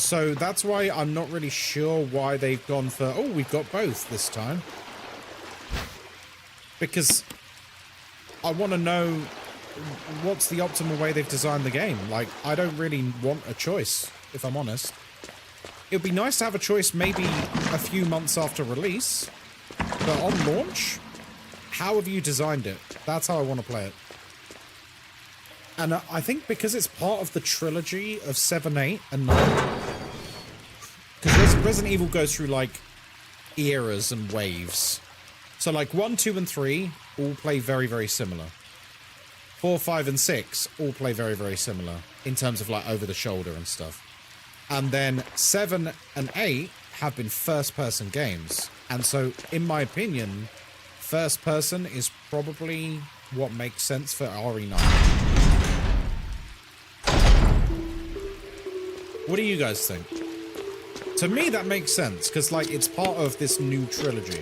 So that's why I'm not really sure why they've gone for, oh, we've got both this time. Because I want to know what's the optimal way they've designed the game. Like, I don't really want a choice, if I'm honest. It would be nice to have a choice maybe a few months after release, but on launch, how have you designed it? That's how I want to play it. And I think because it's part of the trilogy of 7, 8, and 9, because Resident Evil goes through, like, eras and waves. So, like, 1, 2, and 3 all play very, very similar. 4, 5, and 6 all play very, very similar in terms of, like, over the shoulder and stuff. And then 7 and 8 have been first-person games. And so, in my opinion, first person is probably what makes sense for RE9. What do you guys think? To me, that makes sense, because, like, it's part of this new trilogy.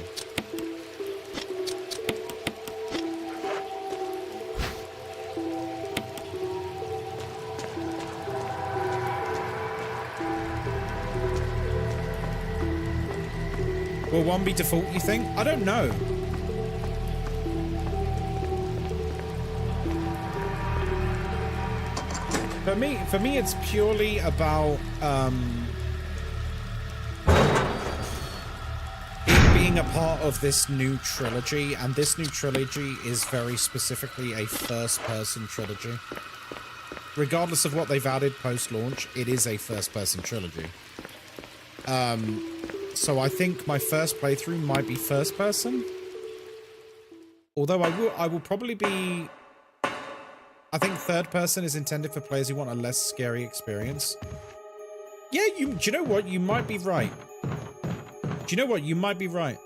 Will one be default, you think? I don't know. For me, it's purely about it being a part of this new trilogy, and this new trilogy is very specifically a first-person trilogy. Regardless of what they've added post-launch, it is a first-person trilogy. So I think my first playthrough might be first person. Although I will probably be... I think third person is intended for players who want a less scary experience. Yeah, do you know what? You might be right. Do you know what? You might be right.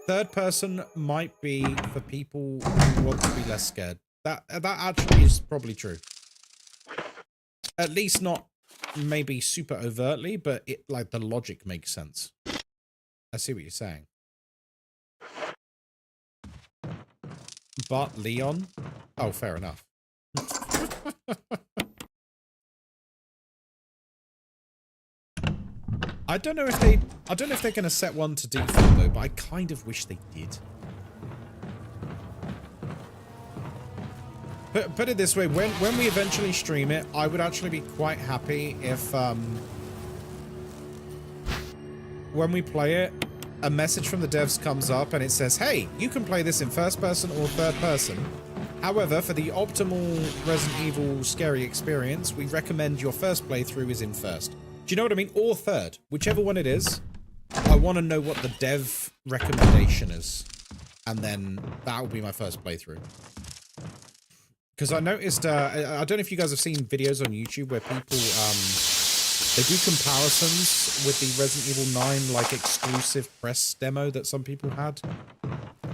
Third person might be for people who want to be less scared. That actually is probably true. At least not maybe super overtly, but it, like, the logic makes sense. I see what you're saying. But Leon? Oh, fair enough. I don't know if they're gonna set one to default though, but I kind of wish they did. Put it this way, when we eventually stream it, I would actually be quite happy if when we play it, a message from the devs comes up and it says, hey, you can play this in first person or third person. However, for the optimal Resident Evil scary experience, we recommend your first playthrough is in first. Do you know what I mean? Or third. Whichever one it is, I want to know what the dev recommendation is. And then that will be my first playthrough. Because I noticed, I don't know if you guys have seen videos on YouTube where people, they do comparisons with the Resident Evil 9, like, exclusive press demo that some people had.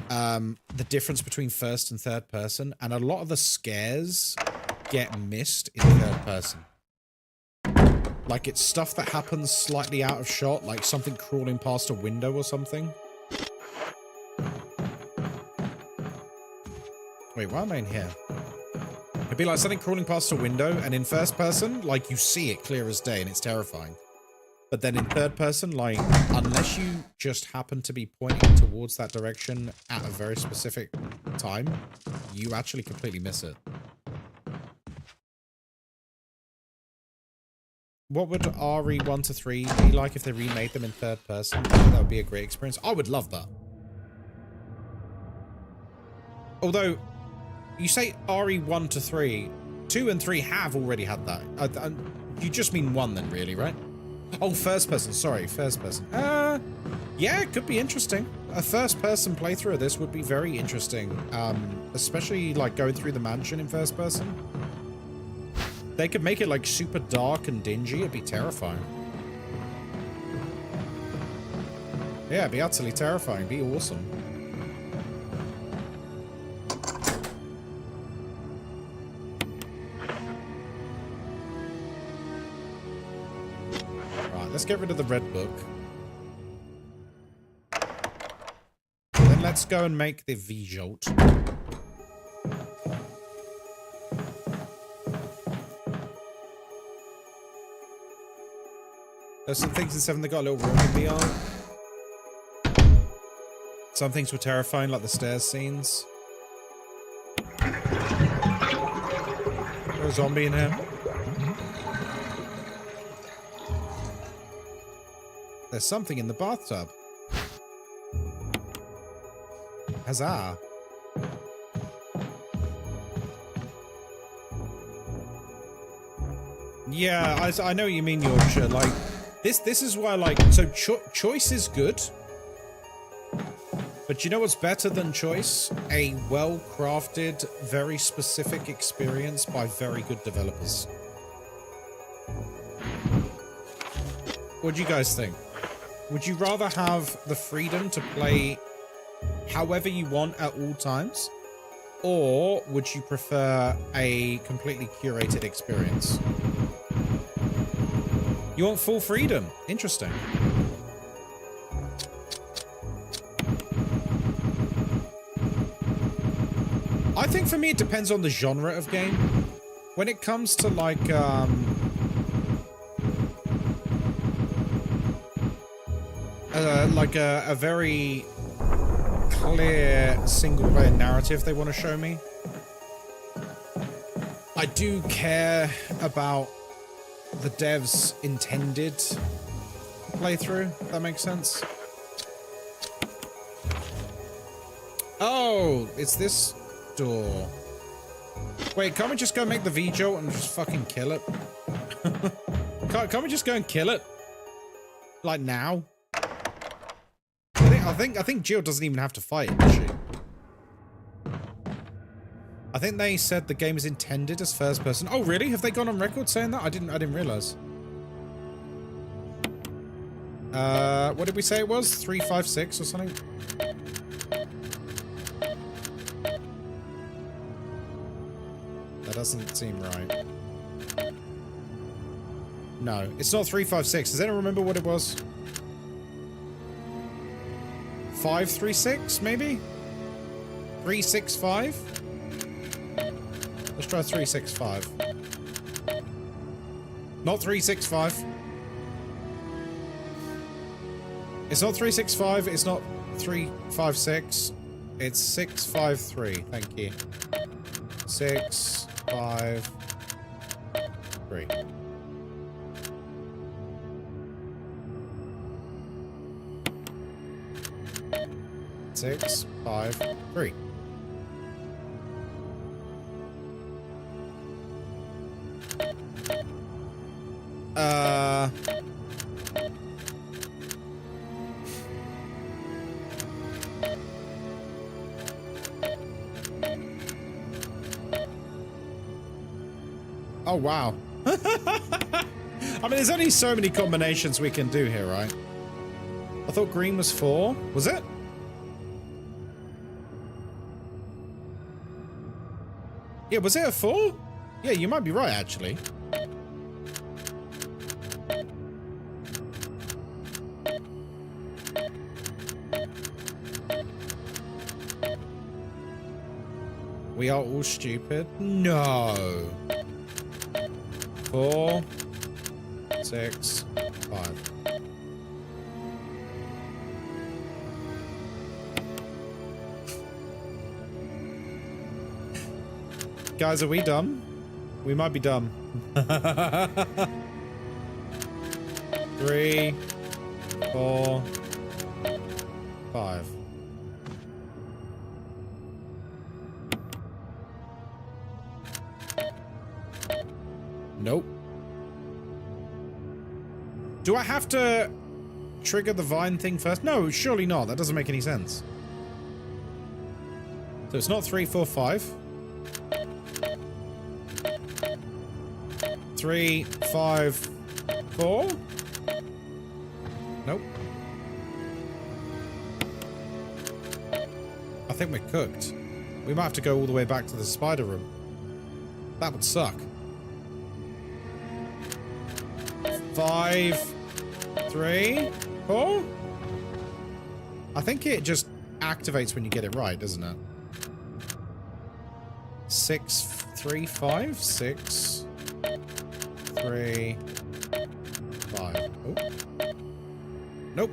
The difference between first and third person, and a lot of the scares get missed in third person. Like, it's stuff that happens slightly out of shot, like something crawling past a window or something. Wait, why am I in here? It'd be like something crawling past a window, and in first person, like, you see it clear as day, and it's terrifying. But then in third person, like, unless you just happen to be pointing towards that direction at a very specific time, you actually completely miss it. What would RE 1 to 3 be like if they remade them in third person? That would be a great experience. I would love that. Although, you say RE 1 to 3, 2 and 3 have already had that. You just mean 1 then, really, right? Oh, first person. Sorry, first person. Yeah, it could be interesting. A first person playthrough of this would be very interesting. Especially, like, going through the mansion in first person. They could make it, like, super dark and dingy. It'd be terrifying. Yeah, it'd be utterly terrifying. It'd be awesome. Let's get rid of the red book. Then let's go and make the V-Jolt. There's some things in 7 that got a little room in VR. Some things were terrifying, like the stairs scenes. There's a zombie in here. There's something in the bathtub. Huzzah. Yeah, I know what you mean, Yorkshire. Like, this is why, like, so choice is good. But you know what's better than choice? A well-crafted, very specific experience by very good developers. What do you guys think? Would you rather have the freedom to play however you want at all times? Or would you prefer a completely curated experience? You want full freedom. Interesting. I think for me it depends on the genre of game. When it comes to like a very clear single-player narrative they want to show me, I do care about the dev's intended playthrough, if that makes sense. Oh, it's this door. Wait, can't we just go make the V-jolt and just fucking kill it? Can't we just go and kill it? Like now? I think Jill doesn't even have to fight it, does she? I think they said the game is intended as first person. Oh, really? Have they gone on record saying that? I didn't realize. What did we say it was? 356 or something? That doesn't seem right. No, it's not 356. Does anyone remember what it was? 536, maybe? 365? Let's try 365. Not 365. It's not 365. It's not 356. It's 653. Thank you. 653. Six, five, three. Oh, wow. I mean, there's only so many combinations we can do here, right? I thought green was 4. Was it? Yeah, was it a 4? Yeah, you might be right, actually. We are all stupid? No. 4, 6, 5. Guys, are we dumb? We might be dumb. 3, 4, 5. Nope. Do I have to trigger the vine thing first? No, surely not. That doesn't make any sense. So it's not 3, 4, 5. 3, 5, 4. Nope. I think we're cooked. We might have to go all the way back to the spider room. That would suck. 5, 3, 4. I think it just activates when you get it right, doesn't it? 6, 3, 5, 6, 3, 5. Oh. Nope.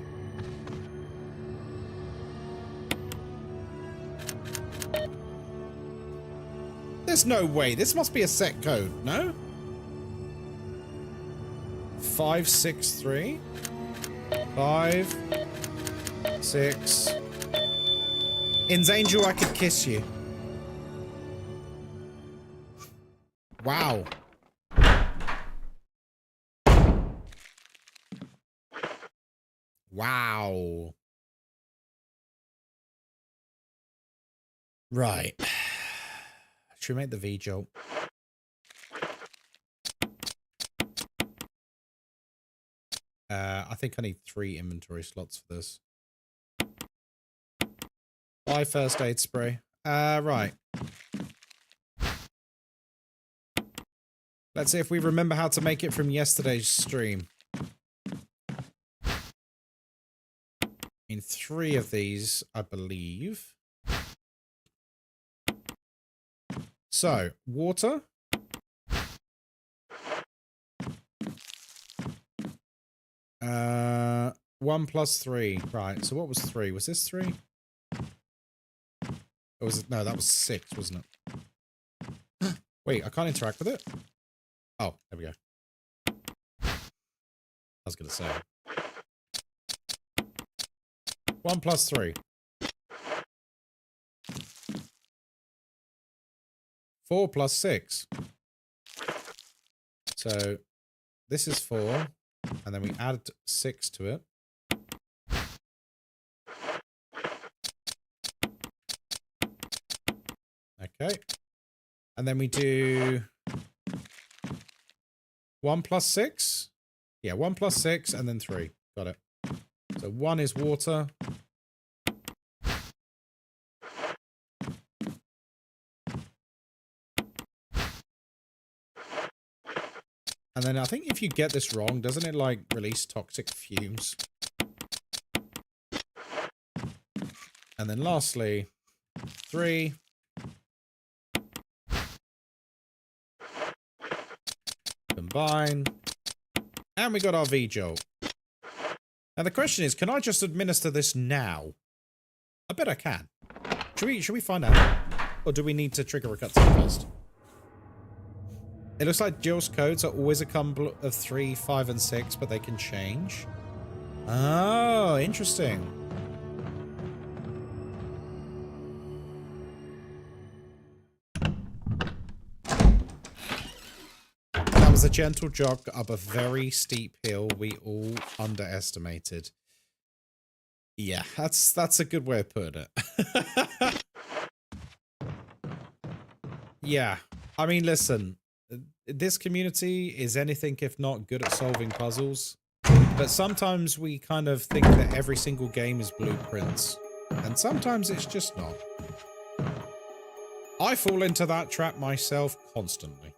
There's no way. This must be a set code, no? 5, 6, 3. 5, 6. In's Angel, I could kiss you. Wow. Wow. Right. Should we make the V-jolt? I think I need 3 inventory slots for this. Buy first aid spray. Right. Let's see if we remember how to make it from yesterday's stream. In 3 of these, I believe. So, water. Uh, 1 plus 3. Right, so what was 3? Was this 3? Or was it? No, that was 6, wasn't it? Wait, I can't interact with it? Oh, there we go. I was going to say. 1 plus 3. 4 plus 6. So, this is 4. And then we add 6 to it. Okay. And then we do 1 plus 6. Yeah, 1 plus 6 and then 3. Got it. So 1 is water. And then I think if you get this wrong, doesn't it like release toxic fumes? And then lastly, 3. Combine. And we got our V-Jolt. Now the question is, can I just administer this now? I bet I can. Should we find out? Or do we need to trigger a cutscene first? It looks like Jill's codes are always a combo of 3, 5, and 6, but they can change. Oh, interesting. That was a gentle jog up a very steep hill we all underestimated. Yeah, that's a good way of putting it. Yeah, I mean, listen. This community is anything if not good at solving puzzles, but sometimes we kind of think that every single game is blueprints, and sometimes it's just not. I fall into that trap myself constantly.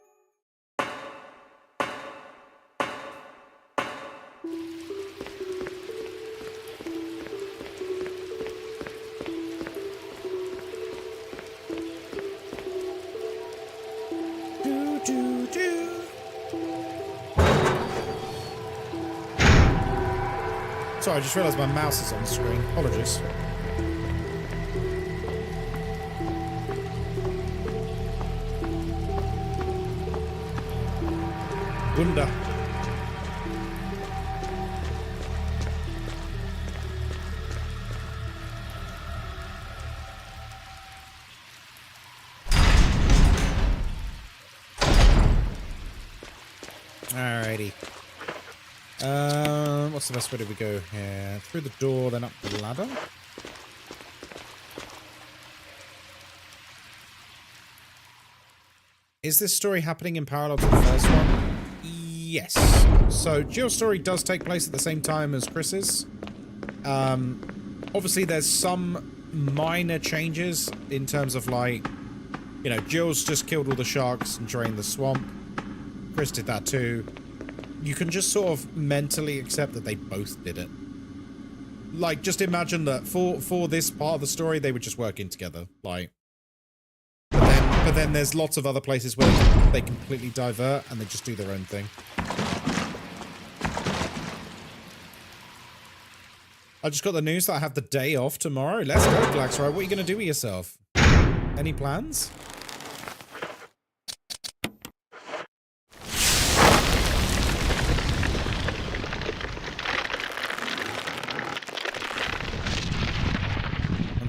Sorry, I just realised my mouse is on the screen. Apologies. Wunder. Alrighty. What's the best way do we go here? Through the door, then up the ladder. Is this story happening in parallel to the first one? Yes. So Jill's story does take place at the same time as Chris's. Obviously there's some minor changes in terms of like, you know, Jill's just killed all the sharks and drained the swamp. Chris did that too. You can just sort of mentally accept that they both did it. Like, just imagine that for this part of the story, they were just working together. Like, but then there's lots of other places where they completely divert and they just do their own thing. I just got the news that I have the day off tomorrow. Let's go, Glaxroy. What are you going to do with yourself? Any plans?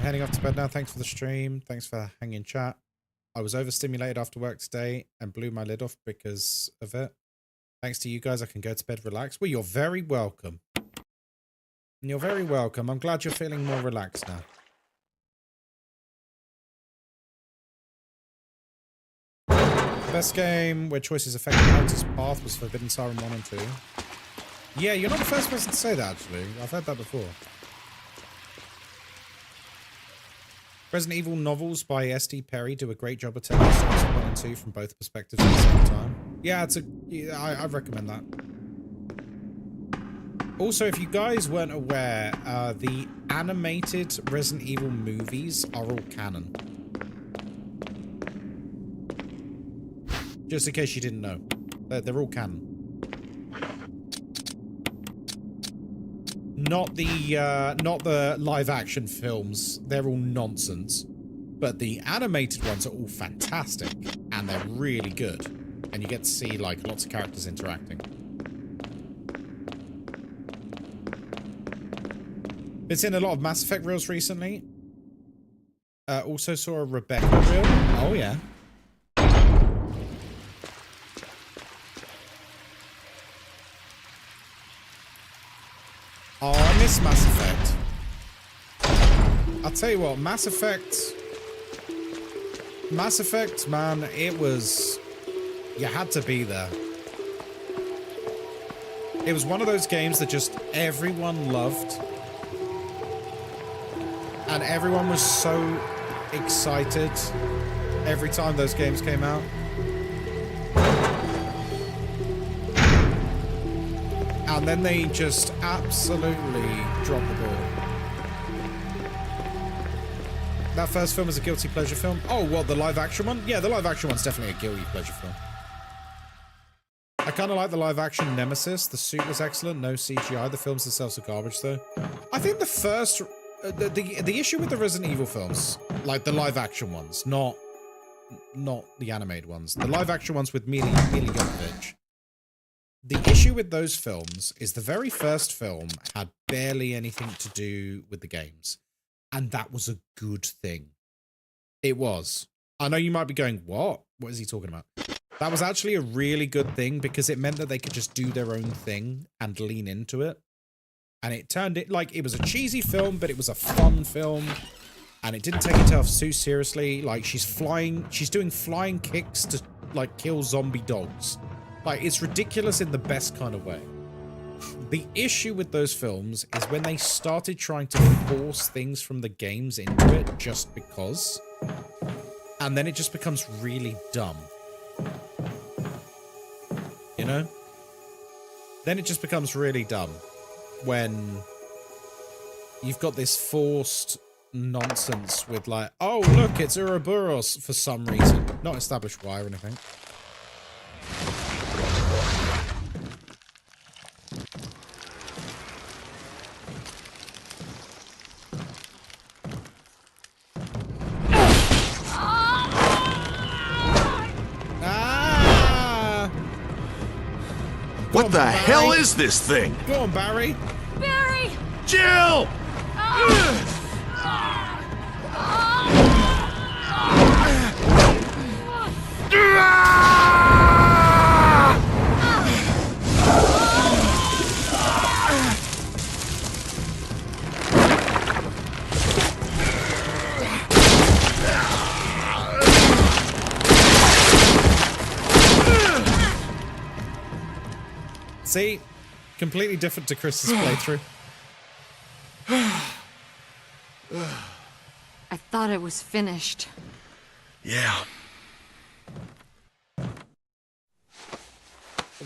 Heading off to bed now. Thanks for the stream. Thanks for hanging chat. I was overstimulated after work today and blew my lid off because of it. Thanks to you guys, I can go to bed relaxed. Well, you're very welcome. You're very welcome. I'm glad you're feeling more relaxed now. Best game where choices affect the character's path was Forbidden Siren 1 and 2. Yeah, you're not the first person to say that, actually. I've heard that before. Resident Evil novels by S.D. Perry do a great job of telling stories 1 and 2 from both perspectives at the same time. Yeah, I recommend that. Also, if you guys weren't aware, the animated Resident Evil movies are all canon. Just in case you didn't know. They're all canon. Not the live action films. They're all nonsense. But the animated ones are all fantastic. And they're really good. And you get to see, like, lots of characters interacting. Been seeing a lot of Mass Effect reels recently. Also saw a Rebecca reel. Oh, yeah. Oh, I miss Mass Effect. I'll tell you what, Mass Effect, man, it was... You had to be there. It was one of those games that just everyone loved. And everyone was so excited every time those games came out. And then they just absolutely dropped the ball. That first film was a guilty pleasure film. Oh, what, the live action one? Yeah, the live action one's definitely a guilty pleasure film. I kind of like the live action Nemesis. The suit was excellent. No CGI. The films themselves are garbage, though. I think the first... the issue with the Resident Evil films, like the live action ones, not the animated ones. The live action ones with Mila Jovovich. The issue with those films is the very first film had barely anything to do with the games. And that was a good thing. It was. I know you might be going, what? What is he talking about? That was actually a really good thing because it meant that they could just do their own thing and lean into it. And it turned it like it was a cheesy film, but it was a fun film. And it didn't take itself too seriously. Like she's doing flying kicks to like kill zombie dogs. Like, it's ridiculous in the best kind of way. The issue with those films is when they started trying to force things from the games into it just because. And then it just becomes really dumb. You know? Then it just becomes really dumb. When you've got this forced nonsense with like, oh, look, it's Ouroboros for some reason. Not established why or anything. What the hell is this thing? Go on, Barry. Barry! Jill! See? Completely different to Chris's playthrough. I thought it was finished. Yeah.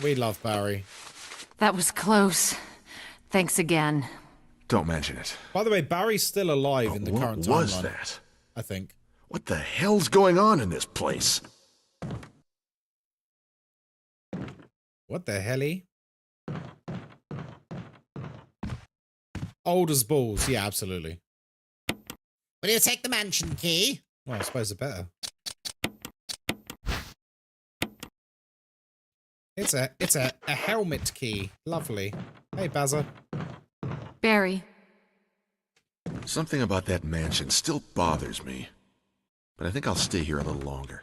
We love Barry. That was close. Thanks again. Don't mention it. By the way, Barry's still alive in the current timeline. What was that? I think. What the hell's going on in this place? What the helly? Old as balls. Yeah, absolutely. Will you take the mansion key? Well, I suppose it better. It's a helmet key. Lovely. Hey, Bazza. Barry. Something about that mansion still bothers me. But I think I'll stay here a little longer.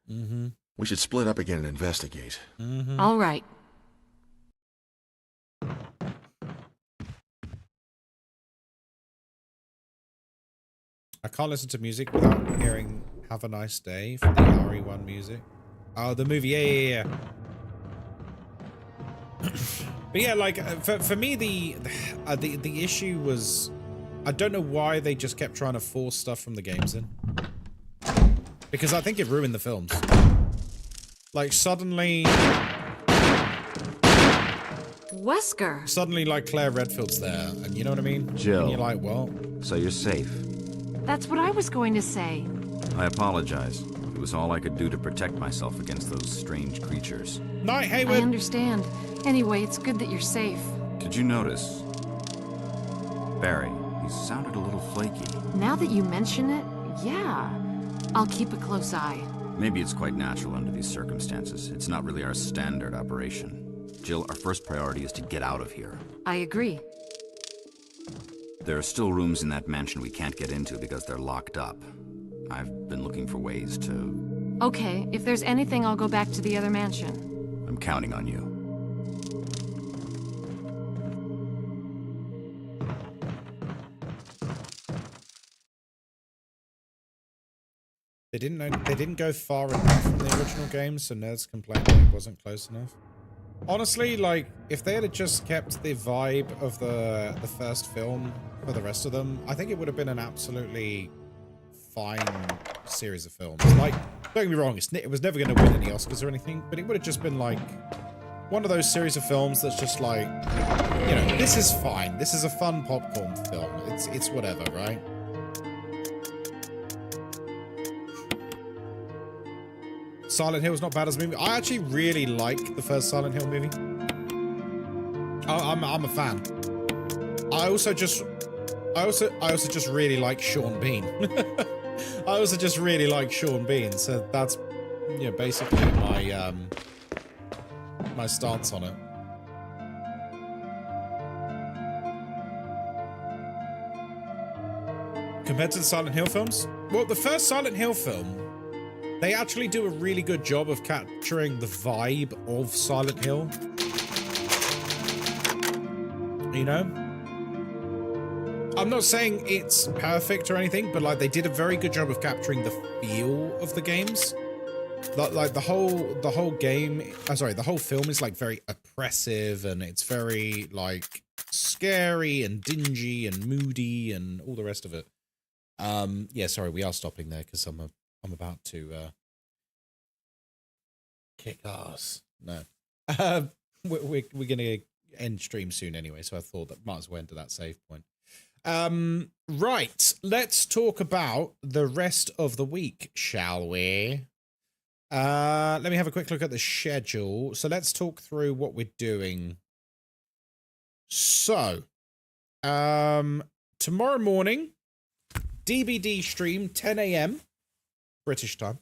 Mm-hmm. We should split up again and investigate. Mm-hmm. All right. I can't listen to music without hearing Have a Nice Day from the RE1 music. Oh, the movie. Yeah. But yeah, like, for me, the issue was I don't know why they just kept trying to force stuff from the games in. Because I think it ruined the films. Like, suddenly, Wesker! like, Claire Redfield's there, and you know what I mean? Jill. And you're like, well... So you're safe. That's what I was going to say. I apologize. It was all I could do to protect myself against those strange creatures. Night, I Hayward! understand. Anyway, it's good that you're safe. Did you notice? Barry, he sounded a little flaky. Now that you mention it, yeah. I'll keep a close eye. Maybe it's quite natural under these circumstances. It's not really our standard operation. Jill, our first priority is to get out of here. I agree. There are still rooms in that mansion we can't get into because they're locked up. I've been looking for ways to... Okay, if there's anything, I'll go back to the other mansion. I'm counting on you. They didn't go far enough from the original game, so nerds complained that it wasn't close enough. Honestly, like, if they had just kept the vibe of the first film for the rest of them, I think it would have been an absolutely fine series of films. Like, don't get me wrong, it was never going to win any Oscars or anything, but it would have just been like one of those series of films that's just like, you know, this is fine. This is a fun popcorn film. It's whatever, right? Silent Hill's not bad as a movie. I actually really like the first Silent Hill movie. I'm a fan. I also just really like Sean Bean. I also just really like Sean Bean. So that's, you know, basically my my stance on it. Compared to the Silent Hill films, well, the first Silent Hill film, they actually do a really good job of capturing the vibe of Silent Hill. You know? I'm not saying it's perfect or anything, but like they did a very good job of capturing the feel of the games. Like the whole game, sorry, the whole film is like very oppressive and it's very like scary and dingy and moody and all the rest of it. Yeah, sorry, we are stopping there because I'm about to kick ass. No. We're going to end stream soon anyway, so I thought that might as well end to that save point. Right, let's talk about the rest of the week, shall we? Let me have a quick look at the schedule. So let's talk through what we're doing. So, tomorrow morning, DBD stream, 10 a.m. British time.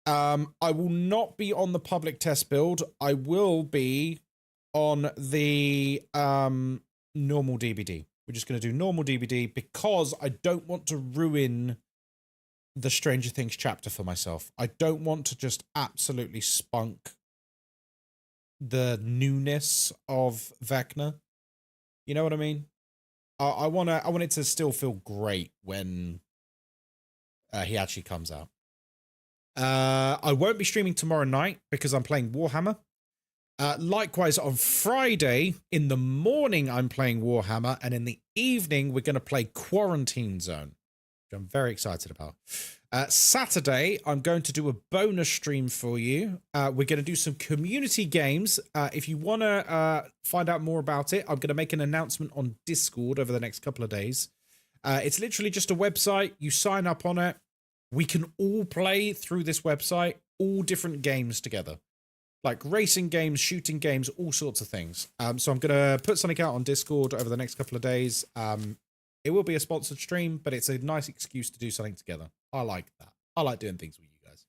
I will not be on the public test build. I will be on the normal DBD. We're just going to do normal DBD because I don't want to ruin the Stranger Things chapter for myself. I don't want to just absolutely spunk the newness of Vecna. You know what I mean? I want it to still feel great when he actually comes out. I won't be streaming tomorrow night because I'm playing Warhammer. Likewise, on Friday, in the morning, I'm playing Warhammer, and in the evening, we're going to play Quarantine Zone, which I'm very excited about. Saturday, I'm going to do a bonus stream for you. We're going to do some community games. If you want to find out more about it, I'm going to make an announcement on Discord over the next couple of days. It's literally just a website. You sign up on it. We can all play through this website, all different games together. Like racing games, shooting games, all sorts of things. So I'm going to put something out on Discord over the next couple of days. It will be a sponsored stream, but it's a nice excuse to do something together. I like that. I like doing things with you guys.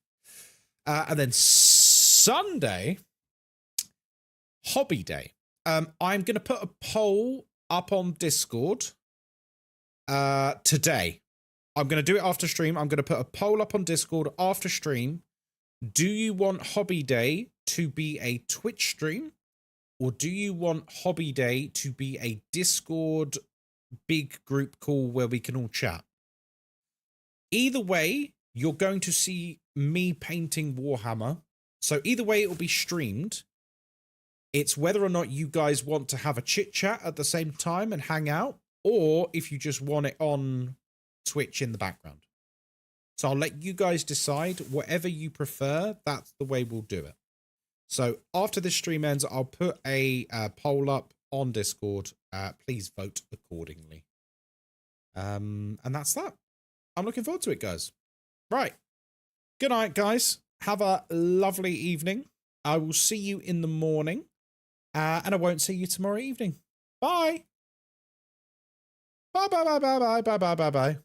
And then Sunday, Hobby Day. I'm going to put a poll up on Discord today. I'm going to do it after stream. I'm going to put a poll up on Discord after stream. Do you want Hobby Day to be a Twitch stream? Or do you want Hobby Day to be a Discord big group call where we can all chat? Either way, you're going to see me painting Warhammer. So either way, it will be streamed. It's whether or not you guys want to have a chit chat at the same time and hang out, or if you just want it on Twitch in the background. So I'll let you guys decide. Whatever you prefer, that's the way we'll do it. So after this stream ends, I'll put a poll up on Discord. Please vote accordingly. And that's that. I'm looking forward to it, guys. Right. Good night, guys. Have a lovely evening. I will see you in the morning. And I won't see you tomorrow evening. Bye. Bye, bye, bye, bye, bye, bye, bye, bye, bye.